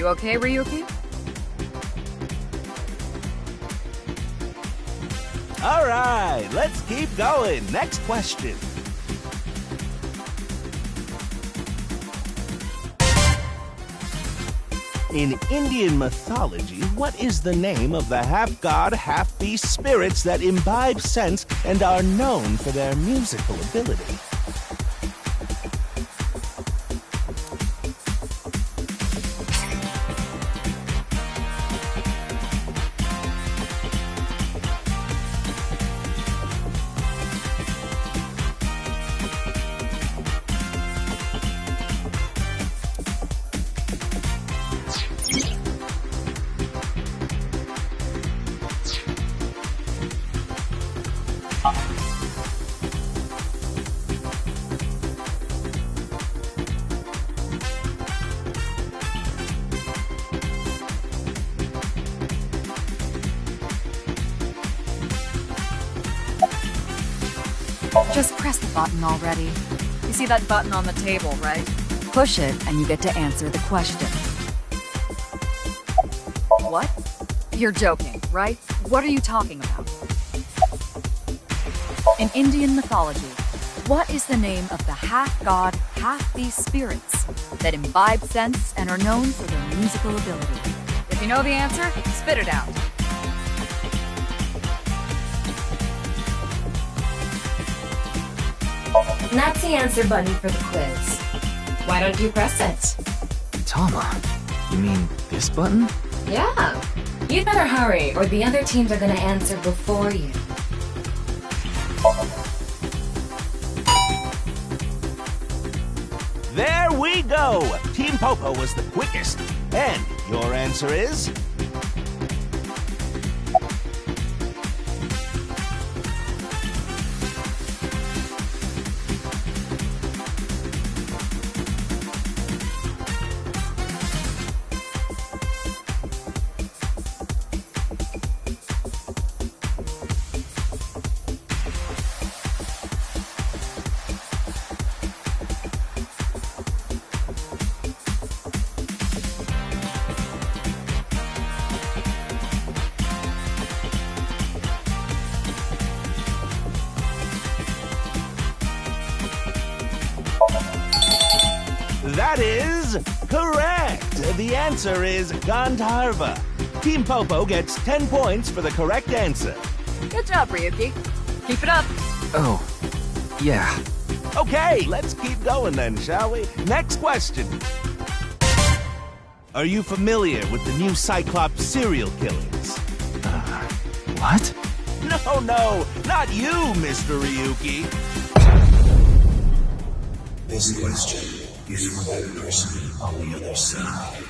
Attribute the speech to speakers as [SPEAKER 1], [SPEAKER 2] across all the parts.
[SPEAKER 1] You okay, Ryuki?
[SPEAKER 2] All right, let's keep going. Next question. In Indian mythology, what is the name of the half-god, half-beast spirits that imbibe sense and are known for their musical ability?
[SPEAKER 1] Just press the button already. You see that button on the table, right? Push it and you get to answer the question. What? You're joking, right? What are you talking about? In Indian mythology, what is the name of the half-god, half-beast spirits that imbibe sense and are known for their musical ability? If you know the answer, spit it out.
[SPEAKER 3] That's the answer button for the quiz. Why don't you press it?
[SPEAKER 4] Tama, you mean this button?
[SPEAKER 3] Yeah. You'd better hurry, or the other teams are gonna answer before you.
[SPEAKER 2] There we go! Team Popo was the quickest. And your answer is... That is correct! The answer is Gandharva. Team Popo gets 10 points for the correct answer.
[SPEAKER 1] Good job, Ryuki. Keep it up.
[SPEAKER 4] Oh, yeah.
[SPEAKER 2] Okay, let's keep going then, shall we? Next question. Are you familiar with the new Cyclops serial killings?
[SPEAKER 4] What?
[SPEAKER 2] No, not you, Mr. Ryuki.
[SPEAKER 5] This question is for that person on the other side.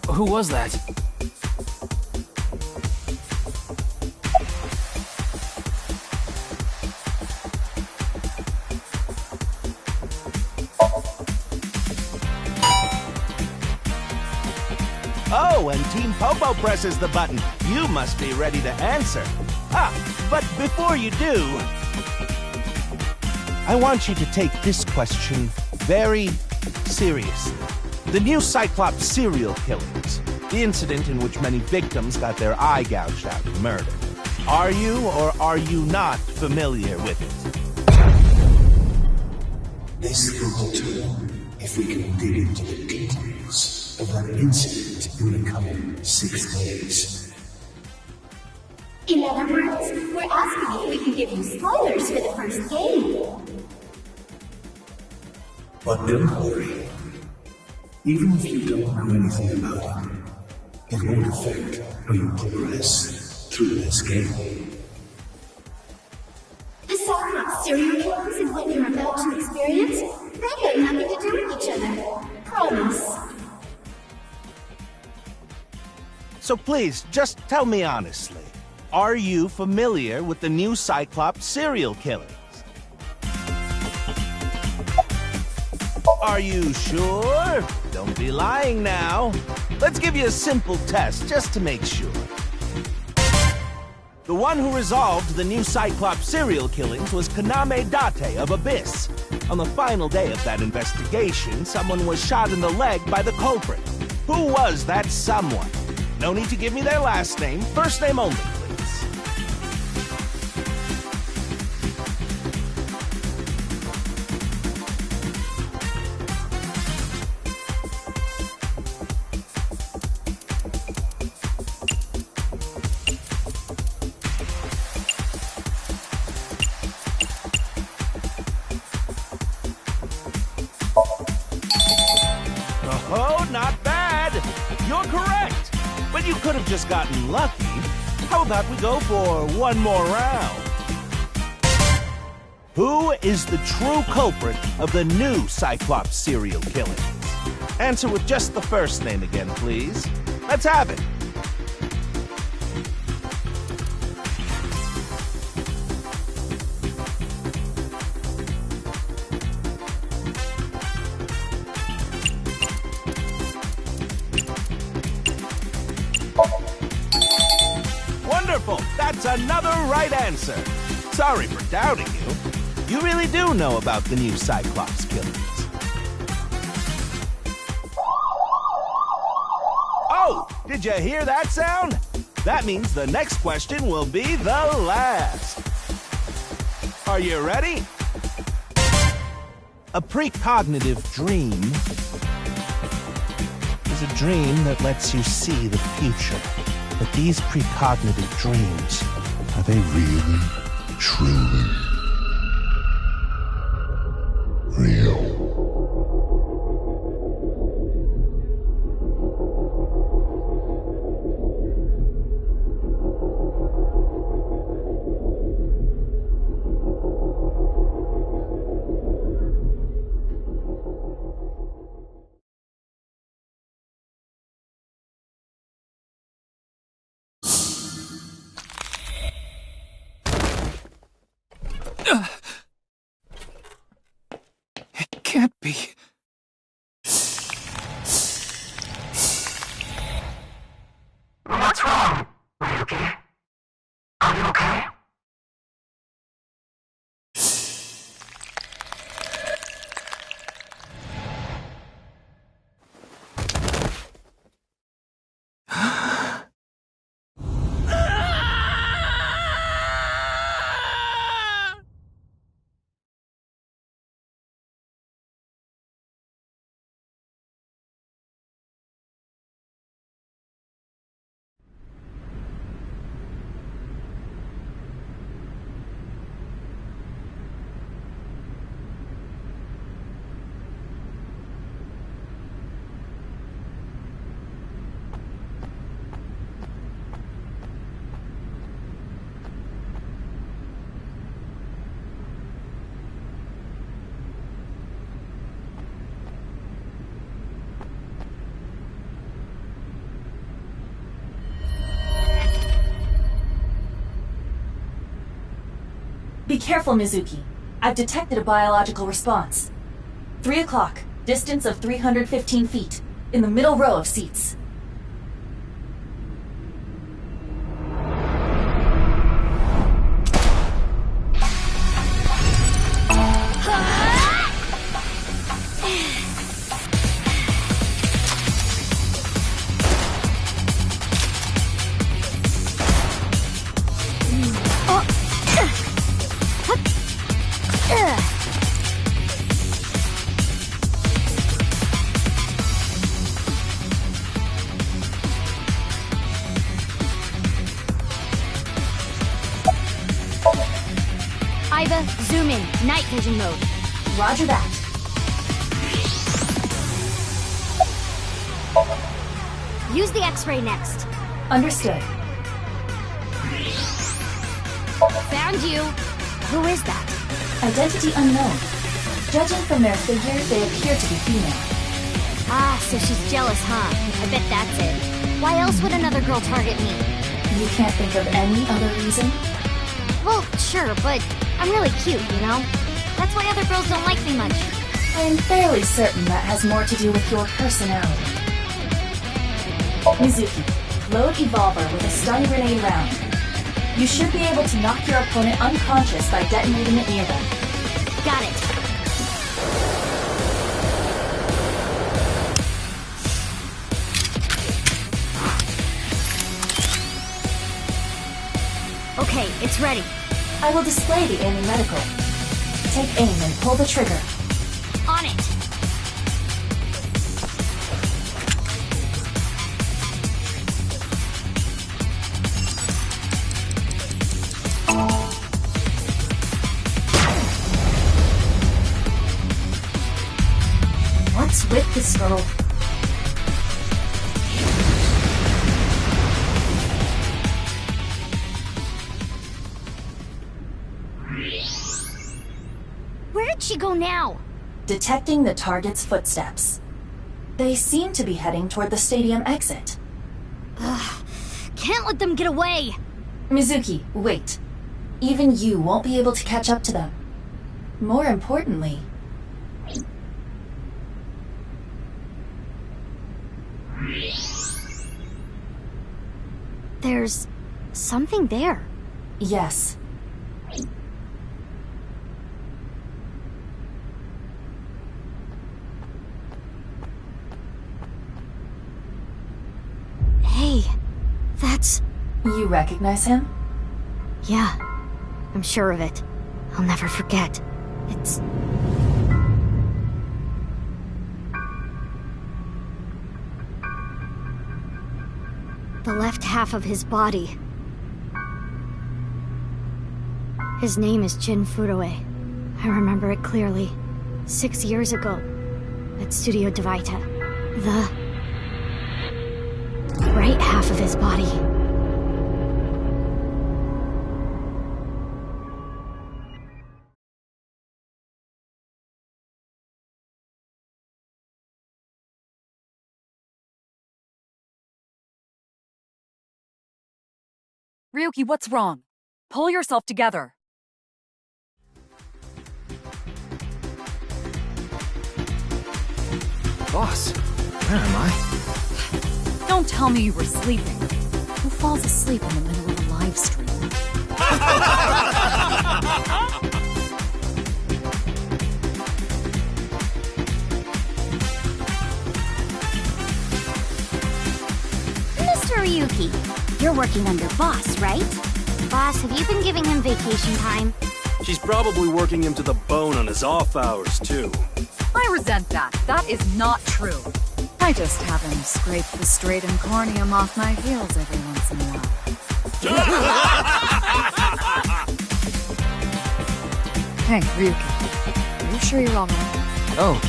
[SPEAKER 4] Who was that?
[SPEAKER 2] Oh, and Team Popo presses the button. You must be ready to answer. But before you do, I want you to take this question very seriously. The new Cyclops serial killings, the incident in which many victims got their eye gouged out and murdered. Are you or are you not familiar with it?
[SPEAKER 5] This can hold true if we can dig into the details of that incident in the coming 6 days.
[SPEAKER 6] In other words, we're asking if we can give you spoilers for the first game.
[SPEAKER 5] But don't worry. Even if you don't know anything about it, it won't affect how you progress through this game.
[SPEAKER 6] The Cyclops serial killers and what you're about to experience, they have nothing to do with each other. Promise.
[SPEAKER 2] So please, just tell me honestly, are you familiar with the new Cyclops serial killings? Are you sure? Don't be lying now. Let's give you a simple test just to make sure. The one who resolved the new Cyclops serial killings was Kaname Date of Abyss. On the final day of that investigation, someone was shot in the leg by the culprit. Who was that someone? No need to give me their last name, first name only, please. Oh, not bad! You're correct! But you could have just gotten lucky. How about we go for one more round? Who is the true culprit of the new Cyclops serial killings? Answer with just the first name again, please. Let's have it. Wonderful! That's another right answer. Sorry for doubting you. You really do know about the new Cyclops killings. Oh! Did you hear that sound? That means the next question will be the last. Are you ready? A precognitive dream is a dream that lets you see the future. But these precognitive dreams, are they really, truly real?
[SPEAKER 4] It can't be.
[SPEAKER 7] What's wrong, Ryuki? Are you okay?
[SPEAKER 8] Be careful, Mizuki. I've detected a biological response. 3 o'clock, distance of 315 feet, in the middle row of seats.
[SPEAKER 6] Iva, zoom in. Night vision mode.
[SPEAKER 8] Roger that.
[SPEAKER 6] Use the X-ray next.
[SPEAKER 8] Understood.
[SPEAKER 6] Found you. Who is that?
[SPEAKER 8] Identity unknown. Judging from their figure, they appear to be female.
[SPEAKER 6] Ah, so she's jealous, huh? I bet that's it. Why else would another girl target me?
[SPEAKER 8] You can't think of any other reason?
[SPEAKER 6] Well, sure, but I'm really cute, you know? That's why other girls don't like me much.
[SPEAKER 8] I'm fairly certain that has more to do with your personality. Mizuki, load Evolver with a stun grenade round. You should be able to knock your opponent unconscious by detonating it near them.
[SPEAKER 6] Got it. Okay, it's ready.
[SPEAKER 8] I will display the Aini medical. Take aim and pull the trigger.
[SPEAKER 6] On it.
[SPEAKER 8] What's with this girl?
[SPEAKER 6] Where did she go now?
[SPEAKER 8] Detecting the target's footsteps. They seem to be heading toward the stadium exit.
[SPEAKER 6] Can't let them get away.
[SPEAKER 8] Mizuki, wait. Even you won't be able to catch up to them. More importantly...
[SPEAKER 6] There's something there.
[SPEAKER 8] Yes.
[SPEAKER 6] Hey, that's...
[SPEAKER 8] You recognize him?
[SPEAKER 6] Yeah, I'm sure of it. I'll never forget. It's... the left half of his body. His name is Jin Furue. I remember it clearly. 6 years ago, at Studio Devaita. The right half of his body.
[SPEAKER 1] Ryuki, what's wrong? Pull yourself together.
[SPEAKER 4] Boss, where am I?
[SPEAKER 1] Don't tell me you were sleeping. Who falls asleep in the middle of a live stream?
[SPEAKER 6] Mr. Ryuki, you're working under Boss, right? Boss, have you been giving him vacation time?
[SPEAKER 9] She's probably working him to the bone on his off hours, too.
[SPEAKER 1] I resent that. That is not true. I just have him scrape the striatum corneum off my heels every once in a while. Hey, Ryuki. Are you sure you're alright?
[SPEAKER 4] Oh,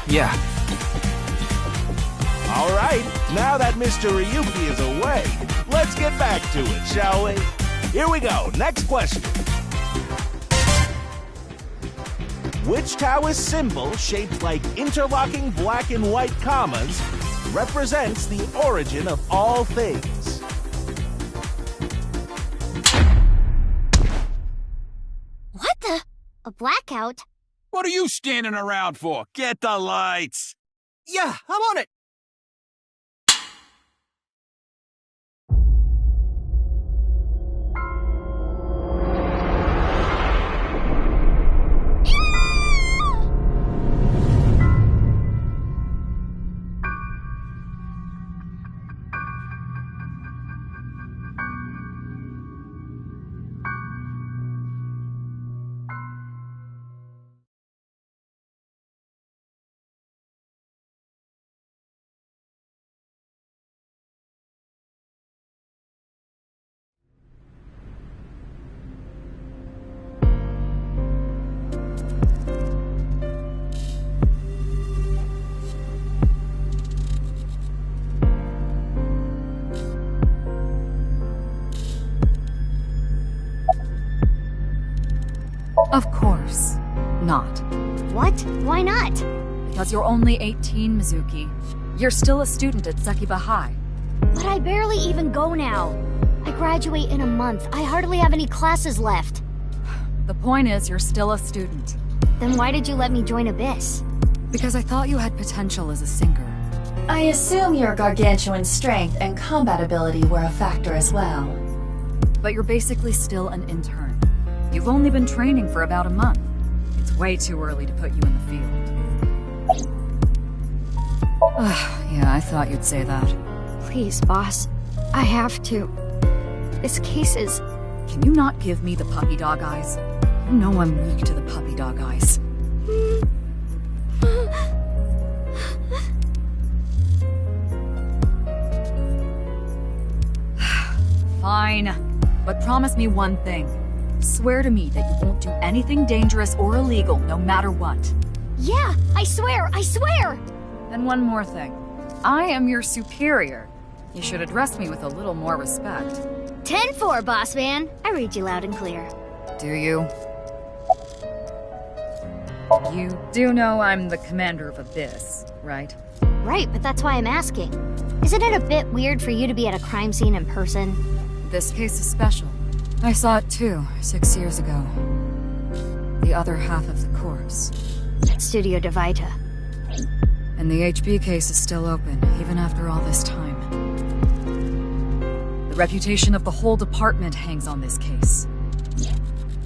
[SPEAKER 4] yeah.
[SPEAKER 2] All right, now that Mr. Ryuki is away, let's get back to it, shall we? Here we go, next question. Which Taoist symbol, shaped like interlocking black and white commas, represents the origin of all things?
[SPEAKER 6] What the? A blackout?
[SPEAKER 10] What are you standing around for? Get the lights!
[SPEAKER 9] Yeah, I'm on it!
[SPEAKER 1] Of course not.
[SPEAKER 6] What? Why not?
[SPEAKER 1] Because you're only 18, Mizuki. You're still a student at Sekiba High.
[SPEAKER 6] But I barely even go now. I graduate in a month. I hardly have any classes left.
[SPEAKER 1] The point is, you're still a student.
[SPEAKER 6] Then why did you let me join Abyss?
[SPEAKER 1] Because I thought you had potential as a singer.
[SPEAKER 8] I assume your gargantuan strength and combat ability were a factor as well.
[SPEAKER 1] but you're basically still an intern. You've only been training for about a month. It's way too early to put you in the field. Yeah, I thought you'd say that.
[SPEAKER 6] Please, boss. I have to. This case is...
[SPEAKER 1] Can you not give me the puppy dog eyes? You know I'm weak to the puppy dog eyes. Fine. But promise me one thing. Swear to me that you won't do anything dangerous or illegal, no matter what.
[SPEAKER 6] Yeah, I swear! I swear!
[SPEAKER 1] And one more thing. I am your superior. You should address me with a little more respect.
[SPEAKER 6] 10-4, boss man. I read you loud and clear.
[SPEAKER 1] Do you? You do know I'm the commander of Abyss, right?
[SPEAKER 6] Right, but that's why I'm asking. Isn't it a bit weird for you to be at a crime scene in person?
[SPEAKER 1] This case is special. I saw it too, 6 years ago. The other half of the corpse.
[SPEAKER 6] At Studio Divita.
[SPEAKER 1] And the HB case is still open, even after all this time. The reputation of the whole department hangs on this case.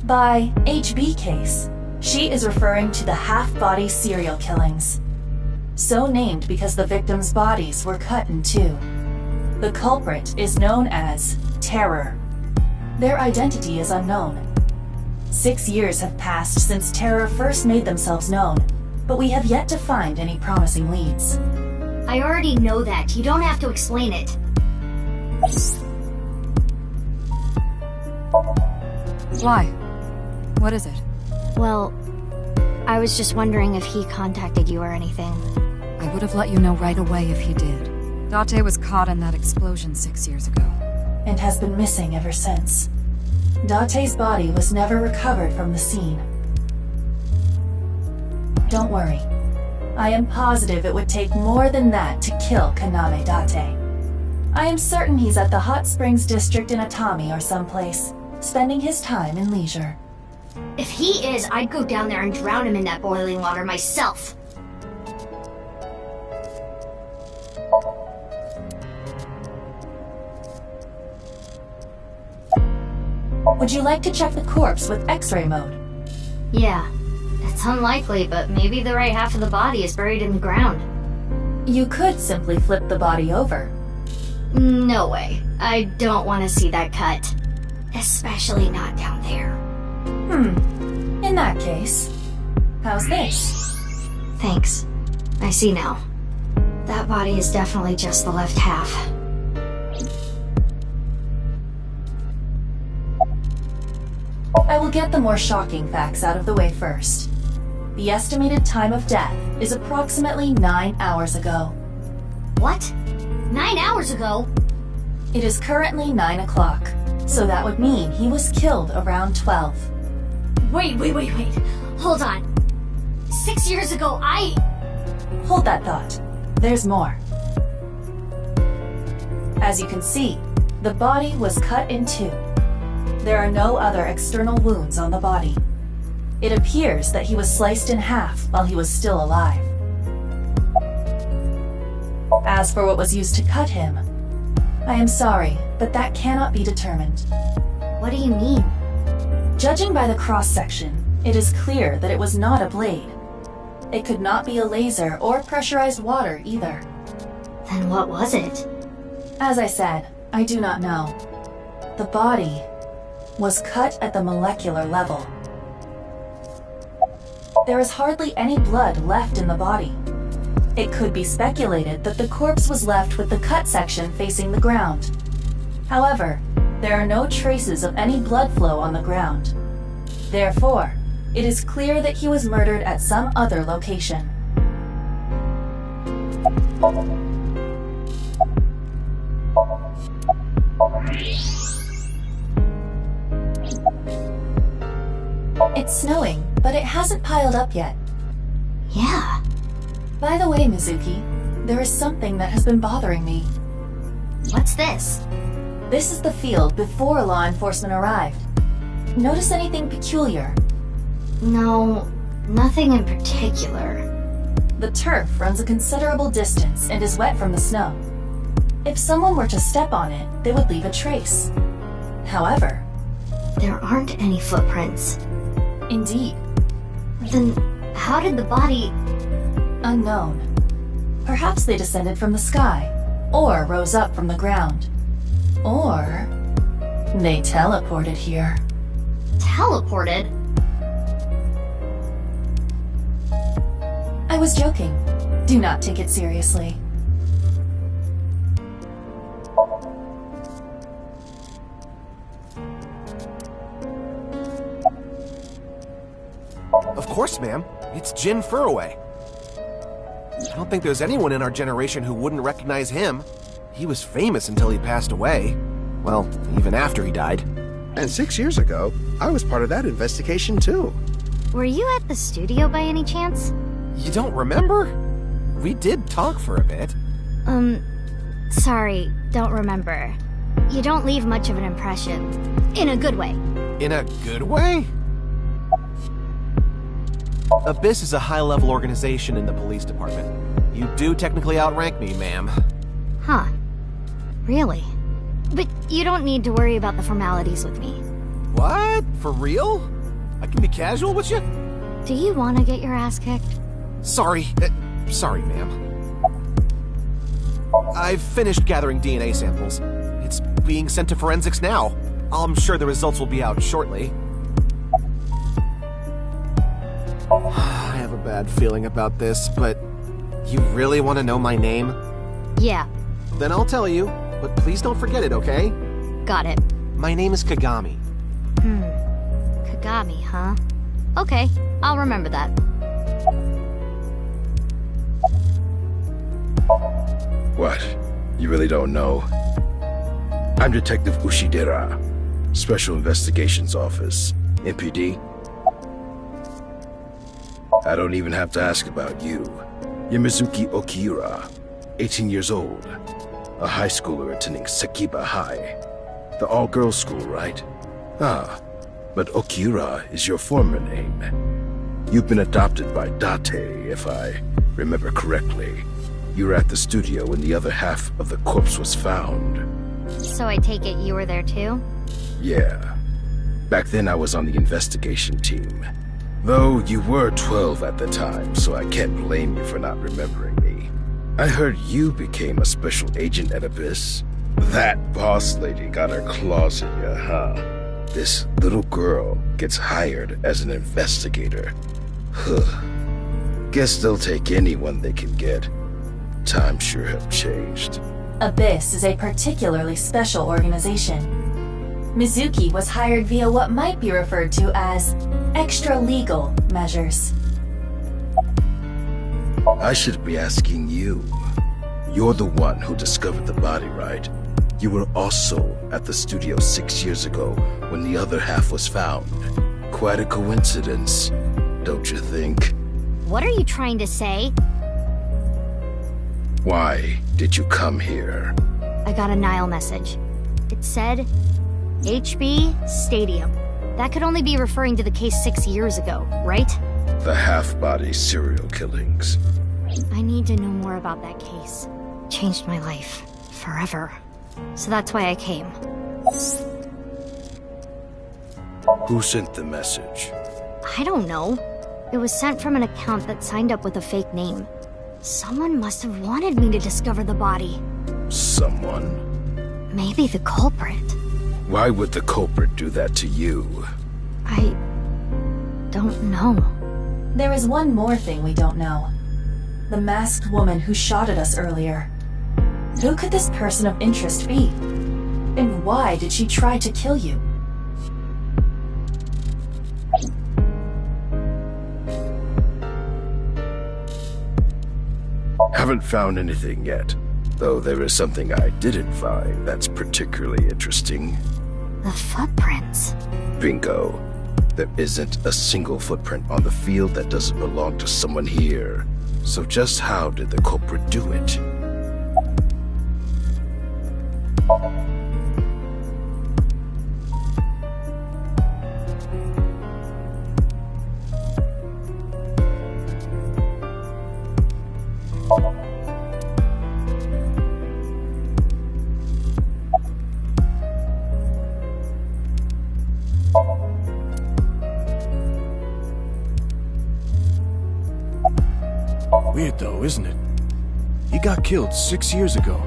[SPEAKER 8] By HB case, she is referring to the half-body serial killings. So named because the victims' bodies were cut in two. The culprit is known as Terror. Their identity is unknown. 6 years have passed since Terror first made themselves known, but we have yet to find any promising leads.
[SPEAKER 6] I already know that. You don't have to explain it.
[SPEAKER 1] Why? What is it?
[SPEAKER 6] Well, I was just wondering if he contacted you or anything.
[SPEAKER 1] I would have let you know right away if he did. Date was caught in that explosion 6 years ago.
[SPEAKER 8] And has been missing ever since. Date's body was never recovered from the scene. Don't worry. I am positive it would take more than that to kill Kaname Date. I am certain he's at the Hot Springs district in Atami or someplace, spending his time in leisure.
[SPEAKER 6] If he is, I'd go down there and drown him in that boiling water myself.
[SPEAKER 8] Would you like to check the corpse with X-ray mode?
[SPEAKER 6] Yeah. It's unlikely, but maybe the right half of the body is buried in the ground.
[SPEAKER 8] You could simply flip the body over.
[SPEAKER 6] No way. I don't want to see that cut. Especially not down there.
[SPEAKER 8] In that case, how's this?
[SPEAKER 6] Thanks. I see now. That body is definitely just the left half.
[SPEAKER 8] I will get the more shocking facts out of the way first. The estimated time of death is approximately 9 hours ago.
[SPEAKER 6] What? 9 hours ago?
[SPEAKER 8] It is currently 9 o'clock, so that would mean he was killed around 12.
[SPEAKER 6] Wait. Hold on. 6 years ago,
[SPEAKER 8] Hold that thought. There's more. As you can see, the body was cut in two. There are no other external wounds on the body. It appears that he was sliced in half while he was still alive. As for what was used to cut him, I am sorry, but that cannot be determined.
[SPEAKER 6] What do you mean?
[SPEAKER 8] Judging by the cross-section, it is clear that it was not a blade. It could not be a laser or pressurized water either.
[SPEAKER 6] Then what was it?
[SPEAKER 8] As I said, I do not know. The body was cut at the molecular level. There is hardly any blood left in the body. It could be speculated that the corpse was left with the cut section facing the ground. However, there are no traces of any blood flow on the ground. Therefore, it is clear that he was murdered at some other location. It's snowing, but it hasn't piled up yet.
[SPEAKER 6] Yeah.
[SPEAKER 8] By the way, Mizuki, there is something that has been bothering me.
[SPEAKER 6] What's this?
[SPEAKER 8] This is the field before law enforcement arrived. Notice anything peculiar?
[SPEAKER 6] No, nothing in particular.
[SPEAKER 8] The turf runs a considerable distance and is wet from the snow. If someone were to step on it, they would leave a trace. However,
[SPEAKER 6] There aren't any footprints.
[SPEAKER 8] indeed,
[SPEAKER 6] Then how did the body...
[SPEAKER 8] unknown. Perhaps they descended from the sky, or rose up from the ground. Or they teleported here.
[SPEAKER 6] teleported?
[SPEAKER 8] I was joking. Do not take it seriously.
[SPEAKER 2] Of course, ma'am. It's Jin Furroway. I don't think there's anyone in our generation who wouldn't recognize him. He was famous until he passed away. Well, even after he died.
[SPEAKER 11] And 6 years ago, I was part of that investigation too.
[SPEAKER 6] Were you at the studio by any chance?
[SPEAKER 2] You don't remember? We did talk for a bit.
[SPEAKER 6] Sorry, don't remember. You don't leave much of an impression. In a good way.
[SPEAKER 2] In a good way? Abyss is a high-level organization in the police department. You do technically outrank me, ma'am.
[SPEAKER 6] Huh. Really? But you don't need to worry about the formalities with me.
[SPEAKER 2] What? For real? I can be casual with you?
[SPEAKER 6] Do you want to get your ass kicked?
[SPEAKER 2] Sorry. Sorry, ma'am. I've finished gathering DNA samples. It's being sent to forensics now. I'm sure the results will be out shortly. I have a bad feeling about this, but you really want to know my name?
[SPEAKER 6] Yeah.
[SPEAKER 2] Then I'll tell you, but please don't forget it, okay?
[SPEAKER 6] Got it.
[SPEAKER 2] My name is Kagami.
[SPEAKER 6] Kagami, huh? Okay, I'll remember that.
[SPEAKER 5] What? You really don't know? I'm Detective Ushidera, Special Investigations Office, MPD. I don't even have to ask about you. Yamizuki Okira, 18 years old, a high schooler attending Sakiba High, the all-girls school, right? Ah, but Okira is your former name. You've been adopted by Date, if I remember correctly. You were at the studio when the other half of the corpse was found.
[SPEAKER 6] So I take it you were there too?
[SPEAKER 5] Yeah. Back then I was on the investigation team. Though you were 12 at the time, so I can't blame you for not remembering me. I heard you became a special agent at Abyss. That boss lady got her claws in you, huh? This little girl gets hired as an investigator. Huh. Guess they'll take anyone they can get. Times sure have changed.
[SPEAKER 8] Abyss is a particularly special organization. Mizuki was hired via what might be referred to as extra-legal measures.
[SPEAKER 5] I should be asking you. You're the one who discovered the body, right? You were also at the studio 6 years ago when the other half was found. Quite a coincidence, don't you think?
[SPEAKER 6] What are you trying to say?
[SPEAKER 5] Why did you come here?
[SPEAKER 6] I got a Nile message. It said, HB Stadium. That could only be referring to the case 6 years ago, right?
[SPEAKER 5] The half-body serial killings.
[SPEAKER 6] I need to know more about that case. Changed my life. Forever. So that's why I came.
[SPEAKER 5] Who sent the message?
[SPEAKER 6] I don't know. It was sent from an account that signed up with a fake name. Someone must have wanted me to discover the body.
[SPEAKER 5] Someone?
[SPEAKER 6] Maybe the culprit.
[SPEAKER 5] Why would the culprit do that to you?
[SPEAKER 6] I don't know.
[SPEAKER 8] There is one more thing we don't know. The masked woman who shot at us earlier. Who could this person of interest be? And why did she try to kill you?
[SPEAKER 5] Haven't found anything yet, though there is something I didn't find that's particularly interesting.
[SPEAKER 6] The footprints.
[SPEAKER 5] Bingo. There isn't a single footprint on the field that doesn't belong to someone here. So just how did the culprit do it?
[SPEAKER 12] Weird though, isn't it? He got killed 6 years ago,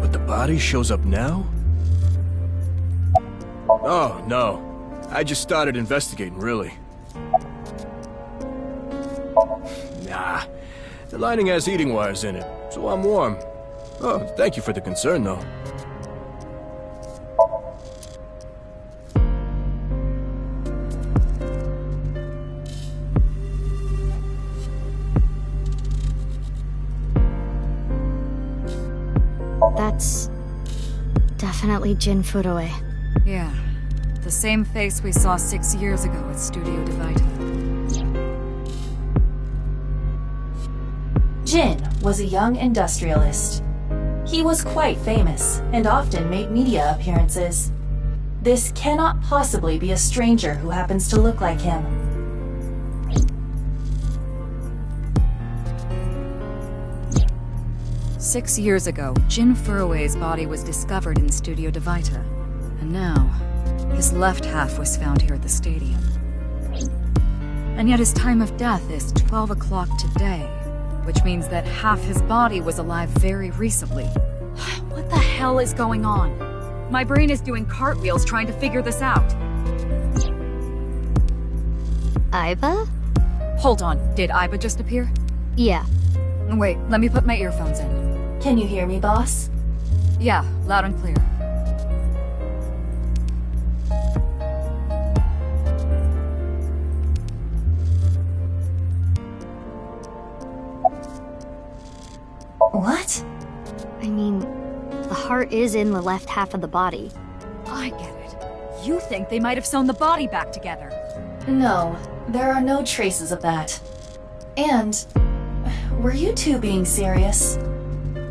[SPEAKER 12] but the body shows up now? Oh, no. I just started investigating, really. Nah. The lining has heating wires in it, so I'm warm. Oh, thank you for the concern, though.
[SPEAKER 6] That's definitely Jin Furue.
[SPEAKER 1] Yeah, the same face we saw 6 years ago at Studio Divita.
[SPEAKER 8] Jin was a young industrialist. He was quite famous and often made media appearances. This cannot possibly be a stranger who happens to look like him.
[SPEAKER 1] Six years ago, Jin Furue's body was discovered in Studio Divita. And now, his left half was found here at the stadium. And yet his time of death is 12 o'clock today, which means that half his body was alive very recently. What the hell is going on? My brain is doing cartwheels trying to figure this out.
[SPEAKER 6] Aiba?
[SPEAKER 1] Hold on, did Aiba just appear?
[SPEAKER 6] Yeah.
[SPEAKER 1] Wait, let me put my earphones in.
[SPEAKER 8] Can you hear me, boss?
[SPEAKER 1] Yeah, loud and clear.
[SPEAKER 8] What?
[SPEAKER 6] I mean, the heart is in the left half of the body.
[SPEAKER 1] I get it. You think they might have sewn the body back together.
[SPEAKER 8] No, there are no traces of that. And, were you two being serious?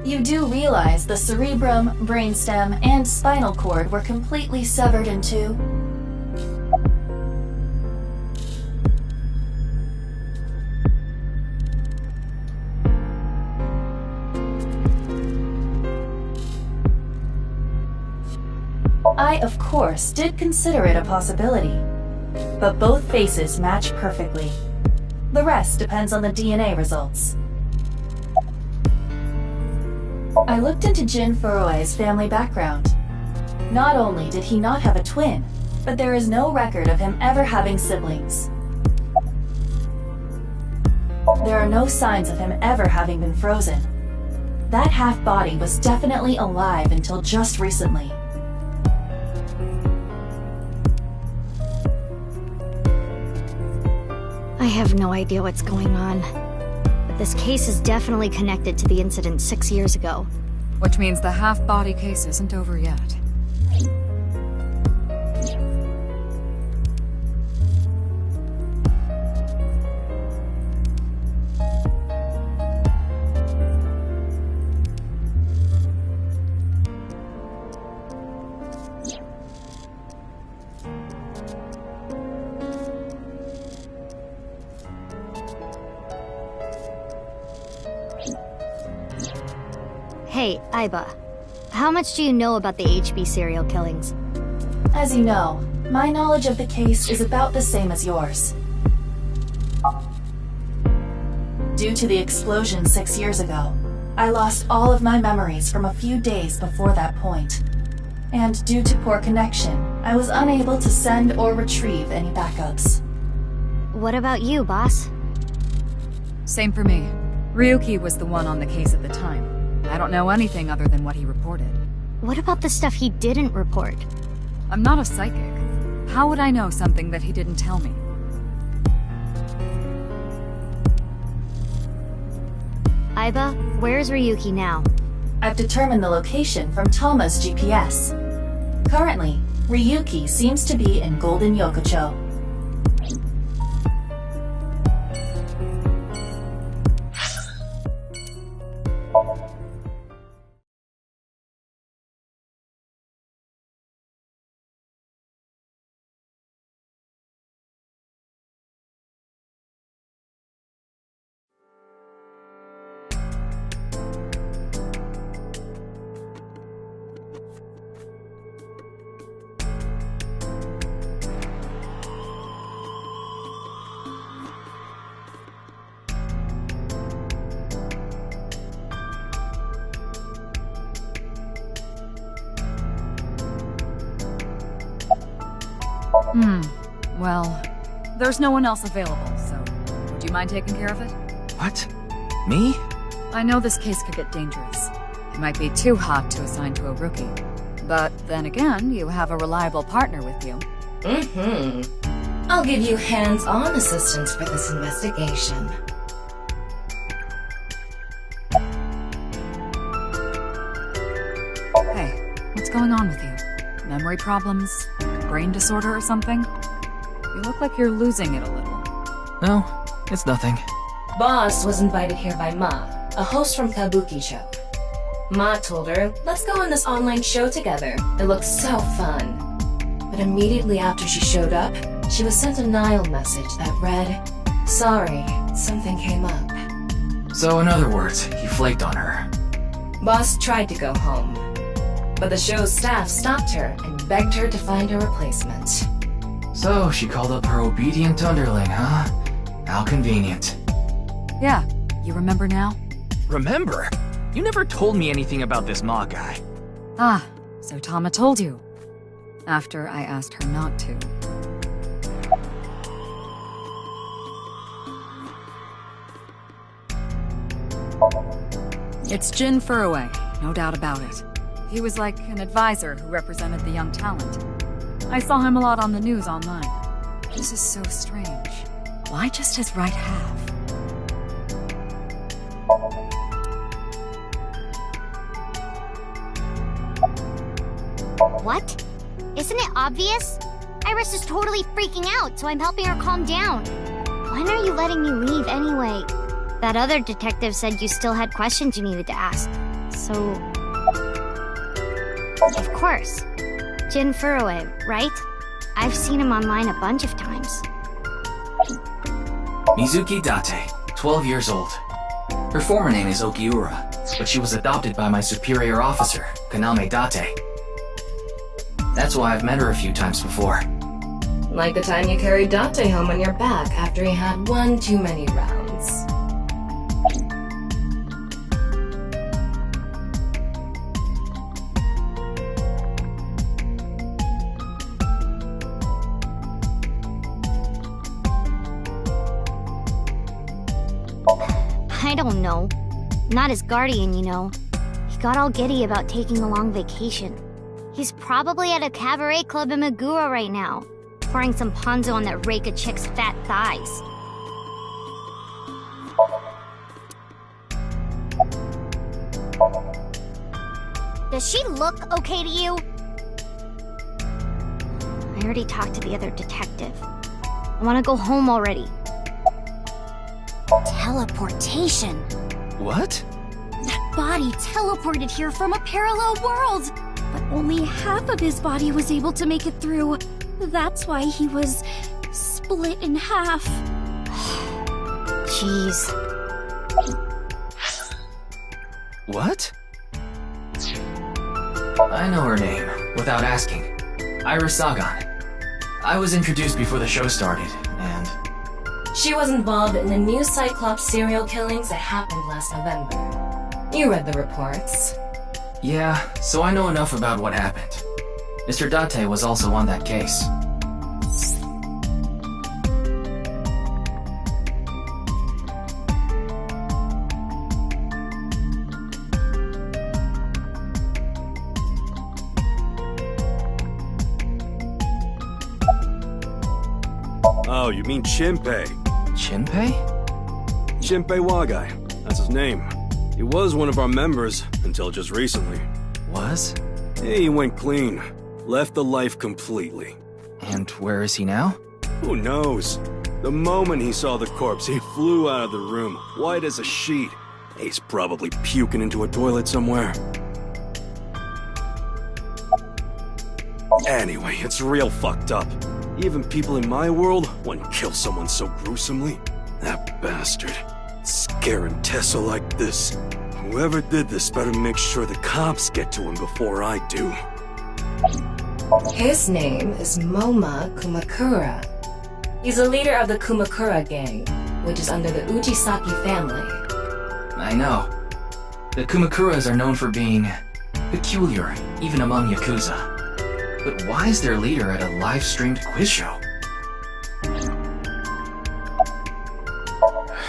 [SPEAKER 8] You do realize the cerebrum, brainstem, and spinal cord were completely severed in two? I, of course, did consider it a possibility. But both faces match perfectly. The rest depends on the DNA results. I looked into Jin Furue's family background. Not only did he not have a twin, but there is no record of him ever having siblings. There are no signs of him ever having been frozen. That half-body was definitely alive until just recently.
[SPEAKER 6] I have no idea what's going on. But this case is definitely connected to the incident 6 years ago.
[SPEAKER 1] Which means the half-body case isn't over yet.
[SPEAKER 6] Hey, Aiba. How much do you know about the HB serial killings?
[SPEAKER 8] As you know, my knowledge of the case is about the same as yours. Due to the explosion 6 years ago, I lost all of my memories from a few days before that point. And due to poor connection, I was unable to send or retrieve any backups.
[SPEAKER 6] What about you, boss?
[SPEAKER 1] Same for me. Ryuki was the one on the case at the time. I don't know anything other than what he reported.
[SPEAKER 6] What about the stuff he didn't report?
[SPEAKER 1] I'm not a psychic. How would I know something that he didn't tell me?
[SPEAKER 6] Aiba, where's Ryuki now?
[SPEAKER 8] I've determined the location from Tama's GPS. Currently, Ryuki seems to be in Golden Yokocho.
[SPEAKER 1] Well, there's no one else available, so would you mind taking care of it?
[SPEAKER 4] What? Me?
[SPEAKER 1] I know this case could get dangerous. It might be too hot to assign to a rookie. But then again, you have a reliable partner with you.
[SPEAKER 3] I'll give you hands-on assistance for this investigation.
[SPEAKER 1] Hey, what's going on with you? Memory problems? Brain disorder or something? You look like you're losing it a little.
[SPEAKER 4] No, it's nothing.
[SPEAKER 3] Boss was invited here by Ma, a host from Kabuki show. Ma told her, let's go on this online show together. It looks so fun. But immediately after she showed up, she was sent a Nile message that read, sorry, something came up.
[SPEAKER 4] So in other words, he flaked on her.
[SPEAKER 3] Boss tried to go home, but the show's staff stopped her and begged her to find a replacement.
[SPEAKER 4] So she called up her obedient underling, huh? How convenient.
[SPEAKER 1] Yeah, you remember now?
[SPEAKER 4] Remember? You never told me anything about this Ma guy.
[SPEAKER 1] Ah, so Tama told you. After I asked her not to. It's Jin Furue, no doubt about it. He was like an advisor who represented the young talent. I saw him a lot on the news online. This is so strange. Why just his right half?
[SPEAKER 6] What? Isn't it obvious? Iris is totally freaking out, so I'm helping her calm down. When are you letting me leave anyway? That other detective said you still had questions you needed to ask. So... Of course. Jin Furue, right? I've seen him online a bunch of times.
[SPEAKER 4] Mizuki Date, 12 years old. Her former name is Okiura, but she was adopted by my superior officer, Kaname Date. That's why I've met her a few times before.
[SPEAKER 3] Like the time you carried Date home on your back after he had one too many rounds.
[SPEAKER 6] I don't know. Not his guardian, you know. He got all giddy about taking a long vacation. He's probably at a cabaret club in Meguro right now, pouring some ponzo on that Reika chick's fat thighs. Does she look okay to you? I already talked to the other detective. I want to go home already. Teleportation.
[SPEAKER 4] What?
[SPEAKER 6] That body teleported here from a parallel world! But only half of his body was able to make it through. That's why he was split in half. Jeez.
[SPEAKER 4] What? I know her name, without asking. Iris Sagan. I was introduced before the show started, and...
[SPEAKER 3] She was involved in the new Cyclops serial killings that happened last November. You read the reports.
[SPEAKER 4] Yeah, so I know enough about what happened. Mr. Date was also on that case.
[SPEAKER 9] Oh, you mean Shinpei?
[SPEAKER 4] Shinpei?
[SPEAKER 9] Shinpei Wagai. That's his name. He was one of our members until just recently.
[SPEAKER 4] Was?
[SPEAKER 9] Yeah, he went clean. Left the life completely.
[SPEAKER 4] And where is he now?
[SPEAKER 9] Who knows? The moment he saw the corpse, he flew out of the room, white as a sheet. He's probably puking into a toilet somewhere. Anyway, it's real fucked up. Even people in my world wouldn't kill someone so gruesomely. That bastard. Scaring Tessa like this. Whoever did this better make sure the cops get to him before I do.
[SPEAKER 3] His name is Moma Kumakura. He's a leader of the Kumakura gang, which is under the Ujisaki family.
[SPEAKER 4] I know. The Kumakuras are known for being peculiar, even among Yakuza. But why is their leader at a live-streamed quiz show?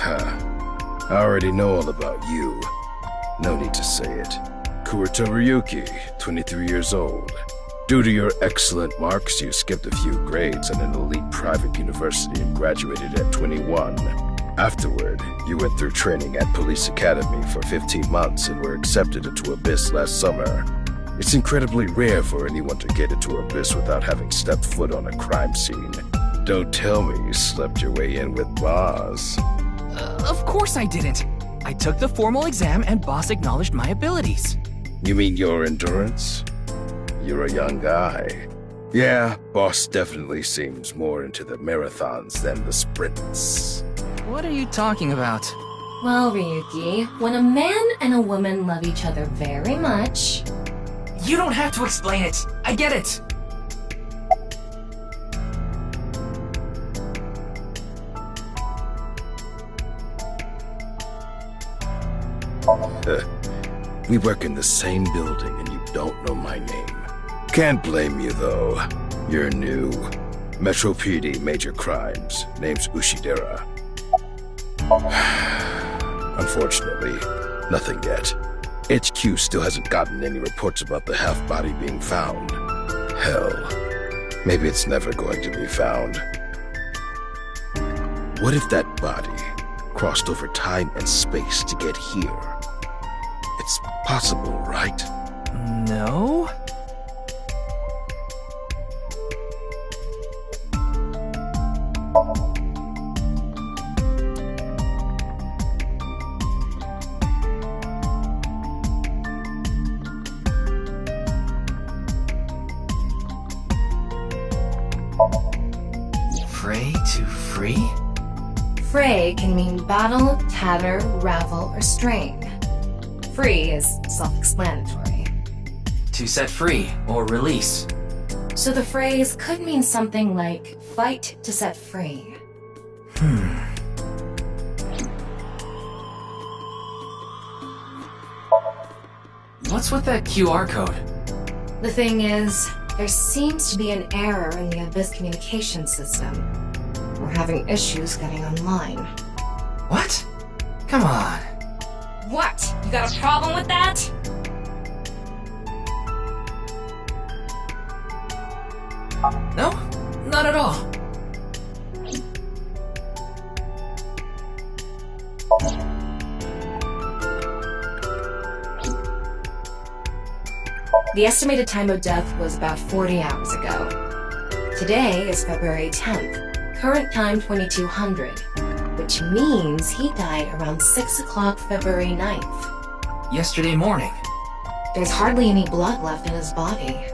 [SPEAKER 5] I already know all about you. No need to say it. Kurito Ryuki, 23 years old. Due to your excellent marks, you skipped a few grades at an elite private university and graduated at 21. Afterward, you went through training at Police Academy for 15 months and were accepted into Abyss last summer. It's incredibly rare for anyone to get into Abyss without having stepped foot on a crime scene. Don't tell me you slept your way in with Boss.
[SPEAKER 13] Of course I didn't. I took the formal exam and Boss acknowledged my abilities.
[SPEAKER 5] You mean your endurance? You're a young guy. Yeah, Boss definitely seems more into the marathons than the sprints.
[SPEAKER 13] What are you talking about?
[SPEAKER 3] Well, Ryuki, when a man and a woman love each other very much...
[SPEAKER 13] You don't have to explain it. I get it.
[SPEAKER 5] We work in the same building and you don't know my name. Can't blame you, though. You're new. Metro PD, major crimes. Name's Ushidera. Unfortunately, nothing yet. HQ still hasn't gotten any reports about the half-body being found. Hell, maybe it's never going to be found. What if that body crossed over time and space to get here? It's possible, right?
[SPEAKER 13] No?
[SPEAKER 4] Fray to free?
[SPEAKER 3] Fray can mean battle, tatter, ravel, or strain. Free is self-explanatory.
[SPEAKER 4] To set free or release.
[SPEAKER 3] So the phrase could mean something like, fight to set free.
[SPEAKER 4] What's with that QR code?
[SPEAKER 3] The thing is, there seems to be an error in the Abyss communication system. We're having issues getting online.
[SPEAKER 4] What? Come on.
[SPEAKER 3] What? You got a problem with that?
[SPEAKER 4] No, not at all.
[SPEAKER 3] The estimated time of death was about 40 hours ago. Today is February 10th, current time 2200, which means he died around 6 o'clock February 9th.
[SPEAKER 4] Yesterday morning.
[SPEAKER 3] There's hardly any blood left in his body.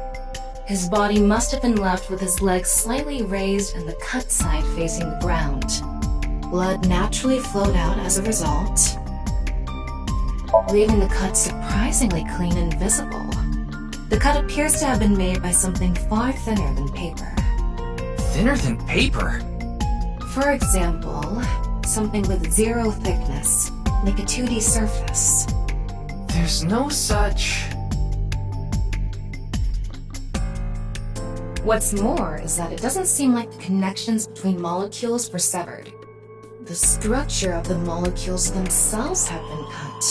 [SPEAKER 3] His body must have been left with his legs slightly raised and the cut side facing the ground. Blood naturally flowed out as a result, leaving the cut surprisingly clean and visible. The cut appears to have been made by something far thinner than paper.
[SPEAKER 4] Thinner than paper?
[SPEAKER 3] For example, something with zero thickness, like a 2D surface.
[SPEAKER 4] There's no such...
[SPEAKER 3] What's more is that it doesn't seem like the connections between molecules were severed. The structure of the molecules themselves have been cut.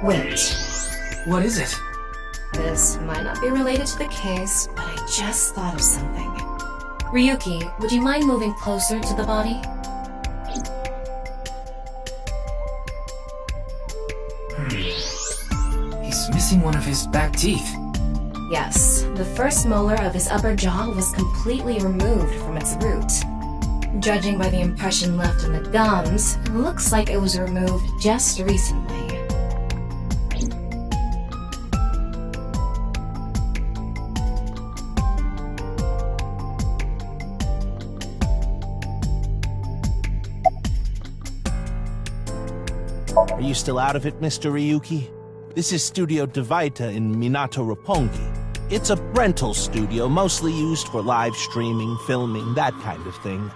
[SPEAKER 3] Wait.
[SPEAKER 4] What is it?
[SPEAKER 3] This might not be related to the case, but I just thought of something. Ryuki, would you mind moving closer to the body?
[SPEAKER 4] He's missing one of his back teeth.
[SPEAKER 3] Yes, the first molar of his upper jaw was completely removed from its root. Judging by the impression left in the gums, it looks like it was removed just recently.
[SPEAKER 2] Are you still out of it, Mr. Ryuki? This is Studio Devita in Minato Roppongi. It's a rental studio mostly used for live streaming, filming, that kind of thing.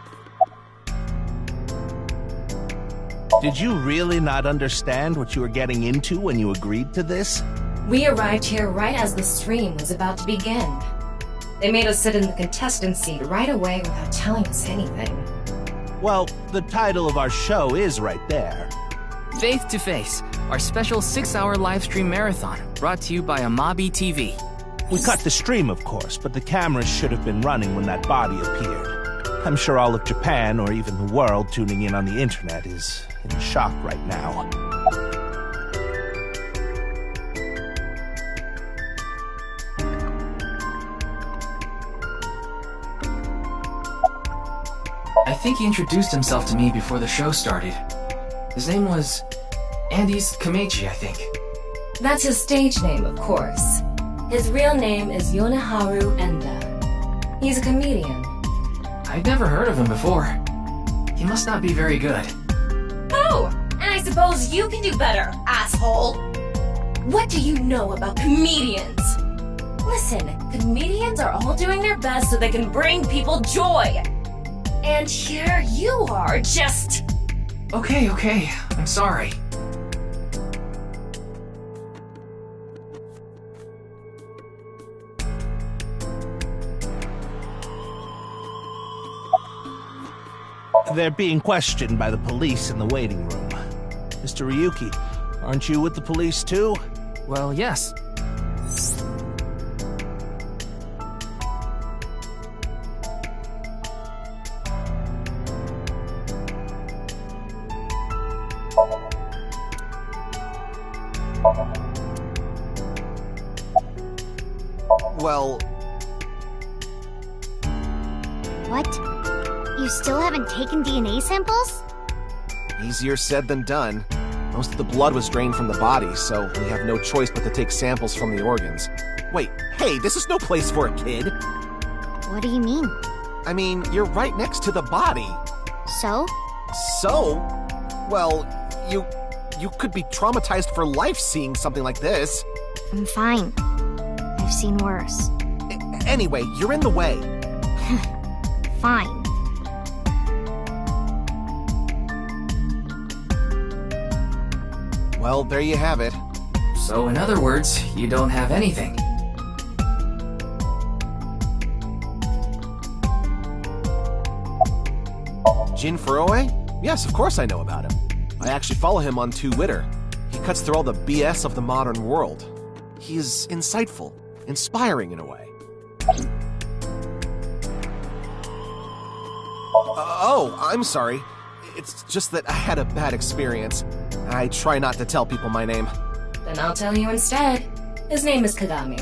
[SPEAKER 2] Did you really not understand what you were getting into when you agreed to this?
[SPEAKER 3] We arrived here right as the stream was about to begin. They made us sit in the contestant seat right away without telling us anything.
[SPEAKER 2] Well, the title of our show is right there.
[SPEAKER 13] Faith to Face, our special 6-hour live stream marathon, brought to you by Amabi TV.
[SPEAKER 2] We cut the stream, of course, but the cameras should have been running when that body appeared. I'm sure all of Japan, or even the world tuning in on the internet, is in shock right now.
[SPEAKER 4] I think he introduced himself to me before the show started. His name was Andes Kamechi, I think.
[SPEAKER 3] That's his stage name, of course. His real name is Yoneharu Enda. He's a comedian.
[SPEAKER 4] I'd never heard of him before. He must not be very good.
[SPEAKER 3] Oh, and I suppose you can do better, asshole. What do you know about comedians? Listen, comedians are all doing their best so they can bring people joy. And here you are, just...
[SPEAKER 4] Okay, I'm sorry.
[SPEAKER 2] They're being questioned by the police in the waiting room. Mr. Ryuki, aren't you with the police too?
[SPEAKER 13] Well, yes.
[SPEAKER 11] Well...
[SPEAKER 6] What? You still haven't taken DNA samples?
[SPEAKER 11] Easier said than done. Most of the blood was drained from the body, so we have no choice but to take samples from the organs. Wait, hey, this is no place for a kid!
[SPEAKER 6] What do you mean?
[SPEAKER 11] I mean, you're right next to the body.
[SPEAKER 6] So?
[SPEAKER 11] So? Well, you could be traumatized for life seeing something like this.
[SPEAKER 6] I'm fine. I've seen worse.
[SPEAKER 11] Anyway, you're in the way.
[SPEAKER 6] Fine.
[SPEAKER 11] Well, there you have it.
[SPEAKER 4] So in other words, you don't have anything.
[SPEAKER 11] Jin Furue? Yes, of course I know about him. I actually follow him on Twitter. He cuts through all the BS of the modern world. He is insightful, inspiring in a way. Oh, I'm sorry. It's just that I had a bad experience. I try not to tell people my name.
[SPEAKER 3] Then I'll tell you instead. His name is Kagami.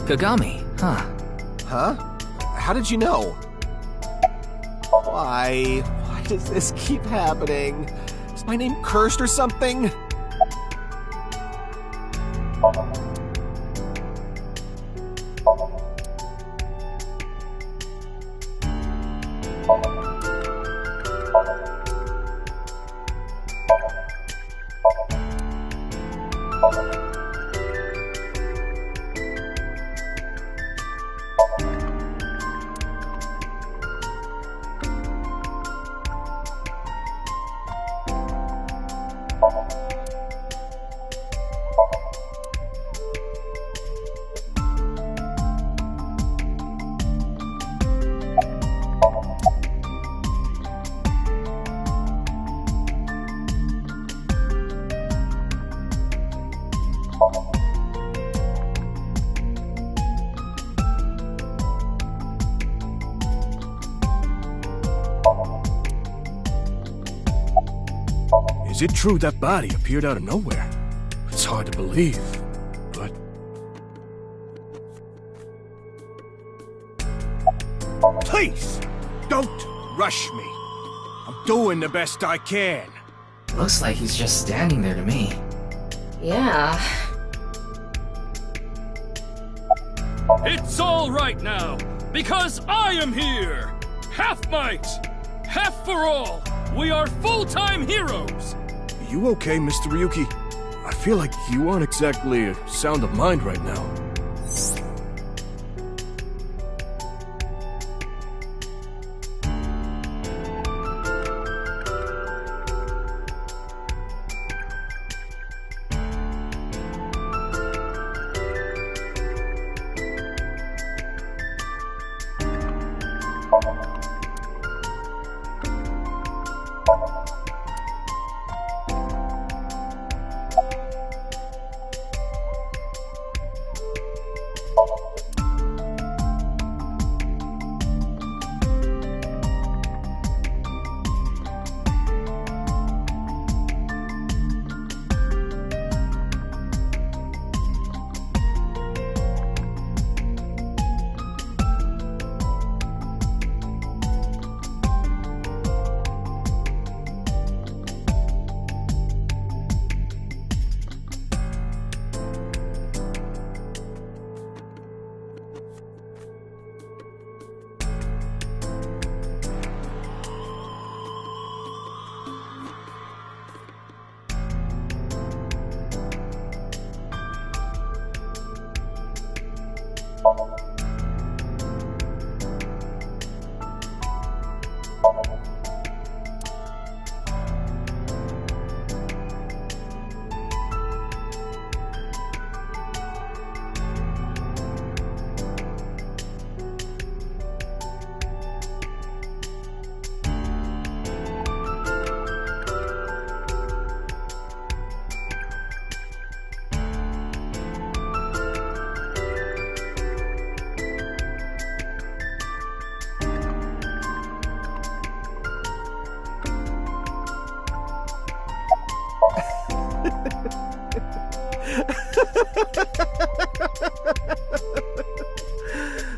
[SPEAKER 13] Kagami, huh?
[SPEAKER 11] Huh? How did you know? Why does this keep happening? Is my name cursed or something?
[SPEAKER 9] Is it true that body appeared out of nowhere? It's hard to believe, but...
[SPEAKER 10] Please, don't
[SPEAKER 12] rush me. I'm doing the best I can.
[SPEAKER 4] Looks like he's just standing there to me.
[SPEAKER 3] Yeah.
[SPEAKER 14] It's all right now, because I am here! Half might! Half for all! We are full-time heroes!
[SPEAKER 9] You okay, Mr. Ryuki? I feel like you aren't exactly sound of mind right now.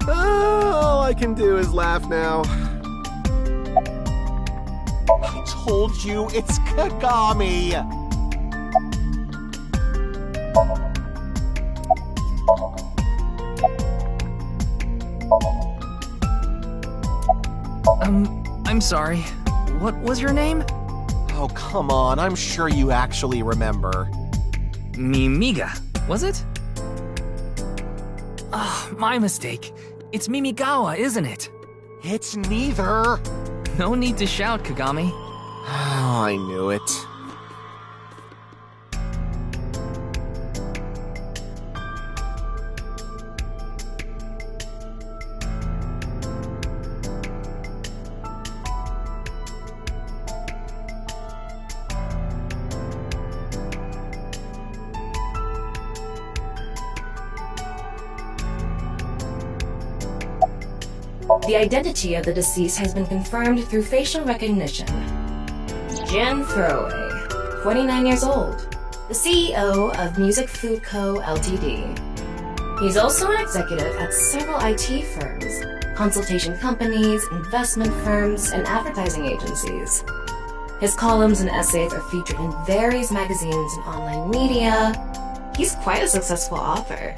[SPEAKER 11] All I can do is laugh now. I told you, it's Kagami!
[SPEAKER 13] I'm sorry. What was your name?
[SPEAKER 11] Oh, come on, I'm sure you actually remember.
[SPEAKER 13] Mimiga, was it? Ah, my mistake. It's Mimigawa, isn't it?
[SPEAKER 11] It's neither.
[SPEAKER 13] No need to shout, Kagami.
[SPEAKER 11] Oh, I knew it.
[SPEAKER 3] The identity of the deceased has been confirmed through facial recognition. Jin Furue, 49 years old, the CEO of Music Food Co., Ltd. He's also an executive at several IT firms, consultation companies, investment firms, and advertising agencies. His columns and essays are featured in various magazines and online media. He's quite a successful author.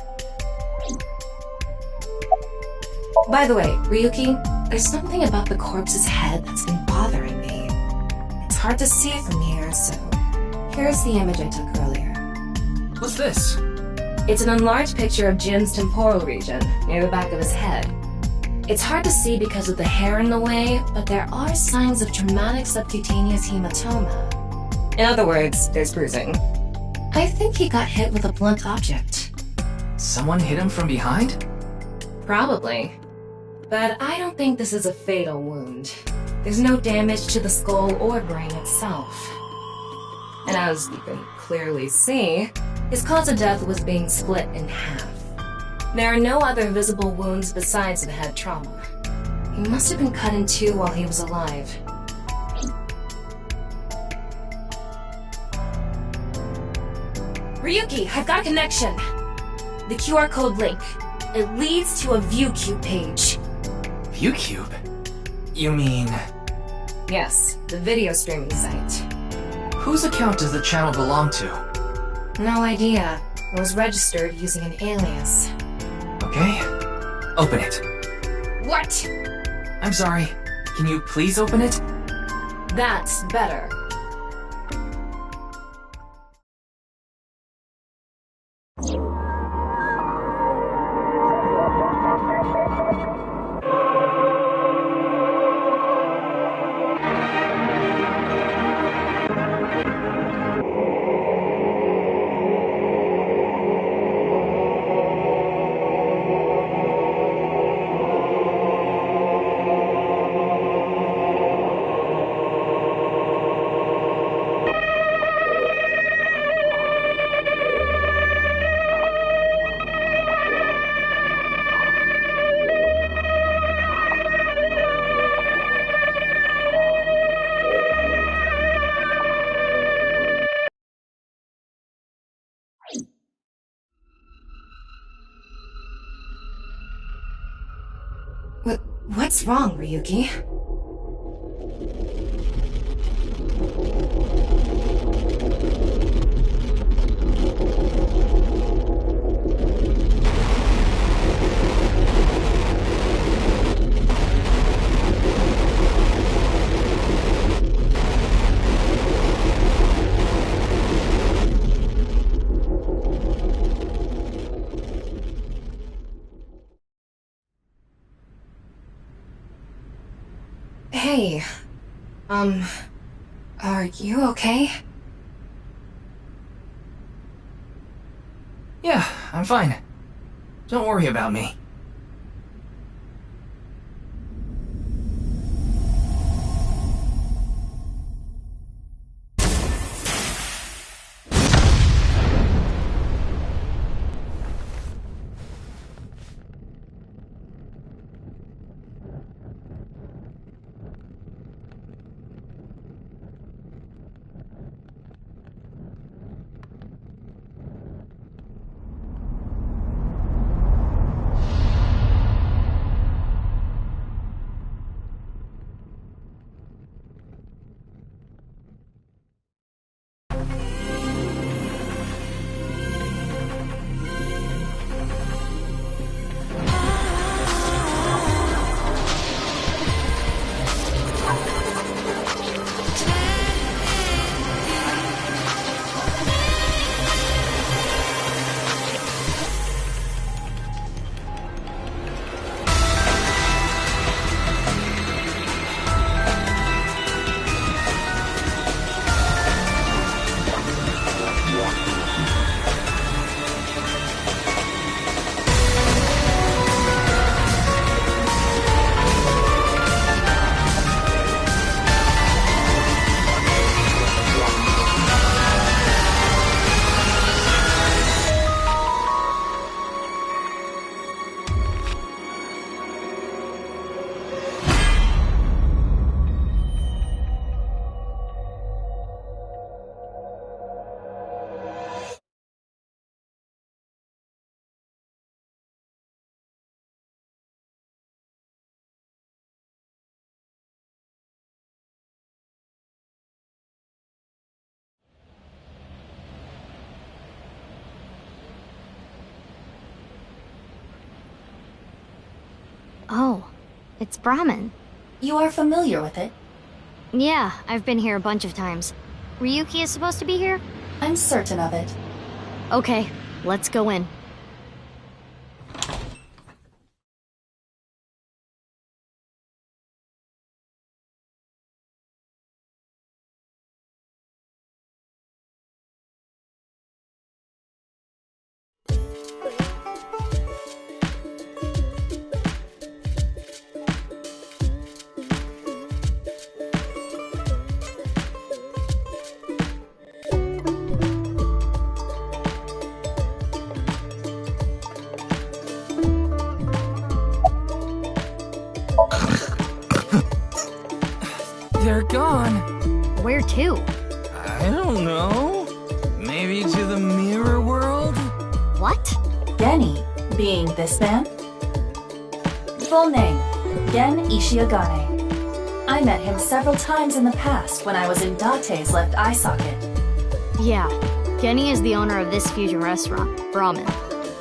[SPEAKER 3] By the way, Ryuki, there's something about the corpse's head that's been bothering me. It's hard to see it from here, so here's the image I took earlier.
[SPEAKER 4] What's this?
[SPEAKER 3] It's an enlarged picture of Jin's temporal region, near the back of his head. It's hard to see because of the hair in the way, but there are signs of traumatic subcutaneous hematoma. In other words, there's bruising. I think he got hit with a blunt object.
[SPEAKER 4] Someone hit him from behind?
[SPEAKER 3] Probably. But I don't think this is a fatal wound. There's no damage to the skull or brain itself. And as you can clearly see, his cause of death was being split in half. There are no other visible wounds besides the head trauma. He must have been cut in two while he was alive. Ryuki, I've got a connection! The QR code link. It leads to a ViewCube page.
[SPEAKER 4] ViewCube? You mean...
[SPEAKER 3] Yes, the video streaming site.
[SPEAKER 4] Whose account does the channel belong to?
[SPEAKER 3] No idea. It was registered using an alias.
[SPEAKER 4] Okay. Open it.
[SPEAKER 3] What?
[SPEAKER 4] I'm sorry. Can you please open it?
[SPEAKER 3] That's better. What's wrong, Ryuki? Hey, are you okay?
[SPEAKER 4] Yeah, I'm fine. Don't worry about me.
[SPEAKER 6] Oh, it's Brahmin.
[SPEAKER 8] You are familiar with it?
[SPEAKER 6] Yeah, I've been here a bunch of times. Ryuki is supposed to be here?
[SPEAKER 8] I'm certain of it.
[SPEAKER 6] Okay, let's go in.
[SPEAKER 13] They're gone.
[SPEAKER 6] Where to?
[SPEAKER 13] I don't know. Maybe to the mirror world?
[SPEAKER 6] What?
[SPEAKER 8] Genny, being this man? Full name, Gen Ishiogane. I met him several times in the past when I was in Date's left eye socket.
[SPEAKER 6] Yeah, Kenny is the owner of this fusion restaurant, Ramen.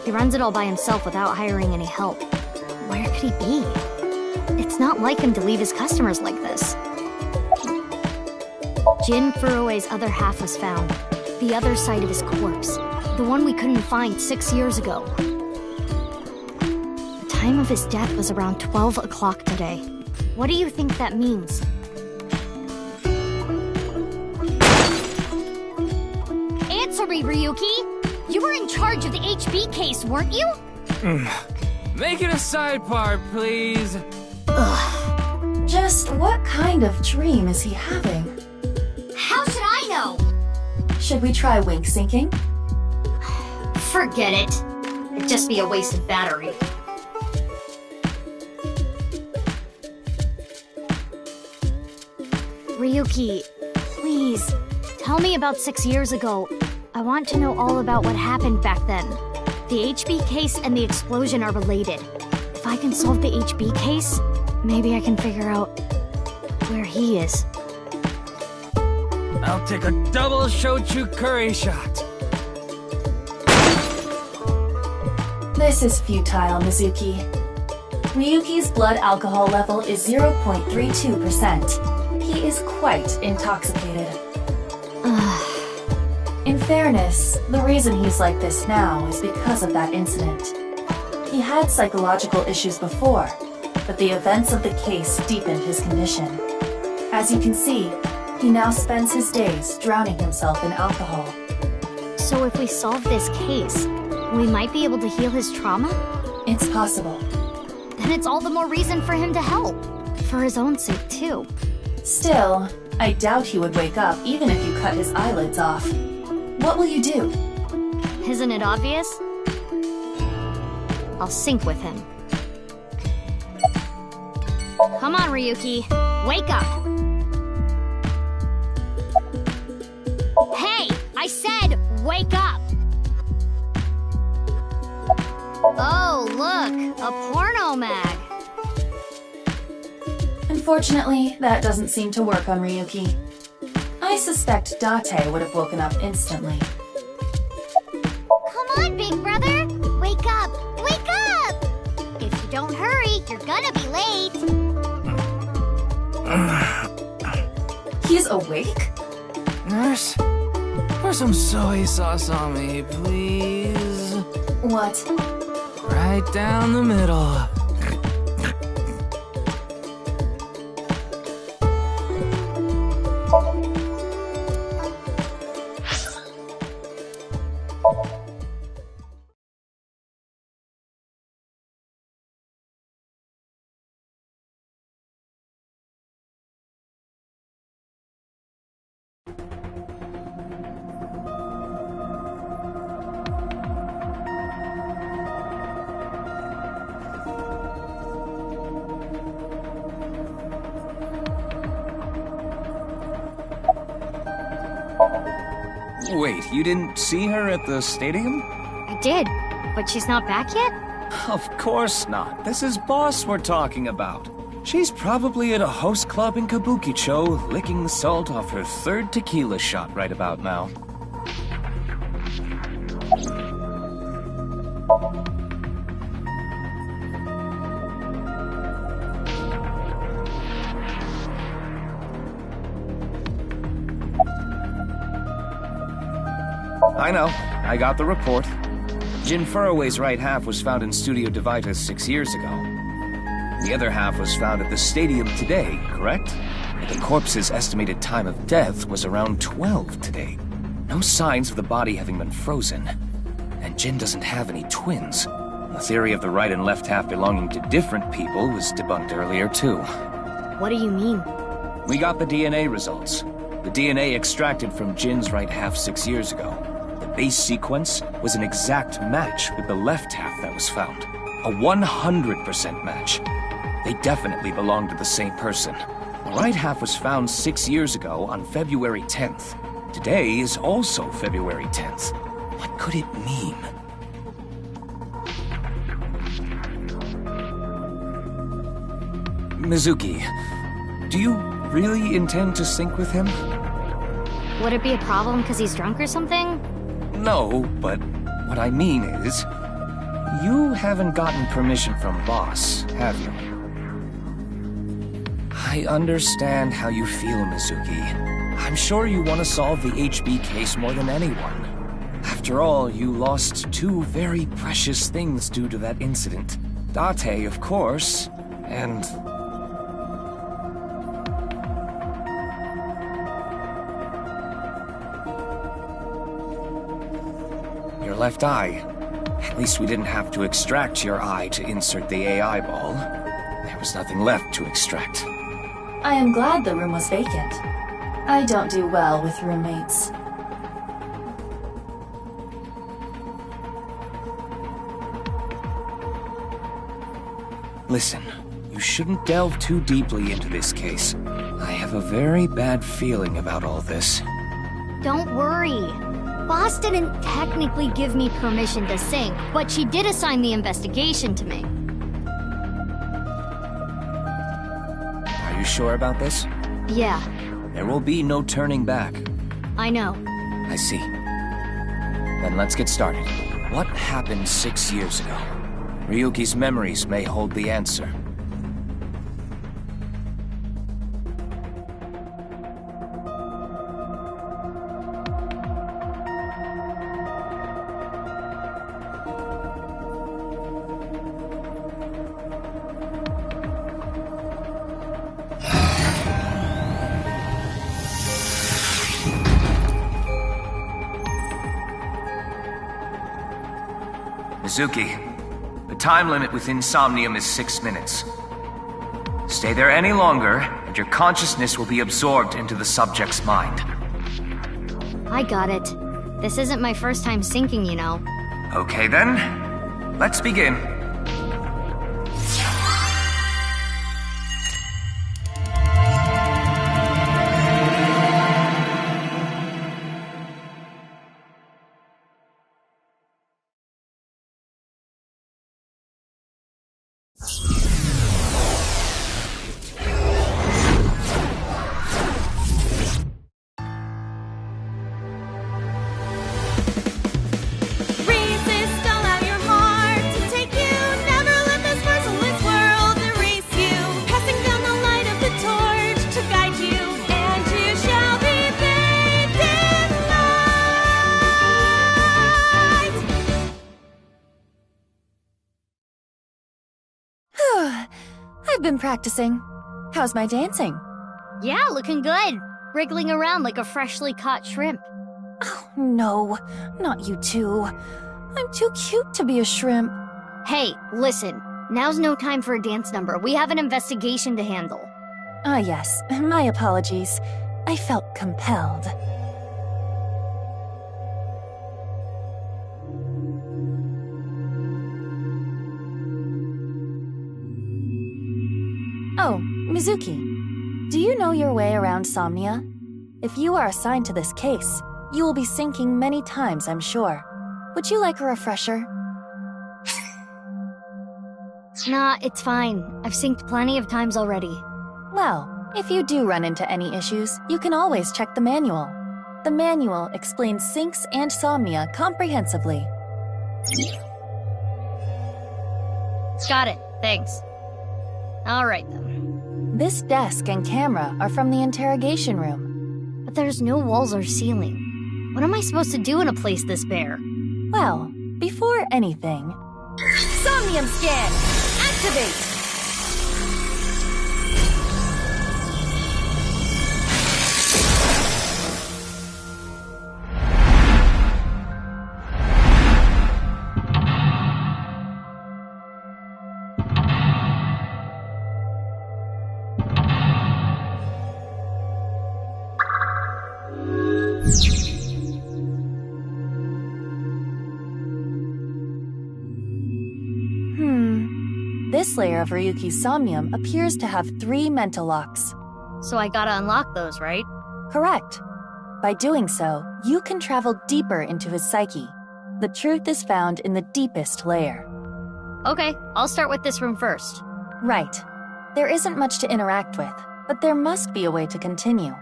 [SPEAKER 6] He runs it all by himself without hiring any help. Where could he be? It's not like him to leave his customers like this. Jin Furue's other half was found. The other side of his corpse. The one we couldn't find 6 years ago. The time of his death was around 12 o'clock today. What do you think that means? Answer me, Ryuki! You were in charge of the HB case, weren't you?
[SPEAKER 13] Make it a sidebar, please.
[SPEAKER 8] Ugh. Just what kind of dream is he having?
[SPEAKER 6] How should I know?
[SPEAKER 8] Should we try wink syncing?
[SPEAKER 6] Forget it. It'd just be a waste of battery. Ryuki, please, tell me about 6 years ago. I want to know all about what happened back then. The HB case and the explosion are related. If I can solve the HB case, maybe I can figure out where he is.
[SPEAKER 13] I'll take a double shochu curry shot.
[SPEAKER 8] This is futile, Mizuki. Ryuki's blood alcohol level is 0.32%. He is quite intoxicated. In fairness, the reason he's like this now is because of that incident. He had psychological issues before, but the events of the case deepened his condition. As you can see, he now spends his days drowning himself in alcohol.
[SPEAKER 6] So if we solve this case, we might be able to heal his trauma?
[SPEAKER 8] It's possible.
[SPEAKER 6] Then it's all the more reason for him to help. For his own sake, too.
[SPEAKER 8] Still, I doubt he would wake up even if you cut his eyelids off. What will you do?
[SPEAKER 6] Isn't it obvious? I'll sync with him. Come on, Ryuki. Wake up! Hey! I said wake up! Oh, look! A porno mag!
[SPEAKER 8] Unfortunately, that doesn't seem to work on Ryuki. I suspect Date would have woken up instantly.
[SPEAKER 6] Come on, big brother! Wake up! Wake up! If you don't hurry, you're gonna be late!
[SPEAKER 8] He's awake?
[SPEAKER 13] Nurse, pour some soy sauce on me, please.
[SPEAKER 8] What?
[SPEAKER 13] Right down the middle.
[SPEAKER 15] Wait, you didn't see her at the stadium?
[SPEAKER 6] I did, but she's not back yet?
[SPEAKER 15] Of course not. This is Boss we're talking about. She's probably at a host club in Kabukicho, licking the salt off her third tequila shot right about now. I know. I got the report. Jin Furue's right half was found in Studio Divita 6 years ago. The other half was found at the stadium today, correct? The corpse's estimated time of death was around 12 today. No signs of the body having been frozen. And Jin doesn't have any twins. The theory of the right and left half belonging to different people was debunked earlier, too.
[SPEAKER 6] What do you mean?
[SPEAKER 15] We got the DNA results. The DNA extracted from Jin's right half 6 years ago. The base sequence was an exact match with the left half that was found. A 100% match. They definitely belong to the same person. The right half was found 6 years ago on February 10th. Today is also February 10th. What could it mean? Mizuki, Do you really intend to sync with him?
[SPEAKER 6] Would it be a problem because he's drunk or something?
[SPEAKER 15] No, but what I mean is, you haven't gotten permission from Boss, have you? I understand how you feel, Mizuki. I'm sure you want to solve the HB case more than anyone. After all, you lost two very precious things due to that incident. Date, of course, and... your left eye. At least we didn't have to extract your eye to insert the AI ball. There was nothing left to extract.
[SPEAKER 8] I am glad the room was vacant. I don't do well with roommates.
[SPEAKER 15] Listen, you shouldn't delve too deeply into this case. I have a very bad feeling about all this.
[SPEAKER 6] Don't worry. Boss didn't technically give me permission to sync, but she did assign the investigation to me.
[SPEAKER 15] Are you sure about this?
[SPEAKER 6] Yeah.
[SPEAKER 15] There will be no turning back.
[SPEAKER 6] I know.
[SPEAKER 15] I see. Then let's get started. What happened 6 years ago? Ryuki's memories may hold the answer. Mizuki, the time limit with Insomnium is 6 minutes. Stay there any longer, and your consciousness will be absorbed into the subject's mind.
[SPEAKER 6] I got it. This isn't my first time syncing, you know.
[SPEAKER 15] Okay then, let's begin.
[SPEAKER 8] I've been practicing. How's my dancing?
[SPEAKER 6] Yeah, looking good. Wriggling around like a freshly caught shrimp.
[SPEAKER 8] Oh, no. Not you two. I'm too cute to be a shrimp.
[SPEAKER 6] Hey, listen. Now's no time for a dance number. We have an investigation to handle.
[SPEAKER 8] Ah, yes. My apologies. I felt compelled. Oh, Mizuki. Do you know your way around Somnia? If you are assigned to this case, you will be syncing many times, I'm sure. Would you like a refresher?
[SPEAKER 6] Nah, it's fine. I've synced plenty of times already.
[SPEAKER 8] Well, if you do run into any issues, you can always check the manual. The manual explains syncs and Somnia comprehensively.
[SPEAKER 6] Got it. Thanks. Alright then.
[SPEAKER 8] This desk and camera are from the interrogation room.
[SPEAKER 6] But there's no walls or ceiling. What am I supposed to do in a place this bare?
[SPEAKER 8] Well, before anything... Somnium scan! Activate! This layer of Ryuki's Somnium appears to have 3 mental locks.
[SPEAKER 6] So I gotta unlock those, right?
[SPEAKER 8] Correct. By doing so, you can travel deeper into his psyche. The truth is found in the deepest layer.
[SPEAKER 6] Okay, I'll start with this room first.
[SPEAKER 8] Right. There isn't much to interact with, but there must be a way to continue.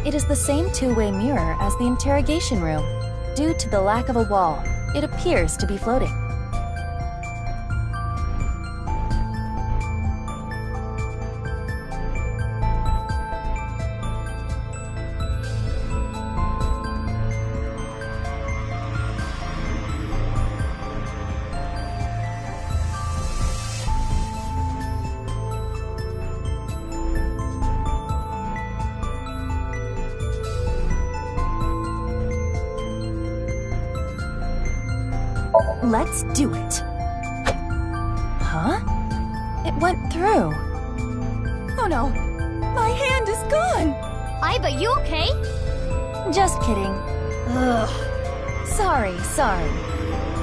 [SPEAKER 8] It is the same two-way mirror as the interrogation room. Due to the lack of a wall, it appears to be floating. Let's do it. Huh? It went through. Oh no! My hand is gone!
[SPEAKER 6] Aiba, you okay?
[SPEAKER 8] Just kidding. Ugh. Sorry.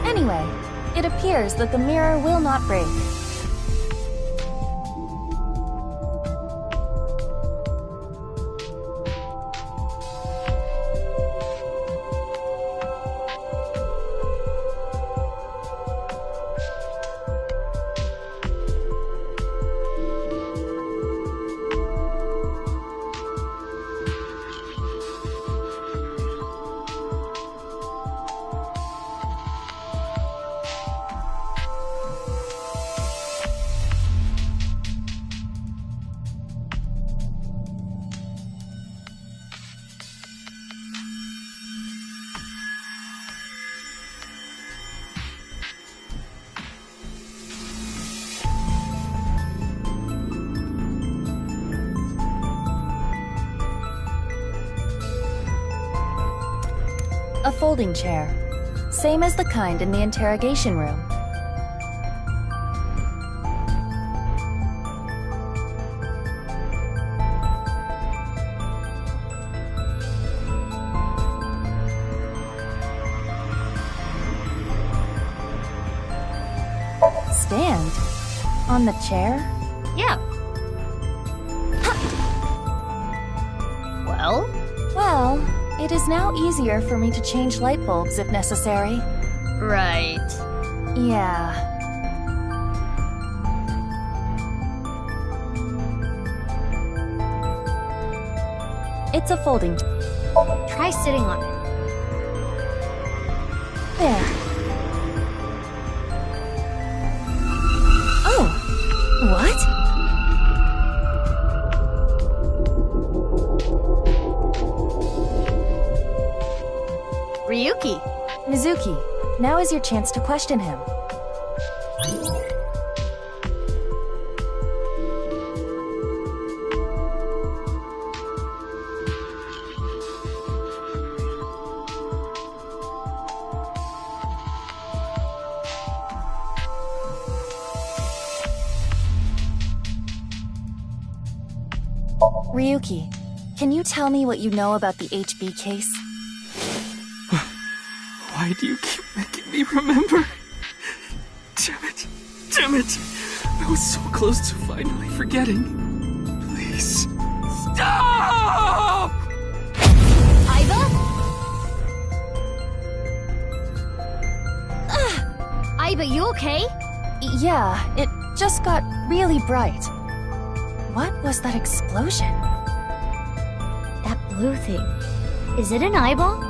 [SPEAKER 8] Anyway, it appears that the mirror will not break. A folding chair. Same as the kind in the interrogation room. Stand? On the chair?
[SPEAKER 6] Yeah. Well?
[SPEAKER 8] Well, it is now easier for me to change light bulbs if necessary.
[SPEAKER 6] Right.
[SPEAKER 8] Yeah. It's a folding.
[SPEAKER 6] Try sitting on it.
[SPEAKER 8] There. Oh! What?
[SPEAKER 6] Ryuki!
[SPEAKER 8] Mizuki, now is your chance to question him. Ryuki, can you tell me what you know about the HB case?
[SPEAKER 14] Why do you keep making me remember? Damn it! I was so close to finally forgetting. Please, stop!
[SPEAKER 6] Aiba? Aiba, you okay?
[SPEAKER 8] Yeah, it just got really bright. What was that explosion?
[SPEAKER 6] That blue thing. Is it an eyeball?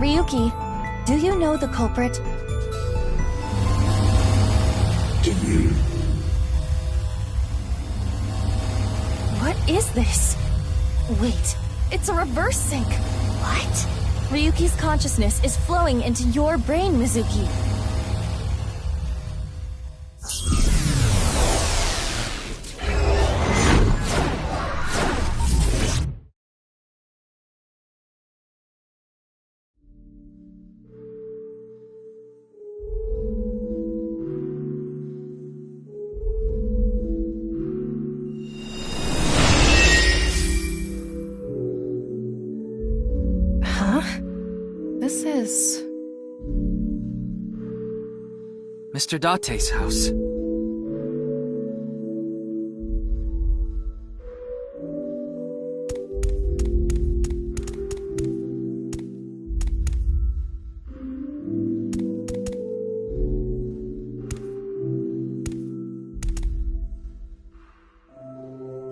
[SPEAKER 8] Ryuki, do you know the culprit?
[SPEAKER 7] Do you?
[SPEAKER 8] What is this? Wait, it's a reverse sync. What? Ryuki's consciousness is flowing into your brain, Mizuki.
[SPEAKER 1] This is...
[SPEAKER 13] Mr. Date's house.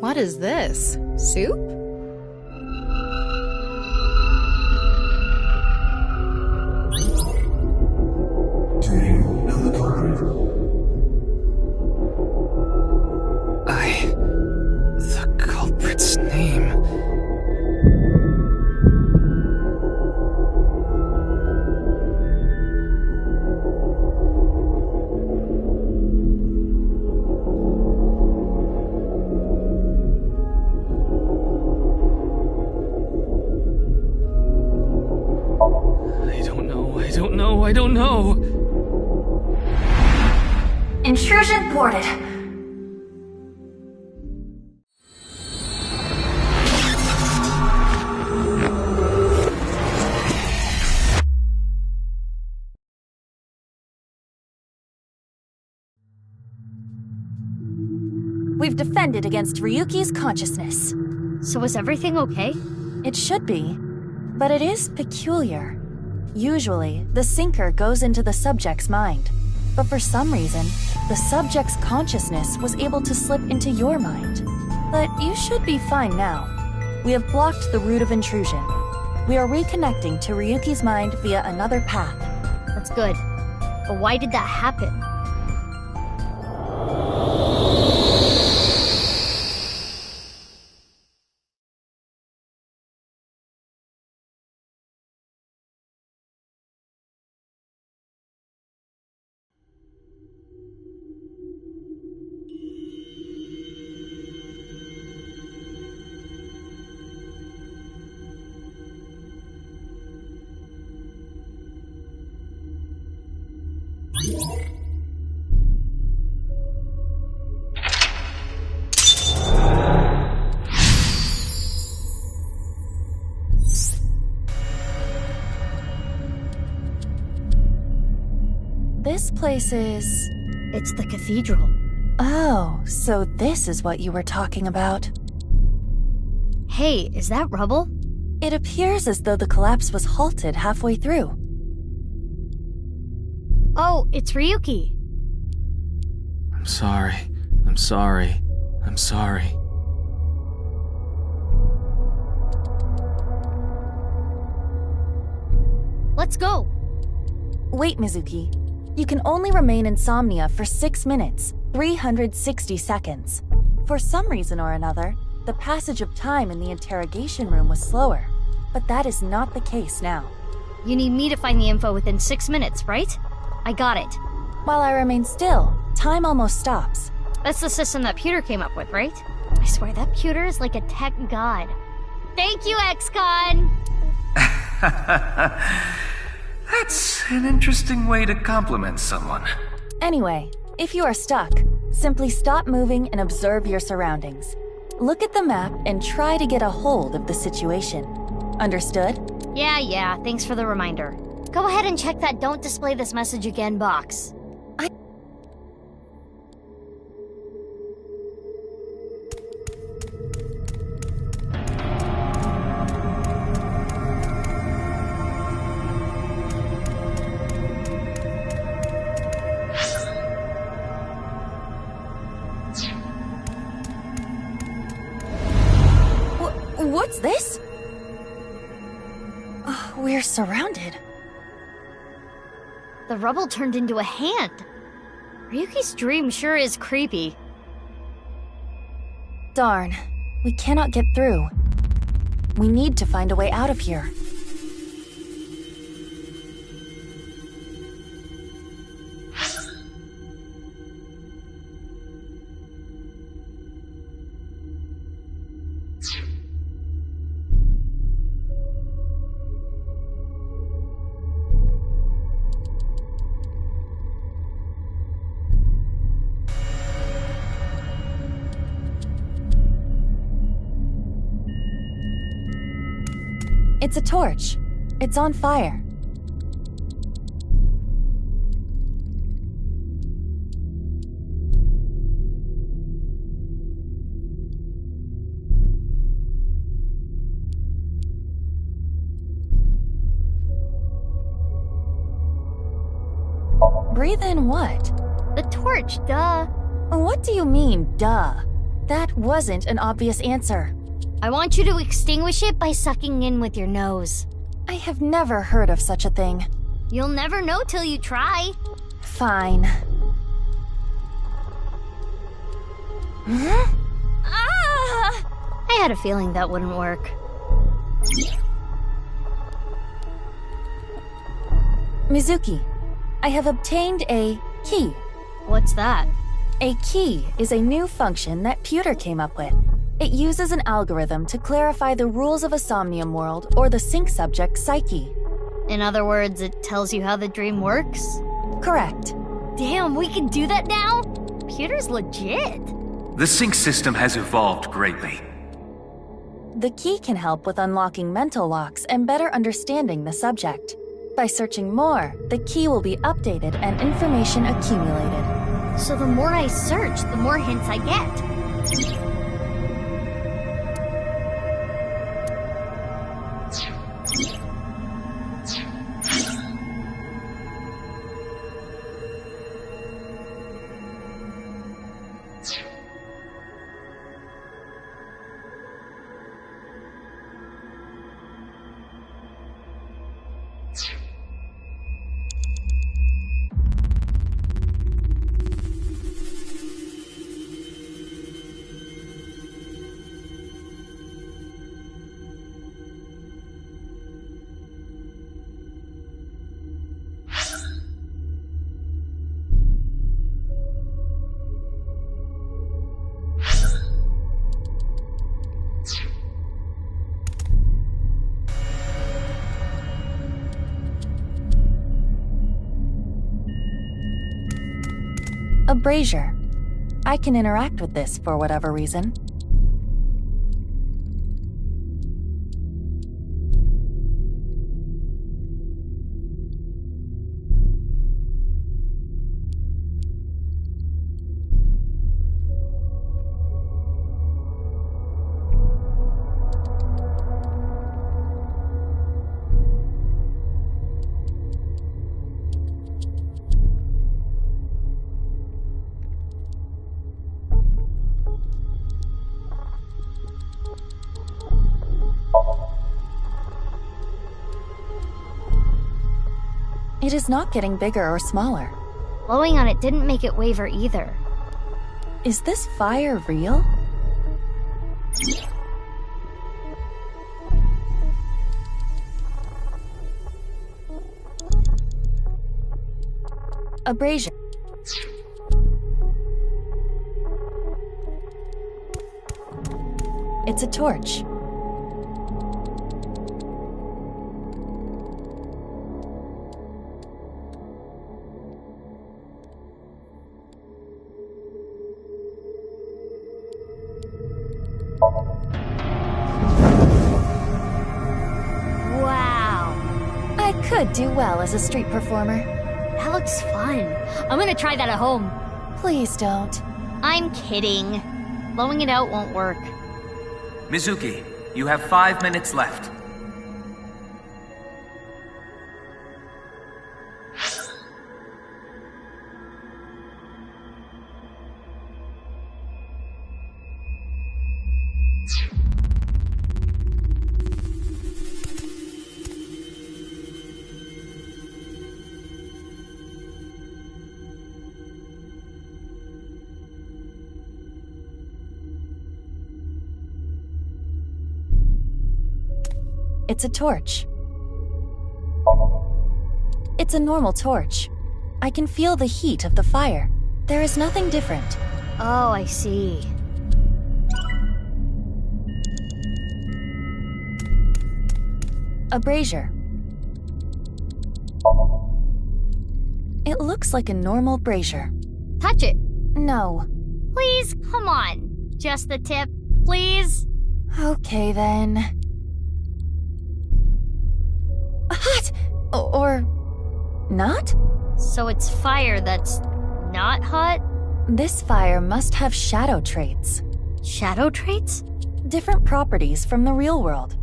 [SPEAKER 1] What is this? Soup?
[SPEAKER 7] Do you know the culprit?
[SPEAKER 13] The culprit's name... I don't know.
[SPEAKER 8] Intrusion thwarted. We've defended against Ryuki's consciousness.
[SPEAKER 6] So is everything okay?
[SPEAKER 8] It should be, but it is peculiar. Usually, the sinker goes into the subject's mind, but for some reason, the subject's consciousness was able to slip into your mind. But you should be fine now. We have blocked the route of intrusion. We are reconnecting to Ryuki's mind via another path.
[SPEAKER 6] That's good. But why did that happen?
[SPEAKER 8] This place is...
[SPEAKER 6] It's the cathedral.
[SPEAKER 8] Oh, so this is what you were talking about.
[SPEAKER 6] Hey, is that rubble?
[SPEAKER 8] It appears as though the collapse was halted halfway through.
[SPEAKER 6] Oh, it's Ryuki.
[SPEAKER 13] I'm sorry. I'm sorry. I'm sorry.
[SPEAKER 6] Let's go.
[SPEAKER 8] Wait, Mizuki. You can only remain insomnia for 6 minutes, 360 seconds. For some reason or another, the passage of time in the interrogation room was slower, but that is not the case now.
[SPEAKER 6] You need me to find the info within 6 minutes, right? I got it.
[SPEAKER 8] While I remain still, time almost stops.
[SPEAKER 6] That's the system that Pewter came up with, right? I swear that Pewter is like a tech god. Thank you, XCon!
[SPEAKER 15] That's an interesting way to compliment someone.
[SPEAKER 8] Anyway, if you are stuck, simply stop moving and observe your surroundings. Look at the map and try to get a hold of the situation. Understood?
[SPEAKER 6] Yeah, thanks for the reminder. Go ahead and check that "Don't display this message again" box.
[SPEAKER 8] What's this? We're surrounded.
[SPEAKER 6] The rubble turned into a hand. Ryuki's dream sure is creepy.
[SPEAKER 8] Darn, we cannot get through. We need to find a way out of here. It's a torch. It's on fire. Breathe in what?
[SPEAKER 6] The torch, duh.
[SPEAKER 8] What do you mean, duh? That wasn't an obvious answer.
[SPEAKER 6] I want you to extinguish it by sucking in with your nose.
[SPEAKER 8] I have never heard of such a thing.
[SPEAKER 6] You'll never know till you try.
[SPEAKER 8] Fine.
[SPEAKER 6] Ah! I had a feeling that wouldn't work.
[SPEAKER 8] Mizuki, I have obtained a key.
[SPEAKER 6] What's that?
[SPEAKER 8] A key is a new function that Pewter came up with. It uses an algorithm to clarify the rules of a Somnium world or the sync subject's psyche.
[SPEAKER 6] In other words, it tells you how the dream works?
[SPEAKER 8] Correct.
[SPEAKER 6] Damn, we can do that now? Pewter's legit.
[SPEAKER 16] The sync system has evolved greatly.
[SPEAKER 8] The key can help with unlocking mental locks and better understanding the subject. By searching more, the key will be updated and information accumulated.
[SPEAKER 6] So the more I search, the more hints I get.
[SPEAKER 8] A brazier. I can interact with this for whatever reason. It is not getting bigger or smaller.
[SPEAKER 6] Blowing on it didn't make it waver either.
[SPEAKER 8] Is this fire real? A brazier. It's a torch.
[SPEAKER 6] Wow.
[SPEAKER 8] I could do well as a street performer.
[SPEAKER 6] That looks fun. I'm gonna try that at home.
[SPEAKER 8] Please don't.
[SPEAKER 6] I'm kidding. Blowing it out won't work.
[SPEAKER 16] Mizuki, you have 5 minutes left.
[SPEAKER 8] It's a torch. It's a normal torch. I can feel the heat of the fire. There is nothing different.
[SPEAKER 6] Oh, I see.
[SPEAKER 8] A brazier. It looks like a normal brazier.
[SPEAKER 6] Touch it.
[SPEAKER 8] No.
[SPEAKER 6] Please, come on. Just the tip, please.
[SPEAKER 8] Okay then. Hot! Or not?
[SPEAKER 6] So it's fire that's not hot?
[SPEAKER 8] This fire must have shadow traits.
[SPEAKER 6] Shadow traits?
[SPEAKER 8] Different properties from the real world.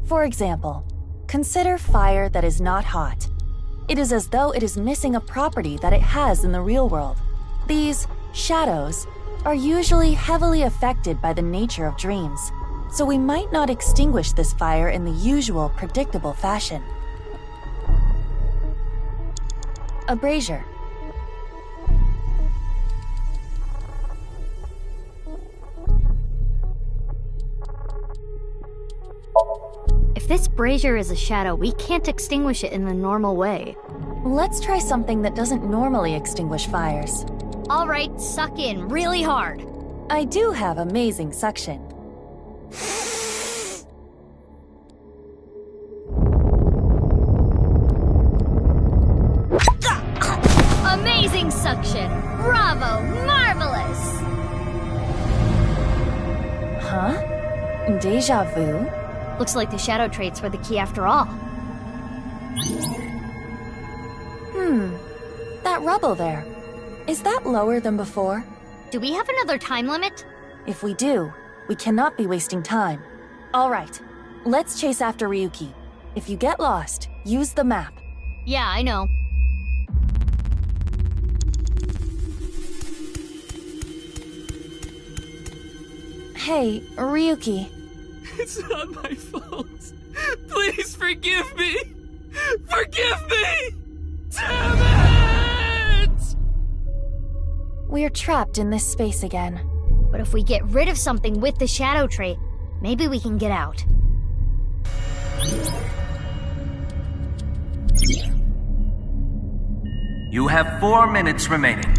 [SPEAKER 8] For example, consider fire that is not hot. It is as though it is missing a property that it has in the real world. These shadows are usually heavily affected by the nature of dreams, so we might not extinguish this fire in the usual, predictable fashion. A brazier.
[SPEAKER 6] If this brazier is a shadow, we can't extinguish it in the normal way.
[SPEAKER 8] Let's try something that doesn't normally extinguish fires.
[SPEAKER 6] All right, suck in really hard.
[SPEAKER 8] I do have amazing suction.
[SPEAKER 6] Amazing suction! Bravo! Marvelous!
[SPEAKER 8] Huh? Deja vu?
[SPEAKER 6] Looks like the shadow traits were the key after all.
[SPEAKER 8] That rubble there. Is that lower than before?
[SPEAKER 6] Do we have another time limit?
[SPEAKER 8] If we do, we cannot be wasting time. All right, let's chase after Ryuki. If you get lost, use the map.
[SPEAKER 6] Yeah, I know.
[SPEAKER 8] Hey, Ryuki.
[SPEAKER 14] It's not my fault. Please forgive me! Forgive me! Damn it!
[SPEAKER 8] We're trapped in this space again.
[SPEAKER 6] But if we get rid of something with the shadow trait, maybe we can get out.
[SPEAKER 16] You have 4 minutes remaining.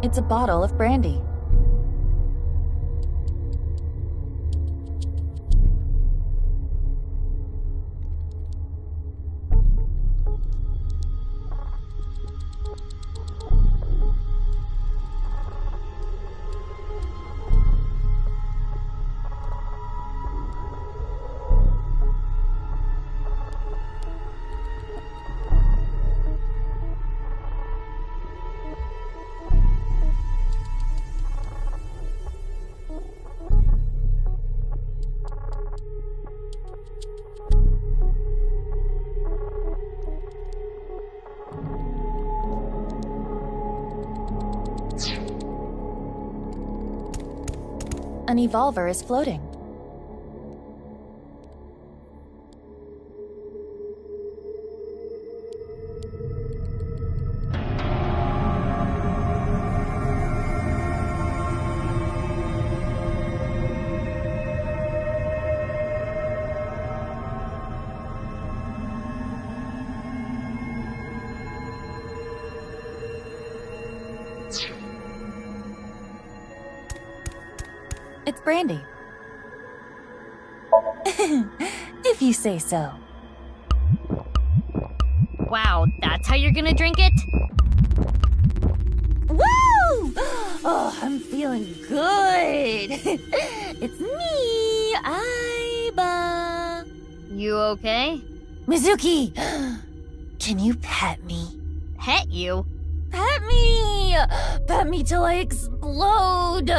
[SPEAKER 8] It's a bottle of brandy. An evolver is floating. It's brandy. If you say so.
[SPEAKER 6] Wow, that's how you're gonna drink it?
[SPEAKER 8] Woo! Oh, I'm feeling good. It's me, Aiba.
[SPEAKER 6] You okay?
[SPEAKER 8] Mizuki, can you pet me?
[SPEAKER 6] Pet you?
[SPEAKER 8] Pet me! Pet me till I explode!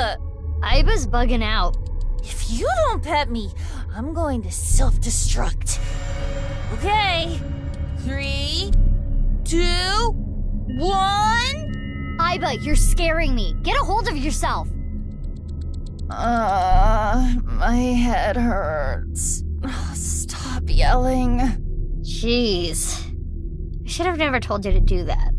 [SPEAKER 6] Aiba's bugging out.
[SPEAKER 8] If you don't pet me, I'm going to self-destruct. Okay. 3, 2, 1...
[SPEAKER 6] Aiba, you're scaring me. Get a hold of yourself.
[SPEAKER 8] My head hurts. Stop yelling.
[SPEAKER 6] Jeez. I should have never told you to do that.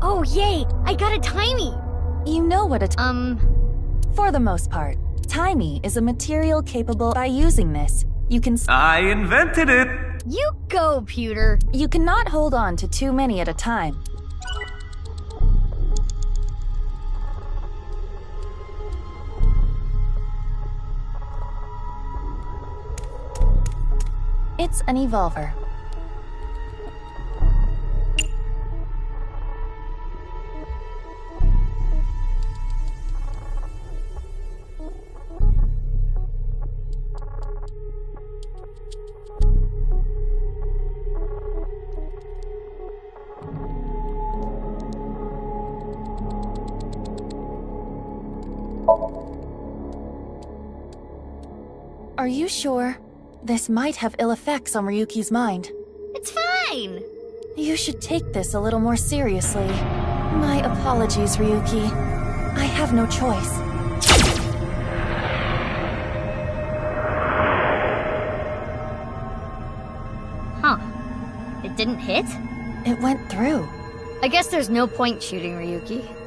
[SPEAKER 6] Oh, yay! I got a timey!
[SPEAKER 8] You know what a For the most part, timey is a material capable by using this. You can...
[SPEAKER 16] I invented it!
[SPEAKER 6] You go, Pewter!
[SPEAKER 8] You cannot hold on to too many at a time. It's an evolver. Are you sure? This might have ill effects on Ryuki's mind.
[SPEAKER 6] It's fine!
[SPEAKER 8] You should take this a little more seriously. My apologies, Ryuki. I have no choice.
[SPEAKER 6] Huh. It didn't hit?
[SPEAKER 8] It went through.
[SPEAKER 6] I guess there's no point shooting Ryuki.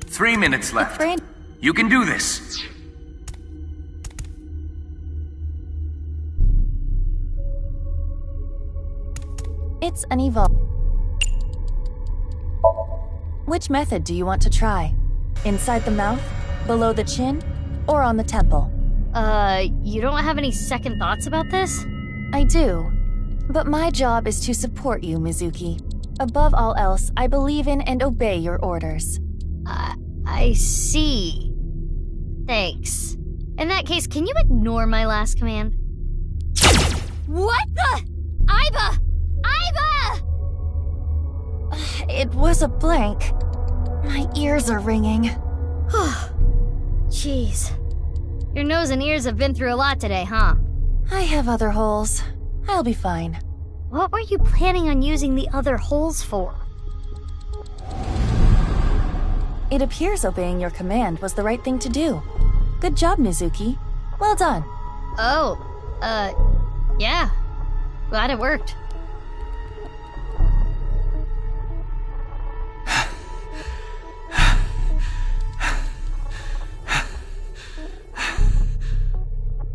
[SPEAKER 16] Three minutes left. You can do this.
[SPEAKER 8] It's an evil. Which method do you want to try? Inside the mouth, below the chin, or on the temple?
[SPEAKER 6] You don't have any second thoughts about this?
[SPEAKER 8] I do. But my job is to support you, Mizuki. Above all else, I believe in and obey your orders.
[SPEAKER 6] I see. Thanks. In that case, can you ignore my last command? What the? Aiba! Aiba!
[SPEAKER 8] It was a blank. My ears are ringing.
[SPEAKER 6] Jeez. Your nose and ears have been through a lot today, huh?
[SPEAKER 8] I have other holes. I'll be fine.
[SPEAKER 6] What were you planning on using the other holes for?
[SPEAKER 8] It appears obeying your command was the right thing to do. Good job, Mizuki. Well done.
[SPEAKER 6] Oh, yeah. Glad it worked.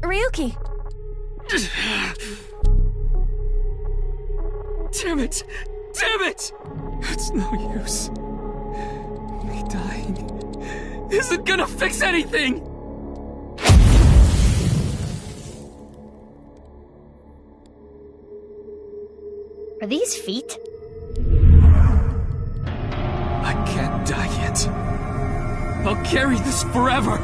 [SPEAKER 8] Ryuki!
[SPEAKER 14] Damn it! Damn it! It's no use. Me dying isn't gonna fix anything!
[SPEAKER 6] Are these feet?
[SPEAKER 14] I can't die yet. I'll carry this forever!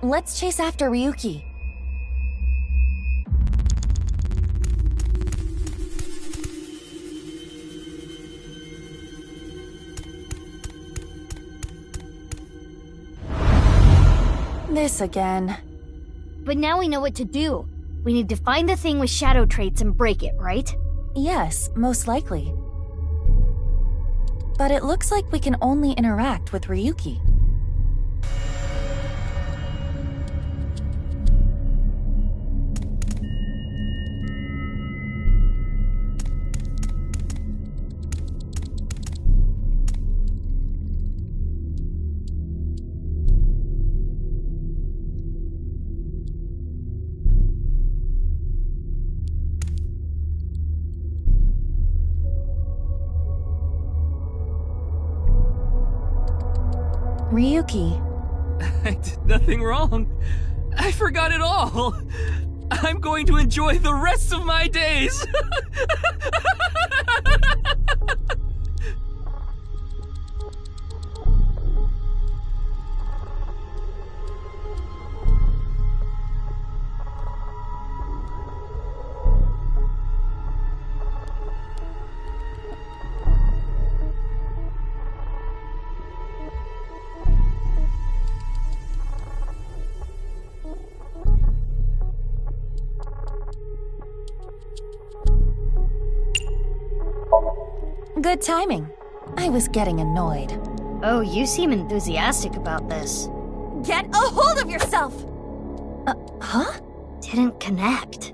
[SPEAKER 8] Let's chase after Ryuki. This again.
[SPEAKER 6] But now we know what to do. We need to find the thing with shadow traits and break it, right?
[SPEAKER 8] Yes, most likely. But it looks like we can only interact with Ryuki. Ryuki.
[SPEAKER 14] I did nothing wrong. I forgot it all. I'm going to enjoy the rest of my days.
[SPEAKER 8] Good timing. I was getting annoyed.
[SPEAKER 6] Oh, you seem enthusiastic about this.
[SPEAKER 8] Get a hold of yourself! Huh?
[SPEAKER 6] Didn't connect.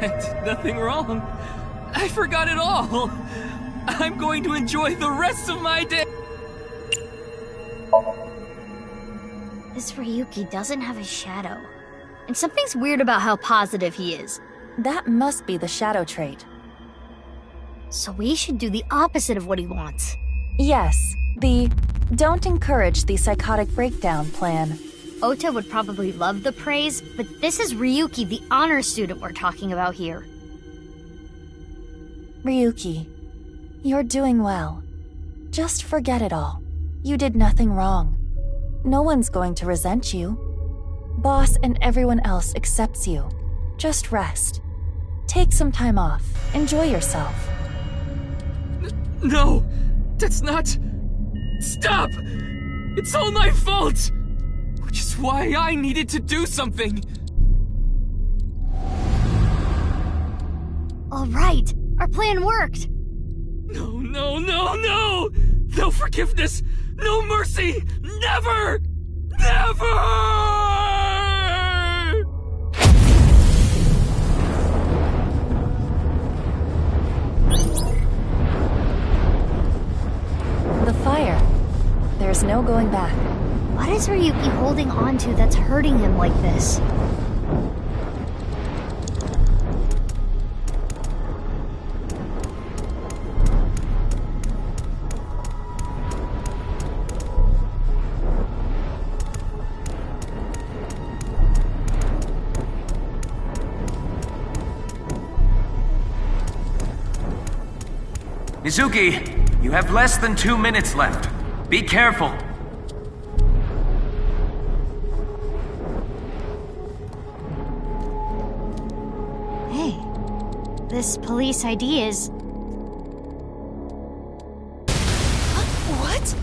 [SPEAKER 14] I
[SPEAKER 13] Nothing wrong. I forgot it all. I'm going to enjoy the rest of my day.
[SPEAKER 6] This Ryuki doesn't have a shadow. And something's weird about how positive he is.
[SPEAKER 8] That must be the shadow trait.
[SPEAKER 6] So we should do the opposite of what he wants.
[SPEAKER 8] Yes, the don't encourage the psychotic breakdown plan.
[SPEAKER 6] Ota would probably love the praise, but this is Ryuki, the honor student we're talking about here.
[SPEAKER 8] Ryuki, you're doing well. Just forget it all. You did nothing wrong. No one's going to resent you. Boss and everyone else accepts you. Just rest. Take some time off. Enjoy yourself.
[SPEAKER 13] No! That's not... Stop! It's all my fault! Which is why I needed to do something!
[SPEAKER 6] All right, our plan worked!
[SPEAKER 13] No, no, no, no! No forgiveness! No mercy! Never! Never!
[SPEAKER 8] The fire. There's no going back.
[SPEAKER 6] What is Ryuki holding on to that's hurting him like this?
[SPEAKER 16] Mizuki, you have less than 2 minutes left. Be careful.
[SPEAKER 6] Hey, this police ID is...
[SPEAKER 8] What?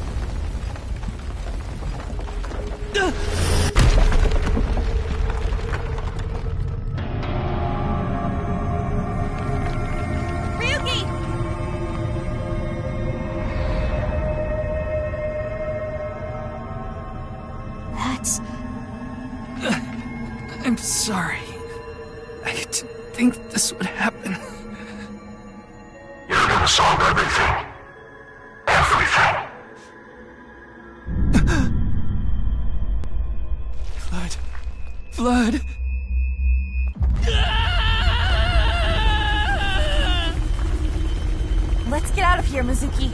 [SPEAKER 6] Ryuki!
[SPEAKER 13] That's... I'm sorry. I didn't think this would happen.
[SPEAKER 7] You're gonna solve everything. Everything.
[SPEAKER 13] Blood.
[SPEAKER 8] Let's get out of here, Mizuki.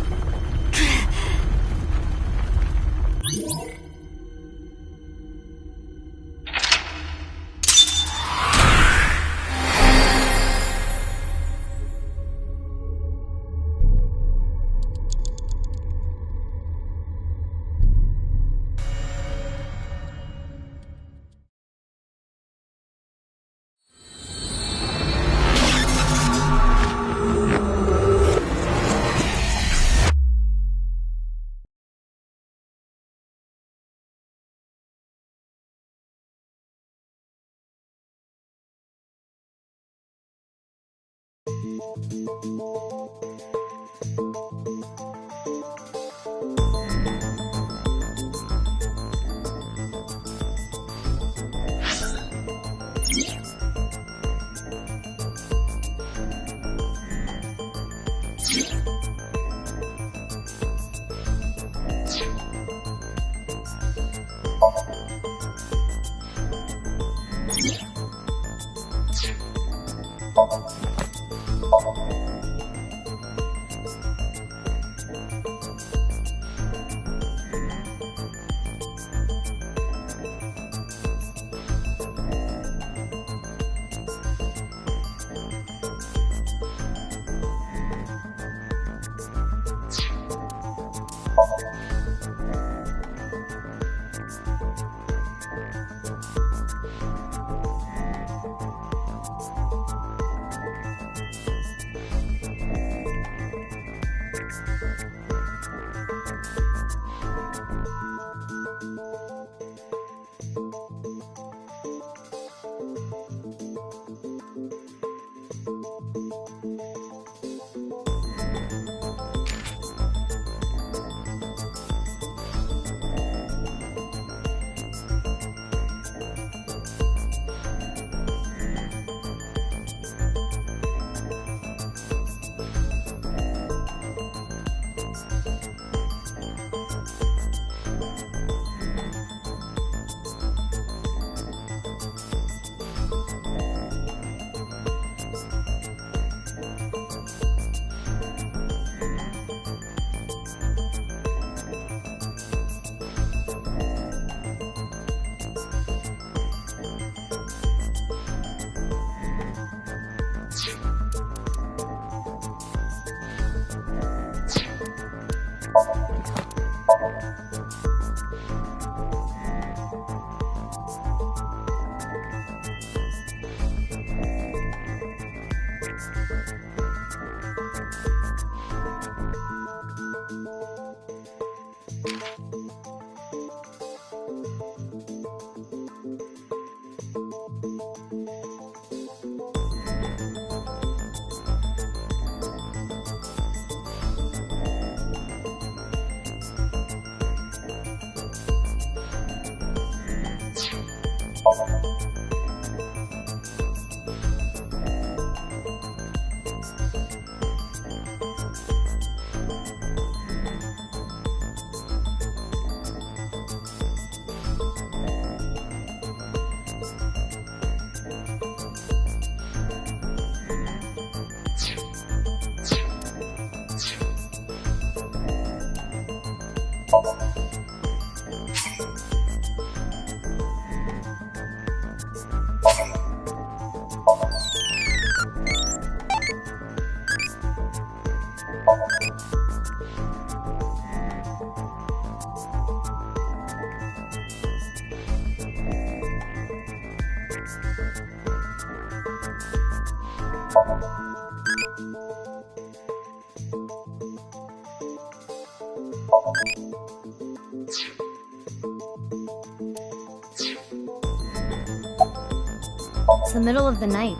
[SPEAKER 6] It's the middle of the night.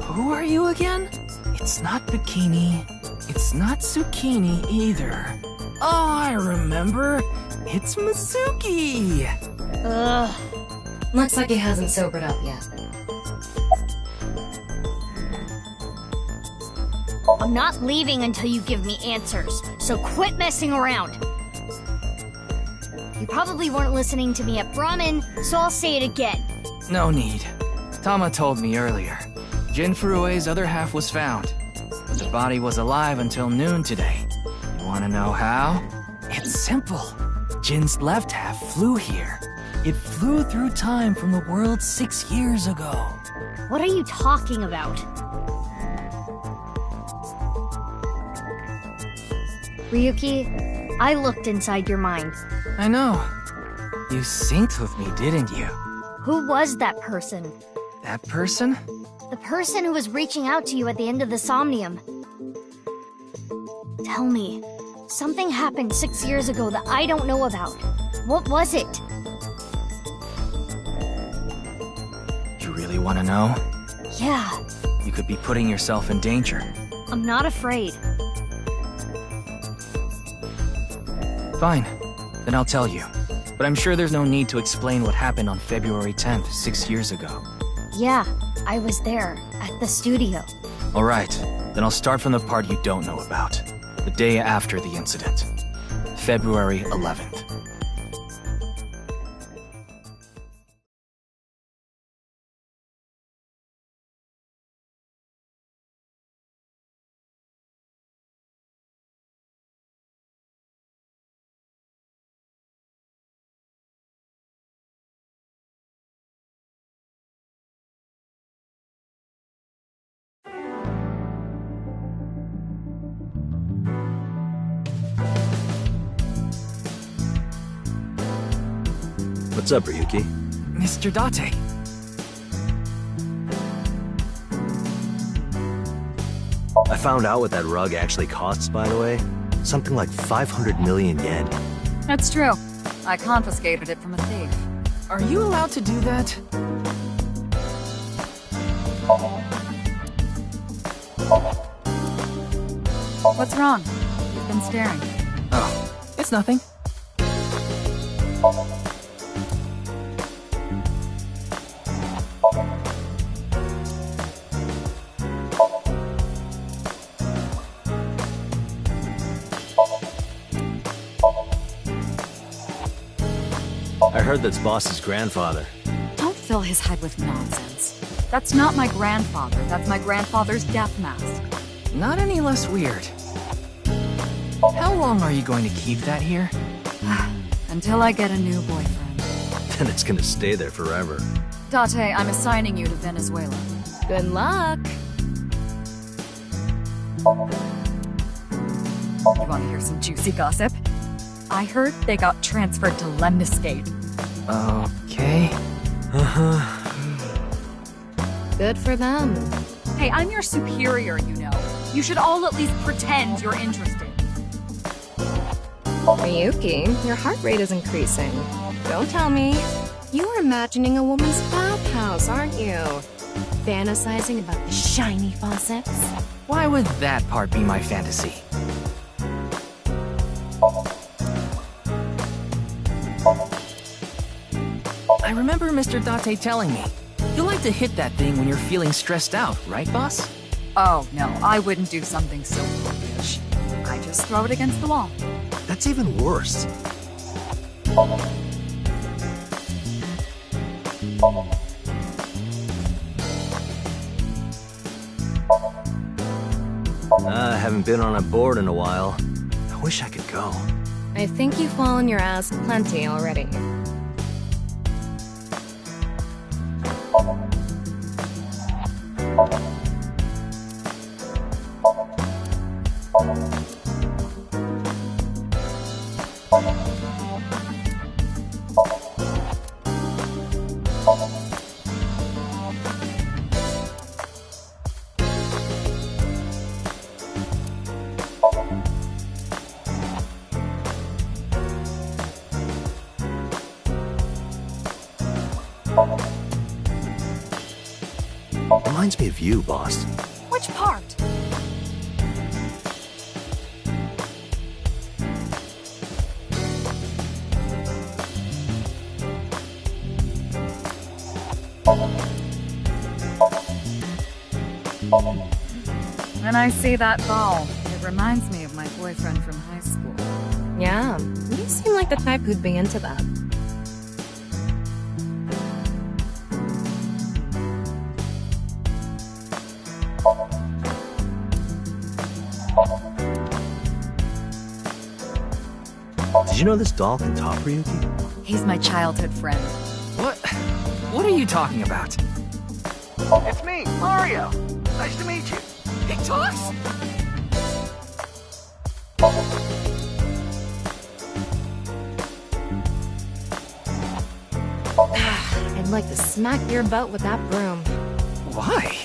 [SPEAKER 13] Who are you again? It's not Bikini. It's not Zucchini either. Oh, I remember. It's Mizuki!
[SPEAKER 3] Ugh. Looks like he hasn't sobered up yet.
[SPEAKER 6] I'm not leaving until you give me answers, so quit messing around. You probably weren't listening to me at Brahmin, so I'll say it again.
[SPEAKER 4] No need. Tama told me earlier. Jin Furue's other half was found, but the body was alive until noon today. You wanna know how? It's simple. Jin's left half flew here. It flew through time from the world 6 years ago.
[SPEAKER 6] What are you talking about? Ryuki, I looked inside your mind.
[SPEAKER 4] I know. You synced with me, didn't you?
[SPEAKER 6] Who was that person?
[SPEAKER 4] That person?
[SPEAKER 6] The person who was reaching out to you at the end of the Somnium. Tell me, something happened 6 years ago that I don't know about. What was it?
[SPEAKER 4] You really want to know?
[SPEAKER 6] Yeah.
[SPEAKER 4] You could be putting yourself in danger.
[SPEAKER 6] I'm not afraid.
[SPEAKER 4] Fine. Then I'll tell you. But I'm sure there's no need to explain what happened on February 10th, 6 years ago.
[SPEAKER 6] Yeah, I was there, at the studio.
[SPEAKER 4] Alright, then I'll start from the part you don't know about. The day after the incident. February 11th.
[SPEAKER 9] What's up, Ryuki?
[SPEAKER 4] Mr. Date.
[SPEAKER 9] I found out what that rug actually costs, by the way. Something like 500 million yen.
[SPEAKER 1] That's true. I confiscated it from a thief.
[SPEAKER 4] Are you allowed to do that?
[SPEAKER 1] What's wrong? You've been staring.
[SPEAKER 4] Oh, it's nothing.
[SPEAKER 9] I heard that's Boss's grandfather.
[SPEAKER 1] Don't fill his head with nonsense. That's not my grandfather. That's my grandfather's death mask.
[SPEAKER 4] Not any less weird. How long are you going to keep that here?
[SPEAKER 1] Until I get a new boyfriend.
[SPEAKER 9] Then it's gonna stay there forever.
[SPEAKER 1] Date, I'm assigning you to Venezuela. Good luck! You want to hear some juicy gossip? I heard they got transferred to Lemniscate.
[SPEAKER 13] Okay.
[SPEAKER 3] Good for them.
[SPEAKER 1] Hey, I'm your superior, you know. You should all at least pretend you're interested.
[SPEAKER 3] Miyuki, your heart rate is increasing. Don't tell me. You're imagining a woman's bathhouse, aren't you? Fantasizing about the shiny faucets?
[SPEAKER 13] Why would that part be my fantasy? I remember Mr. Date telling me, you like to hit that thing when you're feeling stressed out, right, boss?
[SPEAKER 1] Oh, no, I wouldn't do something so foolish. I just throw it against the wall.
[SPEAKER 11] That's even worse.
[SPEAKER 17] I haven't been on a board in a while. I wish I could go.
[SPEAKER 3] I think you've fallen your ass plenty already.
[SPEAKER 17] Reminds me of you, boss.
[SPEAKER 1] Which part? When I see that ball, it reminds me of my boyfriend from high school.
[SPEAKER 3] Yeah, you seem like the type who'd be into that.
[SPEAKER 17] Did you know this doll can talk, Ryuki?
[SPEAKER 1] He's my childhood friend.
[SPEAKER 13] What are you talking about?
[SPEAKER 18] It's me, Mario. Nice to meet you.
[SPEAKER 13] He talks?
[SPEAKER 3] I'd like to smack your butt with that broom.
[SPEAKER 13] Why?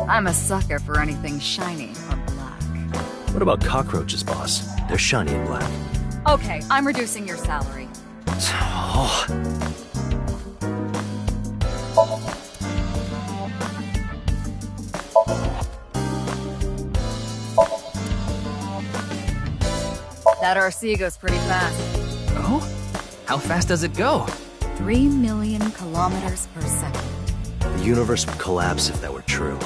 [SPEAKER 1] I'm a sucker for anything shiny or black.
[SPEAKER 17] What about cockroaches, boss? They're shiny and black.
[SPEAKER 1] Okay, I'm reducing your salary.
[SPEAKER 17] Oh.
[SPEAKER 1] That RC goes pretty fast.
[SPEAKER 13] Oh? How fast does it go?
[SPEAKER 1] 3 million kilometers per second.
[SPEAKER 17] The universe would collapse if that were true.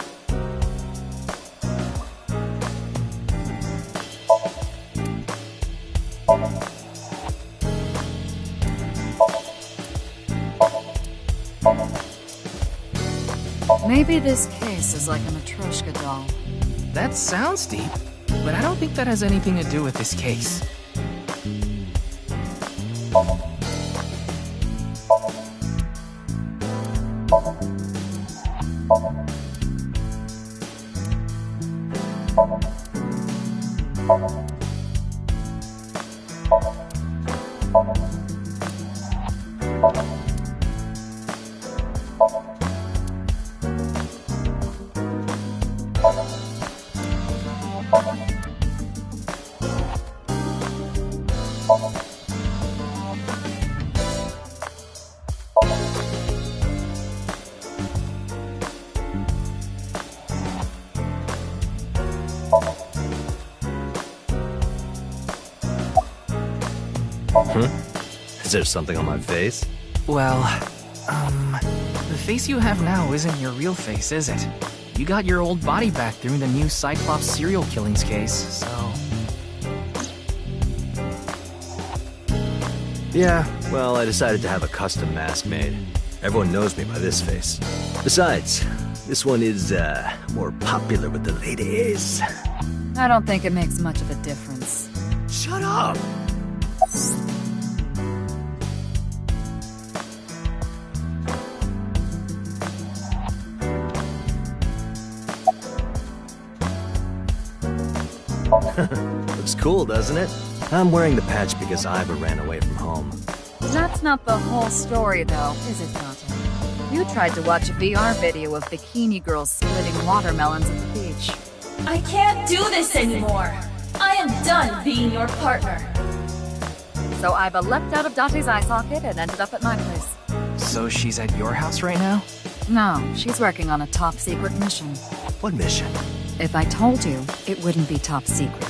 [SPEAKER 1] Maybe this case is like a Matryoshka doll.
[SPEAKER 13] That sounds deep, but I don't think that has anything to do with this case.
[SPEAKER 17] Is there something on my face?
[SPEAKER 13] Well, the face you have now isn't your real face, is it? You got your old body back through the new Cyclops serial killings case, so...
[SPEAKER 17] Yeah, well, I decided to have a custom mask made. Everyone knows me by this face. Besides, this one is, more popular with the ladies.
[SPEAKER 1] I don't think it makes much of a difference.
[SPEAKER 17] Shut up! Looks cool, doesn't it? I'm wearing the patch because Iva ran away from home.
[SPEAKER 1] That's not the whole story, though, is it, Dante? You tried to watch a VR video of bikini girls splitting watermelons at the beach.
[SPEAKER 8] I can't do this anymore. I am done being your partner.
[SPEAKER 1] So Iva leapt out of Dante's eye socket and ended up at my place.
[SPEAKER 13] So she's at your house right now?
[SPEAKER 1] No, she's working on a top-secret mission.
[SPEAKER 17] What mission?
[SPEAKER 1] If I told you, it wouldn't be top secret.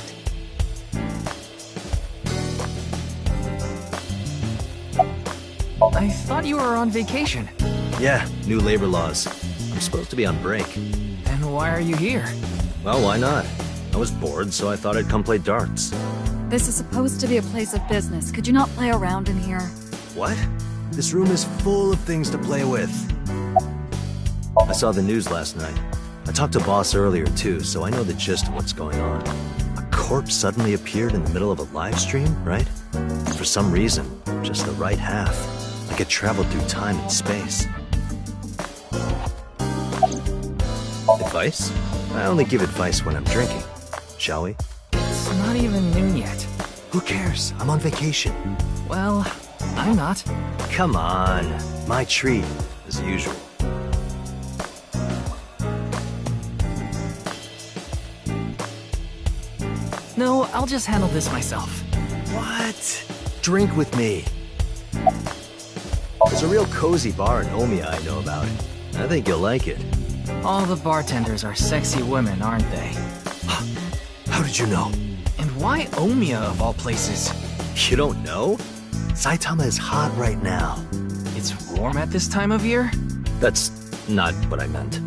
[SPEAKER 13] I thought you were on vacation.
[SPEAKER 17] Yeah, new labor laws. I'm supposed to be on break.
[SPEAKER 13] Then why are you here?
[SPEAKER 17] Well, why not? I was bored, so I thought I'd come play darts.
[SPEAKER 1] This is supposed to be a place of business. Could you not play around in here?
[SPEAKER 17] What? This room is full of things to play with. I saw the news last night. I talked to Boss earlier too, so I know the gist of what's going on. A corpse suddenly appeared in the middle of a live stream, right? For some reason, just the right half. Like it traveled through time and space. Advice? I only give advice when I'm drinking. Shall we?
[SPEAKER 13] It's not even noon yet.
[SPEAKER 17] Who cares? I'm on vacation.
[SPEAKER 13] Well, I'm not.
[SPEAKER 17] Come on. My treat, as usual.
[SPEAKER 13] No, I'll just handle this myself.
[SPEAKER 17] What? Drink with me. There's a real cozy bar in Omiya I know about. I think you'll like it.
[SPEAKER 13] All the bartenders are sexy women, aren't they?
[SPEAKER 17] How did you know?
[SPEAKER 13] And why Omiya of all places?
[SPEAKER 17] You don't know? Saitama is hot right now.
[SPEAKER 13] It's warm at this time of year?
[SPEAKER 17] That's not what I meant.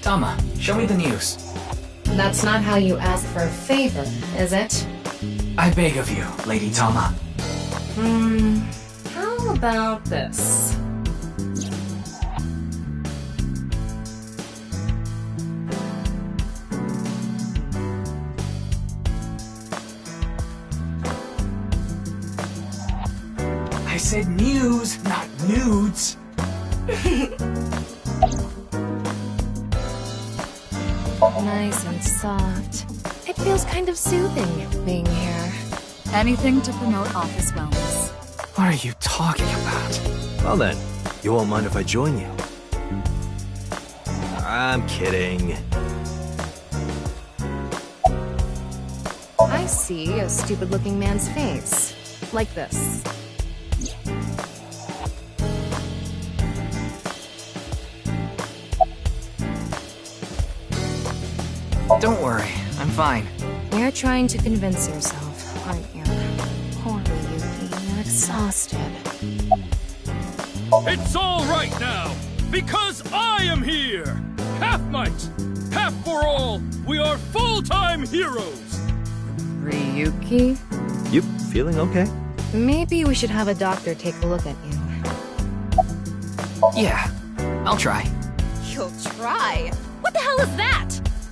[SPEAKER 4] Tama, show me the news.
[SPEAKER 3] That's not how you ask for a favor, is it?
[SPEAKER 4] I beg of you, Lady Tama.
[SPEAKER 3] How about this?
[SPEAKER 4] I said news, not nudes.
[SPEAKER 3] Nice and soft. It feels kind of soothing being here.
[SPEAKER 1] Anything to promote office wellness.
[SPEAKER 13] What are you talking about?
[SPEAKER 17] Well then, you won't mind if I join you. I'm kidding.
[SPEAKER 3] I see a stupid-looking man's face. Like this.
[SPEAKER 13] Don't worry, I'm fine.
[SPEAKER 3] You're trying to convince yourself, aren't you? Poor Ryuki, you're exhausted.
[SPEAKER 14] It's all right now, because I am here! Half might, half for all, we are full-time heroes!
[SPEAKER 1] Ryuki?
[SPEAKER 17] You feeling okay?
[SPEAKER 3] Maybe we should have a doctor take a look at you.
[SPEAKER 13] Yeah, I'll try.
[SPEAKER 19] You'll try? What the hell is that?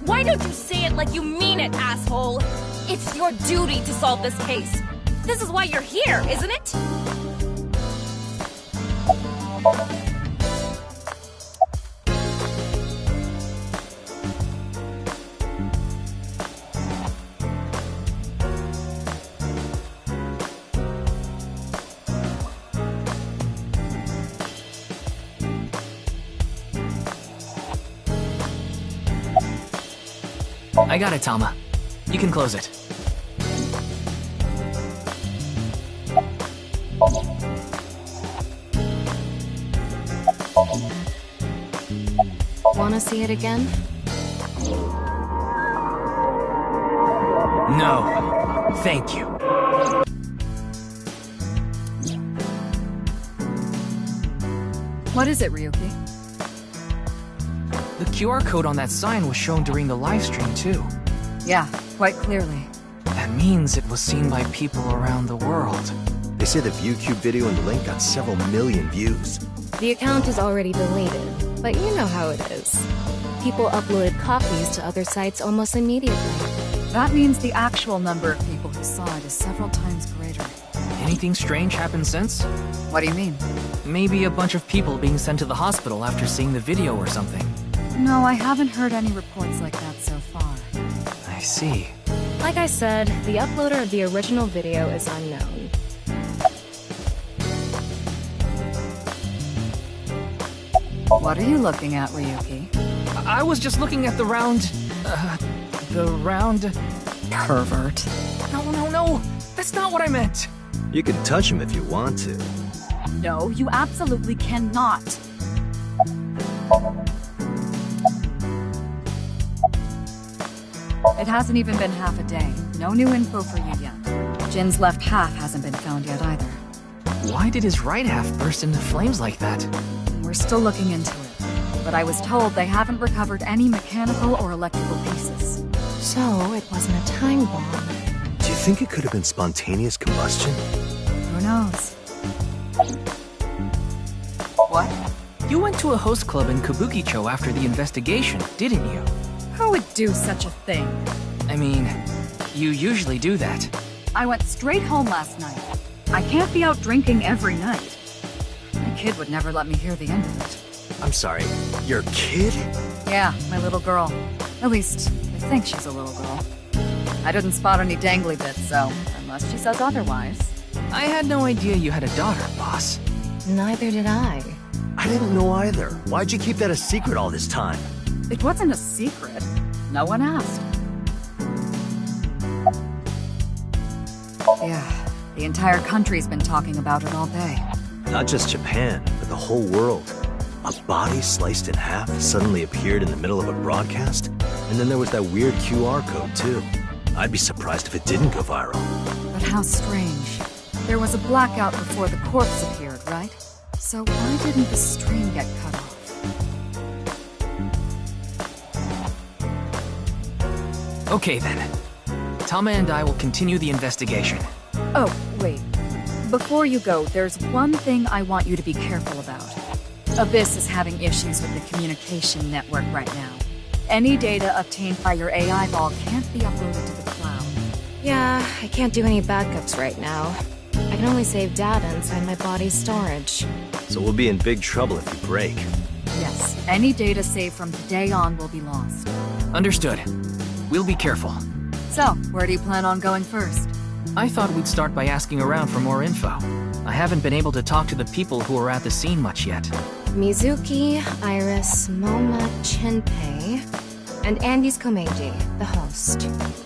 [SPEAKER 19] Why don't you say it like you mean it, asshole? It's your duty to solve this case. This is why you're here, isn't it?
[SPEAKER 4] I got it, Tama. You can close it.
[SPEAKER 3] Wanna see it again?
[SPEAKER 4] No. Thank you.
[SPEAKER 1] What is it, Ryuki?
[SPEAKER 4] The QR code on that sign was shown during the live stream, too.
[SPEAKER 1] Yeah, quite clearly.
[SPEAKER 4] That means it was seen by people around the world.
[SPEAKER 17] They say the ViewCube video and the link got several million views.
[SPEAKER 3] The account is already deleted, but you know how it is. People uploaded copies to other sites almost immediately.
[SPEAKER 1] That means the actual number of people who saw it is several times greater.
[SPEAKER 4] Anything strange happened since?
[SPEAKER 1] What do you mean?
[SPEAKER 4] Maybe a bunch of people being sent to the hospital after seeing the video or something.
[SPEAKER 1] No, I haven't heard any reports like that so far.
[SPEAKER 4] I see.
[SPEAKER 3] Like I said, the uploader of the original video is unknown.
[SPEAKER 1] What are you looking at, Ryuki?
[SPEAKER 4] I was just looking at the round...
[SPEAKER 1] Pervert.
[SPEAKER 4] No. That's not what I meant.
[SPEAKER 17] You can touch him if you want to.
[SPEAKER 1] No, you absolutely cannot. It hasn't even been half a day. No new info for you yet. Jin's left half hasn't been found yet either.
[SPEAKER 4] Why did his right half burst into flames like that?
[SPEAKER 1] We're still looking into it. But I was told they haven't recovered any mechanical or electrical pieces.
[SPEAKER 3] So, it wasn't a time bomb.
[SPEAKER 17] Do you think it could have been spontaneous combustion?
[SPEAKER 1] Who knows? What?
[SPEAKER 4] You went to a host club in Kabukicho after the investigation, didn't you?
[SPEAKER 1] Who would do such a thing?
[SPEAKER 4] I mean, you usually do that.
[SPEAKER 1] I went straight home last night. I can't be out drinking every night. My kid would never let me hear the end of it.
[SPEAKER 17] I'm sorry, your kid?
[SPEAKER 1] Yeah, my little girl. At least, I think she's a little girl. I didn't spot any dangly bits, so unless she says otherwise.
[SPEAKER 4] I had no idea you had a daughter, boss.
[SPEAKER 3] Neither did I.
[SPEAKER 17] I didn't know either. Why'd you keep that a secret all this time?
[SPEAKER 1] It wasn't a secret. No one asked. Yeah, the entire country's been talking about it all day.
[SPEAKER 17] Not just Japan, but the whole world. A body sliced in half suddenly appeared in the middle of a broadcast, and then there was that weird QR code too. I'd be surprised if it didn't go viral.
[SPEAKER 1] But how strange. There was a blackout before the corpse appeared, right? So why didn't the stream get cut off?
[SPEAKER 4] Okay then. Tama and I will continue the investigation.
[SPEAKER 1] Oh, wait. Before you go, there's one thing I want you to be careful about. Abyss is having issues with the communication network right now. Any data obtained by your AI ball can't be uploaded to the cloud.
[SPEAKER 3] Yeah, I can't do any backups right now. I can only save data inside my body's storage.
[SPEAKER 17] So we'll be in big trouble if you break.
[SPEAKER 1] Yes, any data saved from today on will be lost.
[SPEAKER 4] Understood. We'll be careful.
[SPEAKER 1] So, where do you plan on going first?
[SPEAKER 4] I thought we'd start by asking around for more info. I haven't been able to talk to the people who were at the scene much yet.
[SPEAKER 3] Mizuki, Iris, Moma, Chinpei, and Andy's Komeiji, the host.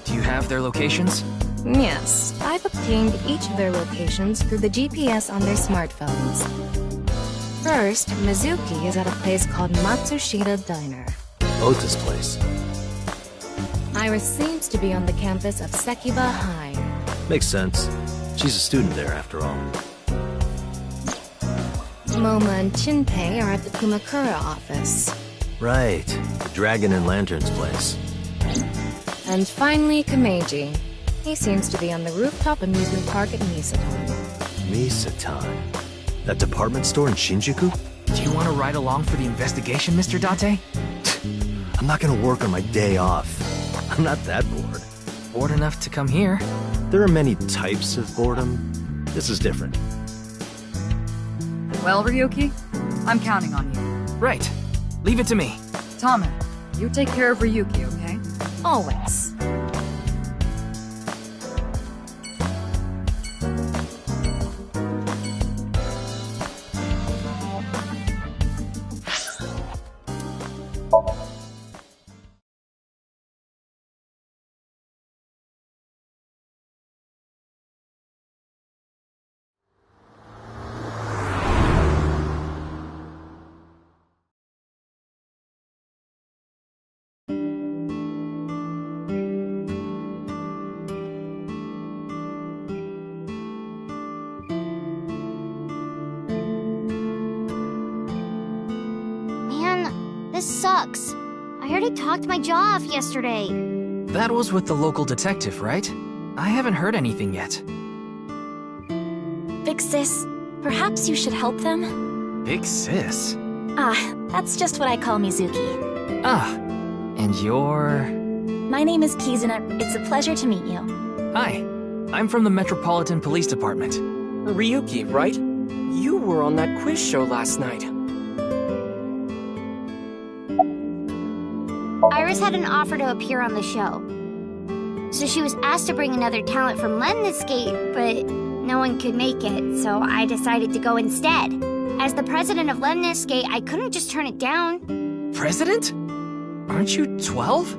[SPEAKER 4] Do you have their locations?
[SPEAKER 3] Yes, I've obtained each of their locations through the GPS on their smartphones. First, Mizuki is at a place called Matsushita Diner.
[SPEAKER 17] Ota's place.
[SPEAKER 3] Iris seems to be on the campus of Sekiba High.
[SPEAKER 17] Makes sense. She's a student there, after all.
[SPEAKER 3] Moma and Chinpei are at the Kumakura office.
[SPEAKER 17] Right. The Dragon and Lanterns place.
[SPEAKER 3] And finally, Komeiji. He seems to be on the rooftop amusement park at Misatan.
[SPEAKER 17] Misatan? That department store in Shinjuku?
[SPEAKER 4] Do you want to ride along for the investigation, Mr. Date?
[SPEAKER 17] I'm not gonna work on my day off. I'm not that bored.
[SPEAKER 4] Bored enough to come here.
[SPEAKER 17] There are many types of boredom. This is different.
[SPEAKER 1] Well, Ryuki, I'm counting on you.
[SPEAKER 4] Right. Leave it to me.
[SPEAKER 1] Tama, you take care of Ryuki, okay?
[SPEAKER 3] Always.
[SPEAKER 6] This sucks. I already talked my jaw off yesterday.
[SPEAKER 13] That was with the local detective, right? I haven't heard anything yet.
[SPEAKER 8] Big sis, perhaps you should help them?
[SPEAKER 13] Big sis?
[SPEAKER 8] That's just what I call Mizuki.
[SPEAKER 13] And you're...
[SPEAKER 8] My name is Kizuna. It's a pleasure to meet you.
[SPEAKER 13] Hi, I'm from the Metropolitan Police Department.
[SPEAKER 20] Ryuki, right? You were on that quiz show last night.
[SPEAKER 6] Iris had an offer to appear on the show. So she was asked to bring another talent from Lemniscate, but no one could make it, so I decided to go instead. As the president of Lemniscate, I couldn't just turn it down.
[SPEAKER 13] President? Aren't you 12?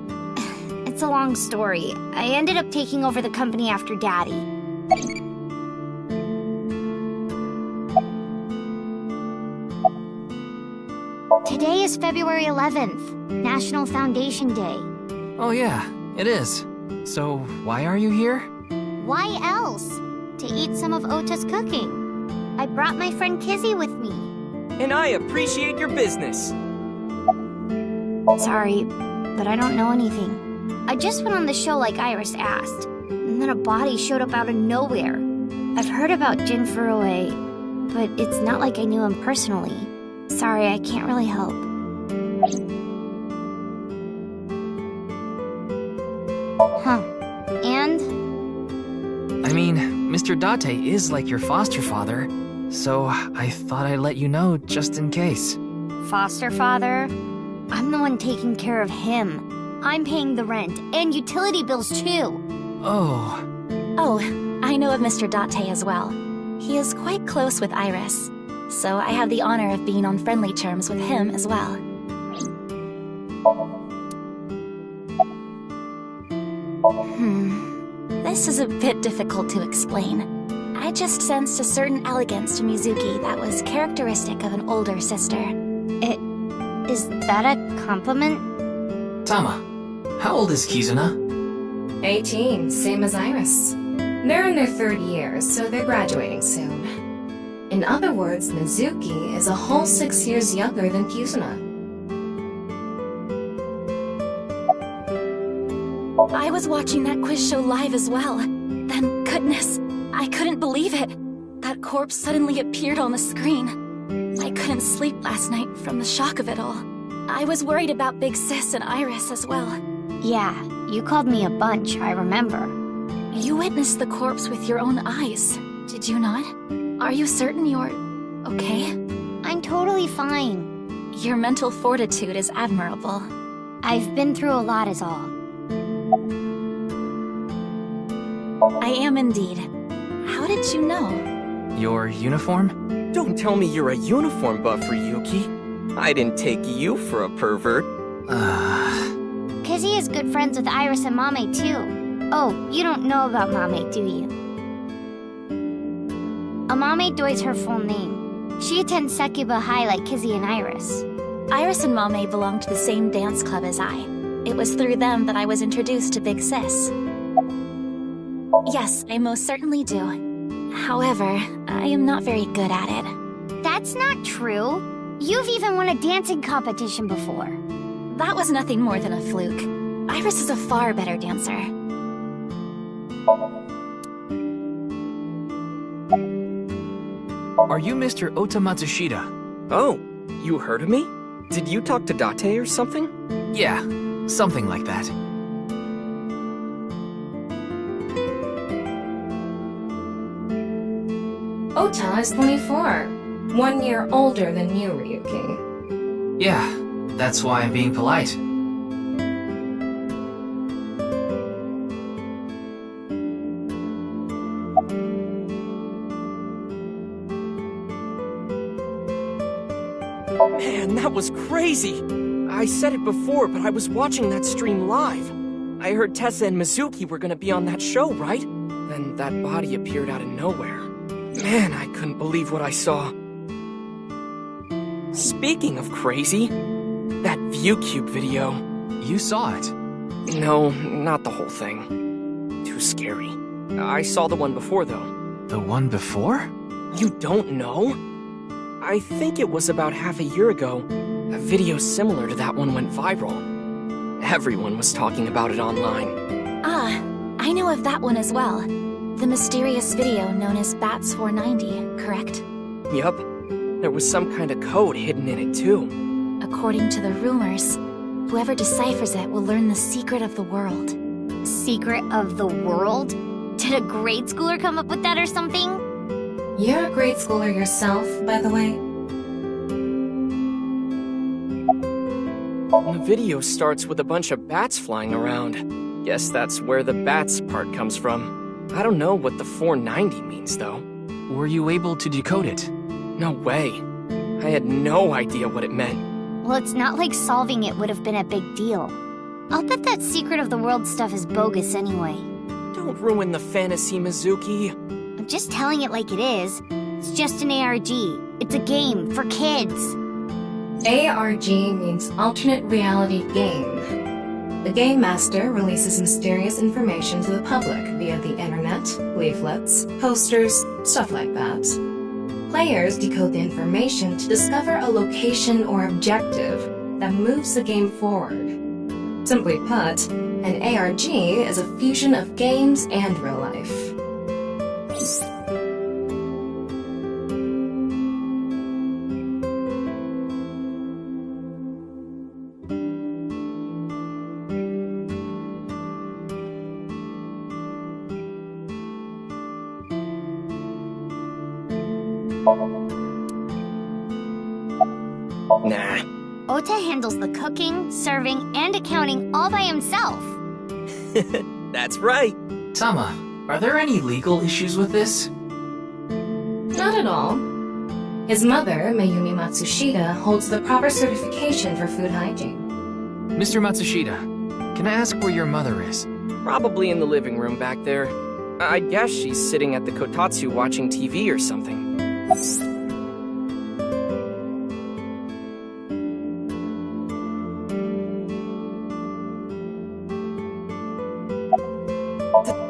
[SPEAKER 6] It's a long story. I ended up taking over the company after Daddy. Today is February 11th, National Foundation Day.
[SPEAKER 13] Oh yeah, it is. So, why are you here?
[SPEAKER 6] Why else? To eat some of Ota's cooking. I brought my friend Kizzy with me.
[SPEAKER 20] And I appreciate your business.
[SPEAKER 6] Sorry, but I don't know anything. I just went on the show like Iris asked, and then a body showed up out of nowhere. I've heard about Jin Furue, but it's not like I knew him personally. Sorry, I can't really help. Huh. And?
[SPEAKER 13] I mean, Mr. Date is like your foster father, so I thought I'd let you know just in case.
[SPEAKER 6] Foster father? I'm the one taking care of him. I'm paying the rent and utility bills too.
[SPEAKER 13] Oh.
[SPEAKER 8] Oh, I know of Mr. Date as well. He is quite close with Iris, so I have the honor of being on friendly terms with him as well. This is a bit difficult to explain. I just sensed a certain elegance to Mizuki that was characteristic of an older sister.
[SPEAKER 6] Is that a compliment?
[SPEAKER 4] Tama, how old is Kizuna?
[SPEAKER 3] 18, same as Iris. They're in their third year, so they're graduating soon. In other words, Mizuki is a whole 6 years younger than Kizuna.
[SPEAKER 8] I was watching that quiz show live as well. Then, goodness, I couldn't believe it. That corpse suddenly appeared on the screen. I couldn't sleep last night from the shock of it all. I was worried about Big Sis and Iris as well.
[SPEAKER 6] Yeah, you called me a bunch, I remember.
[SPEAKER 8] You witnessed the corpse with your own eyes, did you not? Are you certain you're okay?
[SPEAKER 6] I'm totally fine.
[SPEAKER 8] Your mental fortitude is admirable.
[SPEAKER 6] I've been through a lot is all.
[SPEAKER 8] I am indeed. How did you know?
[SPEAKER 13] Your uniform?
[SPEAKER 20] Don't tell me you're a uniform buff, Ryuki. I didn't take you for a pervert.
[SPEAKER 6] Kizzy is good friends with Iris and Mame too. Oh, you don't know about Mame, do you? Amame Doi's her full name. She attends Sekiba High like Kizzy and Iris.
[SPEAKER 8] Iris and Mame belong to the same dance club as I. It was through them that I was introduced to Big Sis. Yes, I most certainly do. However, I am not very good at it.
[SPEAKER 6] That's not true. You've even won a dancing competition before.
[SPEAKER 8] That was nothing more than a fluke. Iris is a far better dancer.
[SPEAKER 13] Are you Mr. Ota Matsushita?
[SPEAKER 20] Oh, you heard of me? Did you talk to Date or something?
[SPEAKER 13] Yeah, something like that.
[SPEAKER 3] Ota is 24. 1 year older than you, Ryuki.
[SPEAKER 4] Yeah, that's why I'm being polite.
[SPEAKER 20] Man, that was crazy! I said it before, but I was watching that stream live. I heard Tessa and Mizuki were gonna be on that show, right? Then that body appeared out of nowhere. Man, I couldn't believe what I saw. Speaking of crazy, that ViewCube video.
[SPEAKER 13] You saw it?
[SPEAKER 20] No, not the whole thing. Too scary. I saw the one before, though.
[SPEAKER 13] The one before?
[SPEAKER 20] You don't know? I think it was about half a year ago. A video similar to that one went viral. Everyone was talking about it online.
[SPEAKER 21] Ah, I know of that one as well. The mysterious video known as Bats 490, correct?
[SPEAKER 20] Yup. There was some kind of code hidden in it, too.
[SPEAKER 21] According to the rumors, whoever deciphers it will learn the secret of the world.
[SPEAKER 6] Secret of the world? Did a grade schooler come up with that or something?
[SPEAKER 3] You're a grade schooler yourself, by the way.
[SPEAKER 20] The video starts with a bunch of bats flying around. Guess that's where the bats part comes from. I don't know what the 490 means, though.
[SPEAKER 4] Were you able to decode it?
[SPEAKER 20] No way. I had no idea what it meant.
[SPEAKER 6] Well, it's not like solving it would have been a big deal. I'll bet that secret of the world stuff is bogus anyway.
[SPEAKER 20] Don't ruin the fantasy, Mizuki.
[SPEAKER 6] I'm just telling it like it is. It's just an ARG. It's a game for kids.
[SPEAKER 3] ARG means alternate reality game. The Game Master releases mysterious information to the public via the internet, leaflets, posters, stuff like that. Players decode the information to discover a location or objective that moves the game forward. Simply put, an ARG is a fusion of games and real life.
[SPEAKER 20] Nah.
[SPEAKER 6] Ota handles the cooking, serving, and accounting all by himself.
[SPEAKER 20] That's right.
[SPEAKER 4] Tama, are there any legal issues with this?
[SPEAKER 3] Not at all. His mother, Mayumi Matsushita, holds the proper certification for food hygiene.
[SPEAKER 4] Mr. Matsushita, can I ask where your mother is?
[SPEAKER 20] Probably in the living room back there. I guess she's sitting at the kotatsu watching TV or something.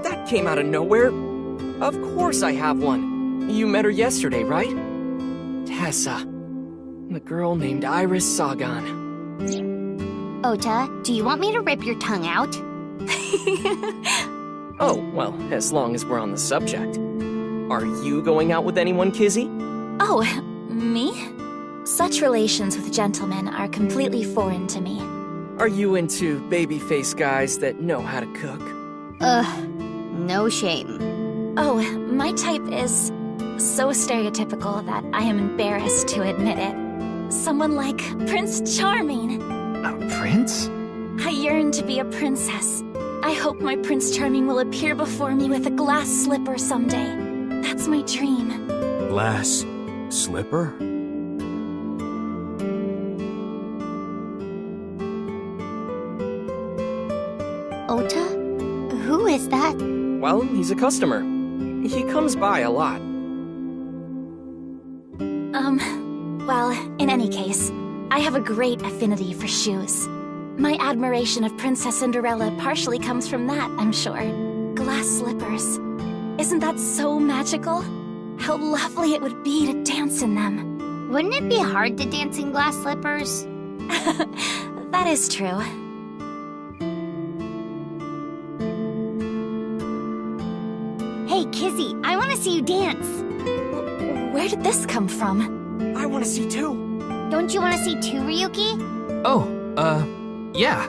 [SPEAKER 20] That came out of nowhere. Of course I have one. You met her yesterday, right? Tessa. The girl named Iris Sagan.
[SPEAKER 6] Ota, do you want me to rip your tongue out?
[SPEAKER 20] Oh, well, as long as we're on the subject. Are you going out with anyone, Kizzy?
[SPEAKER 21] Oh, me? Such relations with gentlemen are completely foreign to me.
[SPEAKER 20] Are you into baby-faced guys that know how to cook?
[SPEAKER 6] Ugh, no shame.
[SPEAKER 21] Oh, my type is so stereotypical that I am embarrassed to admit it. Someone like Prince Charming.
[SPEAKER 4] A prince?
[SPEAKER 21] I yearn to be a princess. I hope my Prince Charming will appear before me with a glass slipper someday. That's my dream.
[SPEAKER 12] Glass slipper?
[SPEAKER 6] Ota? Who is that?
[SPEAKER 20] Well, he's a customer. He comes by a lot.
[SPEAKER 21] Well, in any case, I have a great affinity for shoes. My admiration of Princess Cinderella partially comes from that, I'm sure. Glass slippers. Isn't that so magical? How lovely it would be to dance in them.
[SPEAKER 6] Wouldn't it be hard to dance in glass slippers?
[SPEAKER 21] That is true.
[SPEAKER 6] Hey, Kizzy, I want to see you dance.
[SPEAKER 21] Where did this come from?
[SPEAKER 20] I want to see too.
[SPEAKER 6] Don't you want to see too, Ryuki?
[SPEAKER 4] Oh, yeah.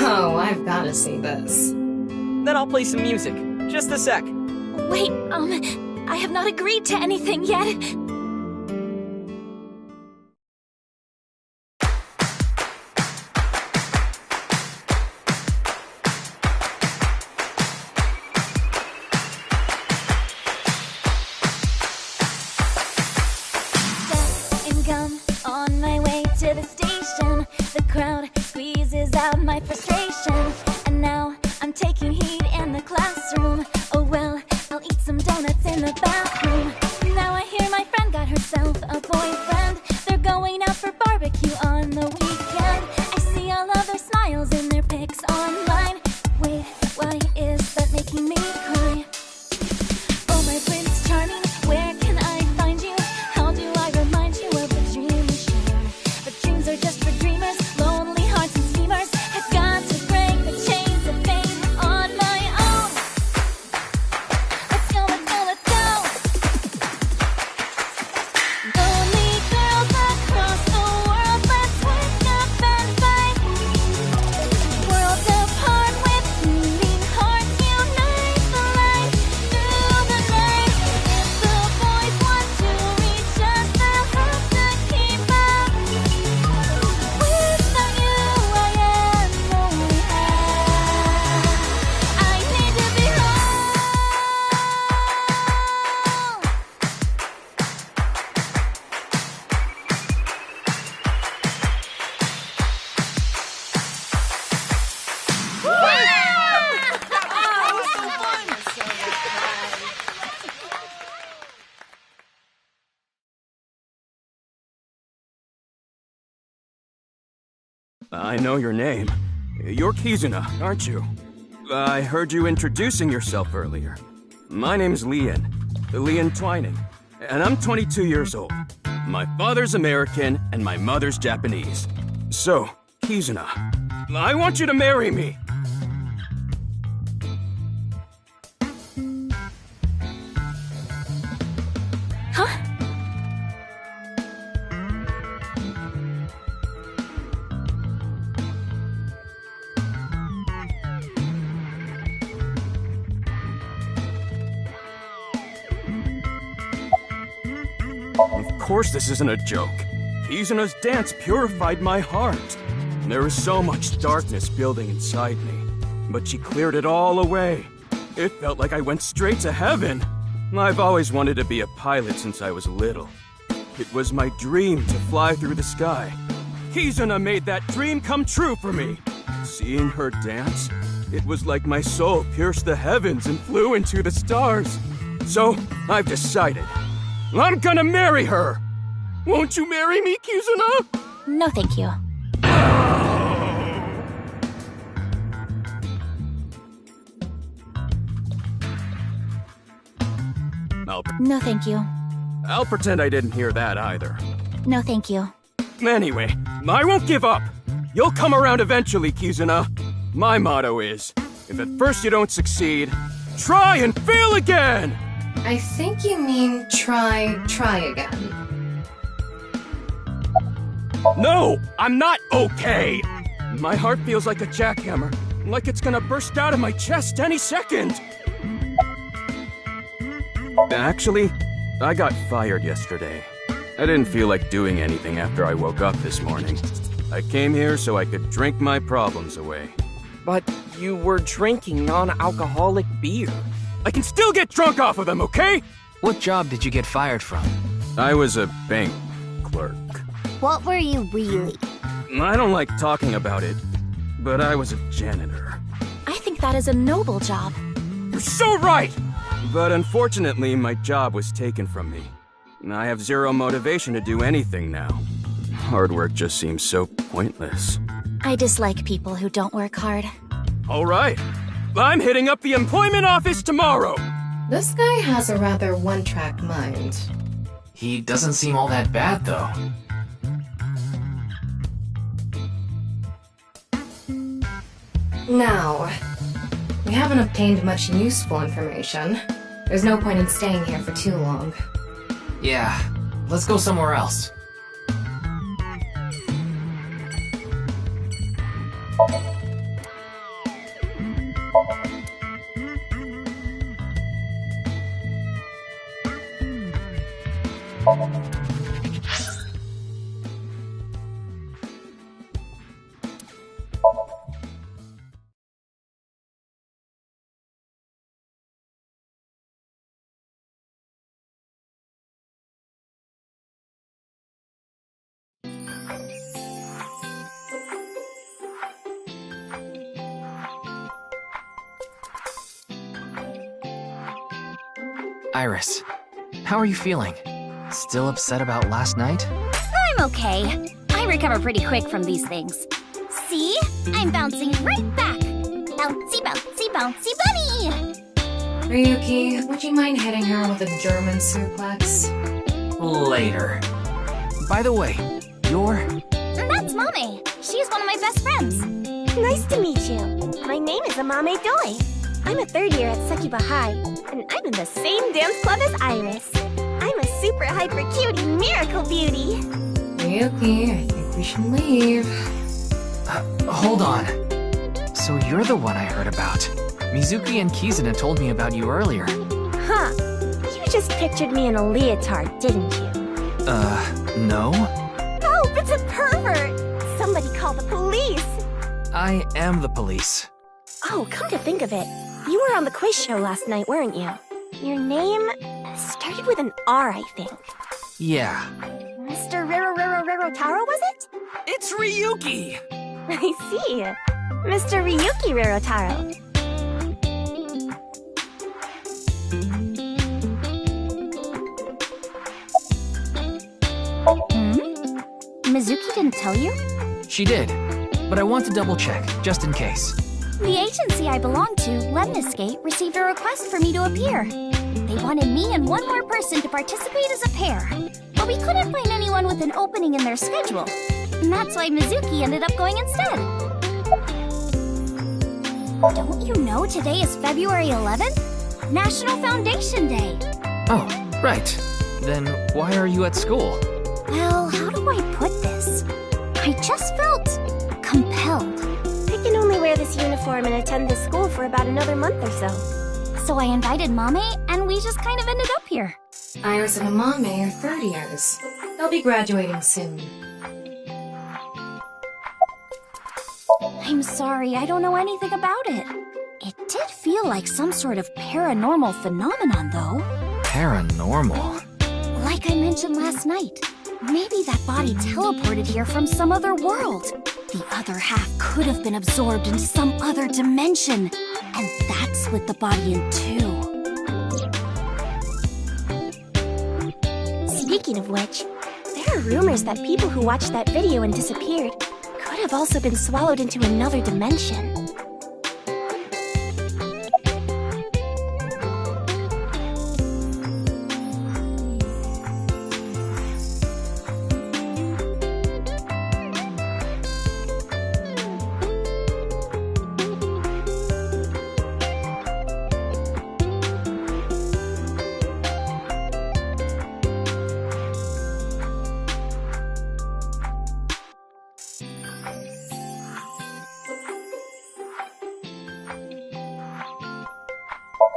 [SPEAKER 3] Oh, I've got to see this.
[SPEAKER 20] Then I'll play some music. Just a sec.
[SPEAKER 21] Wait, I have not agreed to anything yet.
[SPEAKER 22] On my way to the station, the crowd squeezes out my frustration. And now I'm taking heat in the classroom. Oh well, I'll eat some donuts in the bathroom. Now I hear my friends
[SPEAKER 20] I know your name. You're Kizuna, aren't you? I heard you introducing yourself earlier. My name's Leon Twining, and I'm 22 years old. My father's American, and my mother's Japanese. So, Kizuna, I want you to marry me. Of course this isn't a joke. Kizuna's dance purified my heart. There was so much darkness building inside me, but she cleared it all away. It felt like I went straight to heaven. I've always wanted to be a pilot since I was little. It was my dream to fly through the sky. Kizuna made that dream come true for me. Seeing her dance, it was like my soul pierced the heavens and flew into the stars. So, I've decided. I'm gonna marry her! Won't you marry me, Kizuna?
[SPEAKER 21] No, thank you. No, thank you.
[SPEAKER 20] I'll pretend I didn't hear that either.
[SPEAKER 21] No, thank you.
[SPEAKER 20] Anyway, I won't give up. You'll come around eventually, Kizuna. My motto is, if at first you don't succeed, try and fail again!
[SPEAKER 3] I think you mean try again.
[SPEAKER 20] No, I'm not okay! My heart feels like a jackhammer, like it's gonna burst out of my chest any second. Actually, I got fired yesterday. I didn't feel like doing anything after I woke up this morning. I came here so I could drink my problems away. But you were drinking non-alcoholic beer. I can still get drunk off of them, okay?
[SPEAKER 4] What job did you get fired from?
[SPEAKER 20] I was a bank clerk.
[SPEAKER 6] What were you really?
[SPEAKER 20] I don't like talking about it, but I was a janitor.
[SPEAKER 21] I think that is a noble job.
[SPEAKER 20] You're so right! But unfortunately, my job was taken from me. I have zero motivation to do anything now. Hard work just seems so pointless.
[SPEAKER 21] I dislike people who don't work hard.
[SPEAKER 20] All right. I'm hitting up the employment office tomorrow!
[SPEAKER 3] This guy has a rather one-track mind.
[SPEAKER 4] He doesn't seem all that bad, though.
[SPEAKER 3] Now, we haven't obtained much useful information. There's no point in staying here for too long.
[SPEAKER 4] Yeah, let's go somewhere else. Iris, how are you feeling? Still upset about last night?
[SPEAKER 6] I'm okay. I recover pretty quick from these things. See? I'm bouncing right back. Bouncy, bouncy, bouncy bunny!
[SPEAKER 3] Ryuki, would you mind hitting her with a German suplex?
[SPEAKER 4] Later. By the way, you're...
[SPEAKER 6] That's Mame. She's one of my best friends.
[SPEAKER 2] Nice to meet you. My name is Amame Doi. I'm a third year at Sekiba High, and I'm in the same dance club as Iris. I'm a super hyper cutie miracle beauty.
[SPEAKER 3] Ryuki, I think we should leave.
[SPEAKER 4] Hold on. So you're the one I heard about. Mizuki and Kizuna told me about you earlier.
[SPEAKER 2] Huh. You just pictured me in a leotard, didn't you?
[SPEAKER 4] No?
[SPEAKER 2] Oh, it's a pervert! Somebody call the police!
[SPEAKER 4] I am the police.
[SPEAKER 2] Oh, come to think of it, you were on the quiz show last night, weren't you? Your name started with an R, I think.
[SPEAKER 4] Yeah.
[SPEAKER 2] Mr. Rarotaro, was it?
[SPEAKER 13] It's Ryuki!
[SPEAKER 2] I see. Mr. Ryuki Rarotaro.
[SPEAKER 6] Mizuki didn't tell you?
[SPEAKER 4] She did.
[SPEAKER 13] but I want to double check, just in case.
[SPEAKER 22] The agency I belong to, Lemniscate, received a request for me to appear. They wanted me and one more person to participate as a pair, but we couldn't find anyone with an opening in their schedule. And that's why Mizuki ended up going instead. Don't you know today is February 11th? National Foundation Day.
[SPEAKER 13] Oh, right. Then why are you at school?
[SPEAKER 22] Well, how do I put this? I just felt compelled.
[SPEAKER 2] I can only wear this uniform and attend this school for about another month or so.
[SPEAKER 22] So I invited Mame, and we just kind of ended up here.
[SPEAKER 3] Iris and Mame are third years. They'll be graduating soon.
[SPEAKER 22] I'm sorry, I don't know anything about it. It did feel like some sort of paranormal phenomenon, though.
[SPEAKER 13] Paranormal?
[SPEAKER 22] Like I mentioned last night, maybe that body teleported here from some other world. The other half could have been absorbed into some other dimension, and that split the body in two.
[SPEAKER 2] Speaking of which, there are rumors that people who watched that video and disappeared could have also been swallowed into another dimension.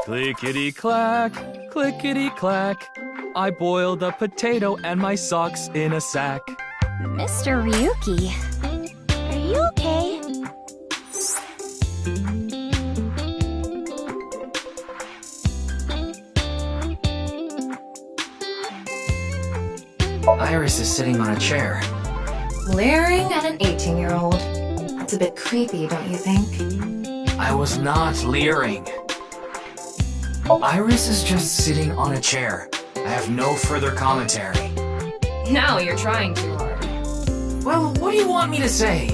[SPEAKER 5] Clickety-clack, clickety-clack. I boiled a potato and my socks in a sack.
[SPEAKER 22] Mr. Ryuki.
[SPEAKER 2] Are you okay?
[SPEAKER 4] Iris is sitting on a chair.
[SPEAKER 3] Leering at an 18-year-old. It's a bit creepy, don't you think?
[SPEAKER 4] I was not leering. Iris is just sitting on a chair. I have no further commentary.
[SPEAKER 3] Now you're trying too hard.
[SPEAKER 4] Well, what do you want me to say?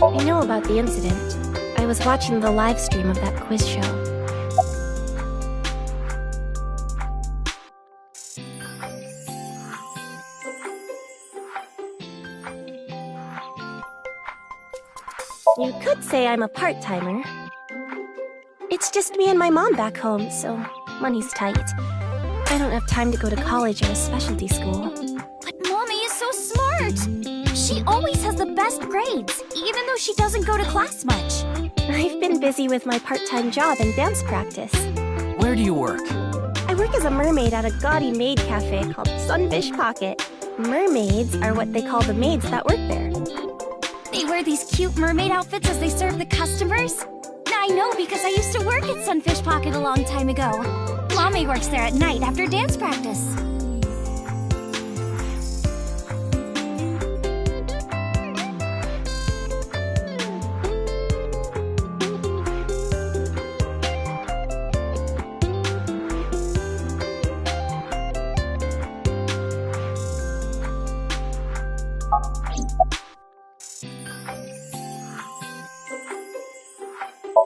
[SPEAKER 2] I know about the incident. I was watching the live stream of that quiz show. You could say I'm a part-timer. It's just me and my mom back home, so money's tight. I don't have time to go to college or a specialty school.
[SPEAKER 22] But Mommy is so smart! She always has the best grades, even though she doesn't go to class much.
[SPEAKER 2] I've been busy with my part-time job and dance practice.
[SPEAKER 13] Where do you work?
[SPEAKER 2] I work as a mermaid at a gaudy maid cafe called Sunfish Pocket. Mermaids are what they call the maids that work there.
[SPEAKER 22] They wear these cute mermaid outfits as they serve the customers? I know because I used to work at Sunfish Pocket a long time ago. Mommy works there at night after dance practice.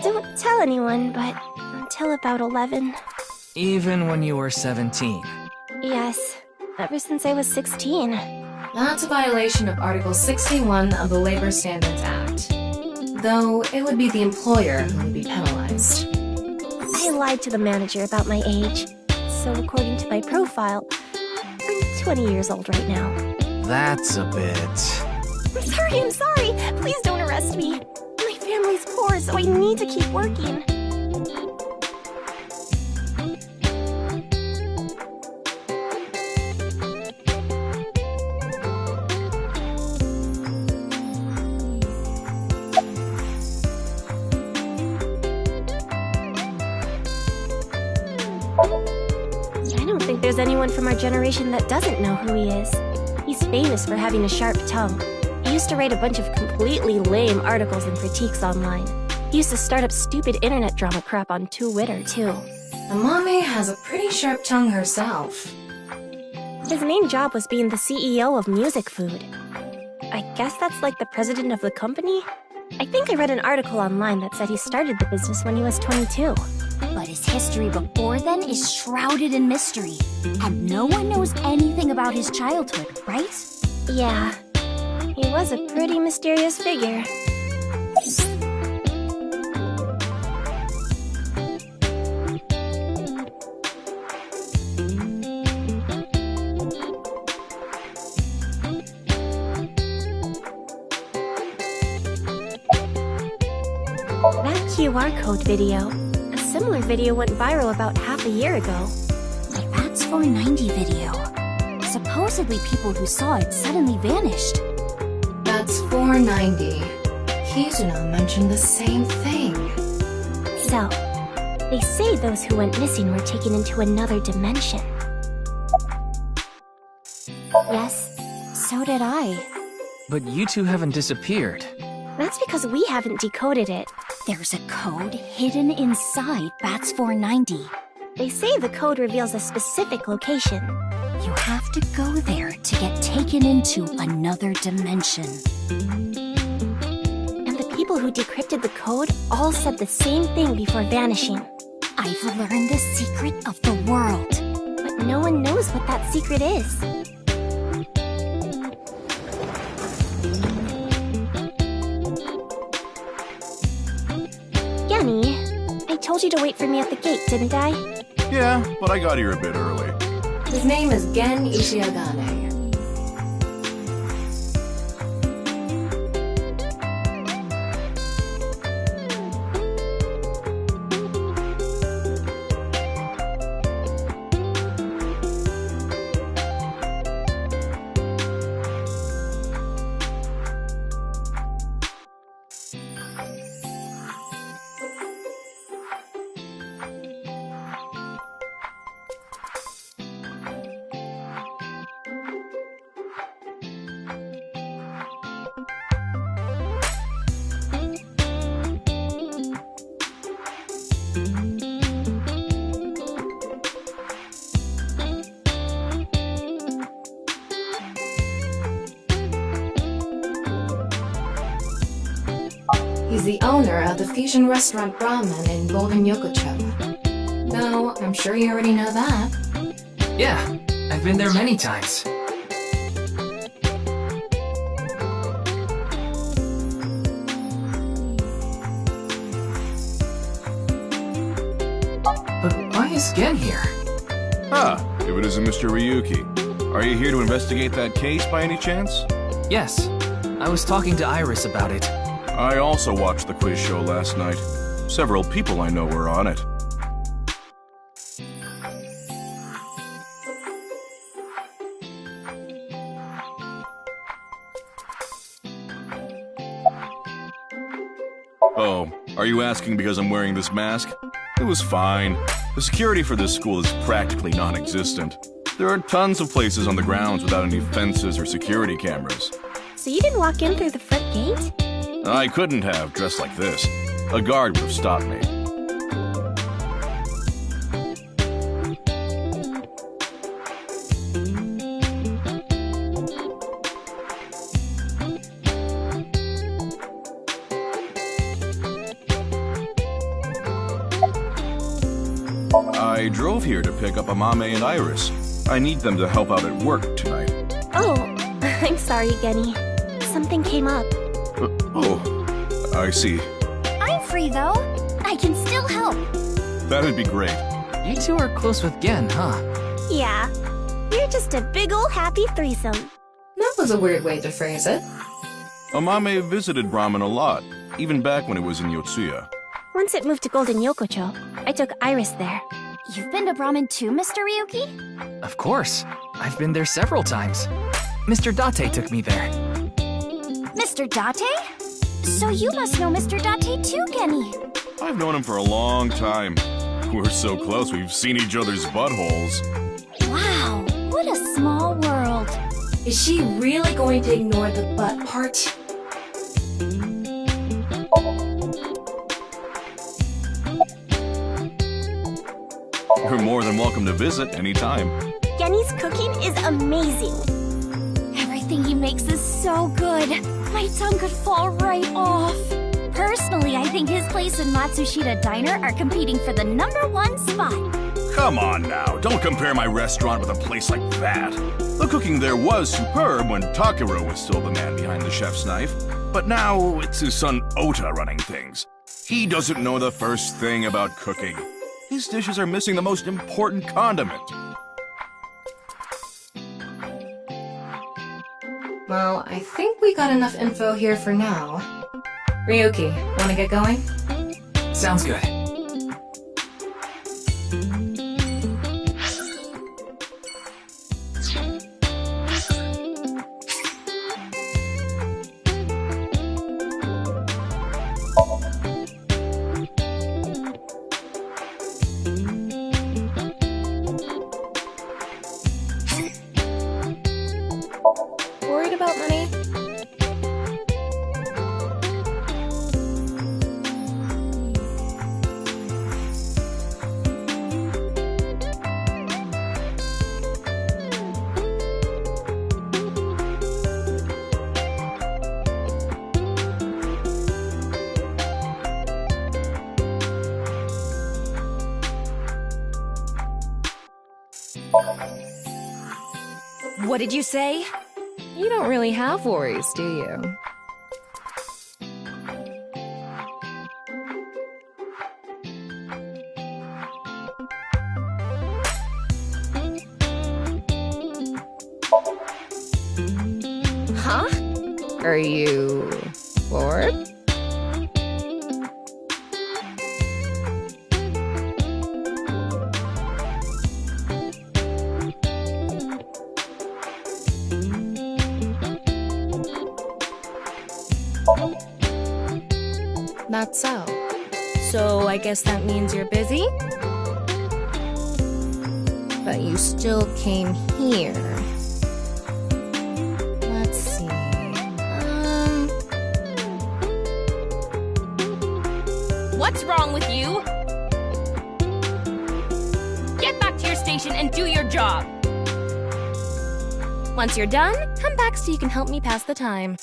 [SPEAKER 2] Don't tell anyone, but until about 11.
[SPEAKER 13] Even when you were 17?
[SPEAKER 2] Yes, ever since I was 16.
[SPEAKER 3] That's a violation of Article 61 of the Labor Standards Act. Though it would be the employer who would be penalized.
[SPEAKER 2] I lied to the manager about my age. So according to my profile, I'm 20 years old right now.
[SPEAKER 13] That's a bit...
[SPEAKER 2] I'm sorry! Please don't arrest me! My family's poor, so I need to keep working. I don't think there's anyone from our generation that doesn't know who he is. He's famous for having a sharp tongue. He used to write a bunch of completely lame articles and critiques online. He used to start up stupid internet drama crap on Twitter, too.
[SPEAKER 3] Amame has a pretty sharp tongue herself.
[SPEAKER 2] His main job was being the CEO of Music Food. I guess that's like the president of the company? I think I read an article online that said he started the business when he was 22.
[SPEAKER 22] But his history before then is shrouded in mystery. And no one knows anything about his childhood, right?
[SPEAKER 2] Yeah. He was a pretty mysterious figure. That QR code video. A similar video went viral about half a year ago.
[SPEAKER 22] The Bats 490 video. Supposedly people who saw it suddenly vanished.
[SPEAKER 3] That's 490. Kizuna mentioned the same thing.
[SPEAKER 2] So, they say those who went missing were taken into another dimension.
[SPEAKER 22] Yes, so did I.
[SPEAKER 13] But you two haven't disappeared.
[SPEAKER 2] That's because we haven't decoded it.
[SPEAKER 22] There's a code hidden inside Bats 490.
[SPEAKER 2] They say the code reveals a specific location.
[SPEAKER 22] You have to go there to get taken into another dimension.
[SPEAKER 2] And the people who decrypted the code all said the same thing before vanishing.
[SPEAKER 22] I've learned the secret of the world.
[SPEAKER 2] But no one knows what that secret is. Genny, I told you to wait for me at the gate, didn't I?
[SPEAKER 7] Yeah, but I got here a bit early.
[SPEAKER 3] His name is Gen Ishiagane. He's the owner of the fusion restaurant Ramen in Golden Yokocho. Though, I'm sure you already know that.
[SPEAKER 4] Yeah, I've been there many times. But why is Gen here?
[SPEAKER 7] Ah, if it isn't Mr. Ryuki. Are you here to investigate that case by any chance?
[SPEAKER 4] Yes, I was talking to Iris about it.
[SPEAKER 7] I also watched the quiz show last night. Several people I know were on it. Oh, are you asking because I'm wearing this mask? It was fine. The security for this school is practically non-existent. There are tons of places on the grounds without any fences or security cameras.
[SPEAKER 2] So you didn't walk in through the front gate?
[SPEAKER 7] I couldn't have, dressed like this. A guard would have stopped me. I drove here to pick up Amame and Iris. I need them to help out at work tonight.
[SPEAKER 2] Oh, I'm sorry, Genny. Something came up.
[SPEAKER 7] Oh, I see.
[SPEAKER 22] I'm free, though. I can still help.
[SPEAKER 7] That'd be great.
[SPEAKER 4] You two are close with Gen, huh?
[SPEAKER 2] Yeah. You're just a big ol' happy threesome.
[SPEAKER 3] That was a weird way to phrase it.
[SPEAKER 7] Amame visited Ramen a lot, even back when it was in Yotsuya.
[SPEAKER 2] Once it moved to Golden Yokocho, I took Iris there.
[SPEAKER 22] You've been to Brahmin too, Mr. Ryuki?
[SPEAKER 4] Of course. I've been there several times. Mr. Date took me there.
[SPEAKER 22] Mr. Date? So you must know Mr. Date too, Genny.
[SPEAKER 7] I've known him for a long time. We're so close we've seen each other's buttholes.
[SPEAKER 22] Wow, what a small world.
[SPEAKER 3] Is she really going to ignore the butt part?
[SPEAKER 7] than welcome to visit anytime.
[SPEAKER 2] Genny's cooking is amazing.
[SPEAKER 22] Everything he makes is so good. My tongue could fall right off. Personally, I think his place and Matsushita Diner are competing for the #1 spot.
[SPEAKER 7] Come on now, don't compare my restaurant with a place like that. The cooking there was superb when Takuro was still the man behind the chef's knife, but now it's his son Ota running things. He doesn't know the first thing about cooking. His dishes are missing the most important condiment.
[SPEAKER 3] Well, I think we got enough info here for now. Ryuki, wanna get going?
[SPEAKER 4] Sounds good.
[SPEAKER 19] Worried about money? What did you say? You don't really have worries, do you? Huh? Are you bored? Not so. So I guess that means you're busy? But you still came here. Let's see. What's wrong with you? Get back to your station and do your job. Once you're done, come back so you can help me pass the time.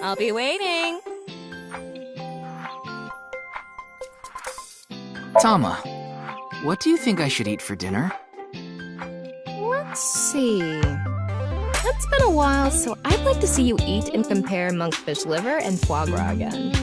[SPEAKER 19] I'll be waiting.
[SPEAKER 4] Tama, what do you think I should eat for dinner?
[SPEAKER 19] Let's see. It's been a while, so I'd like to see you eat and compare monkfish liver and foie gras again.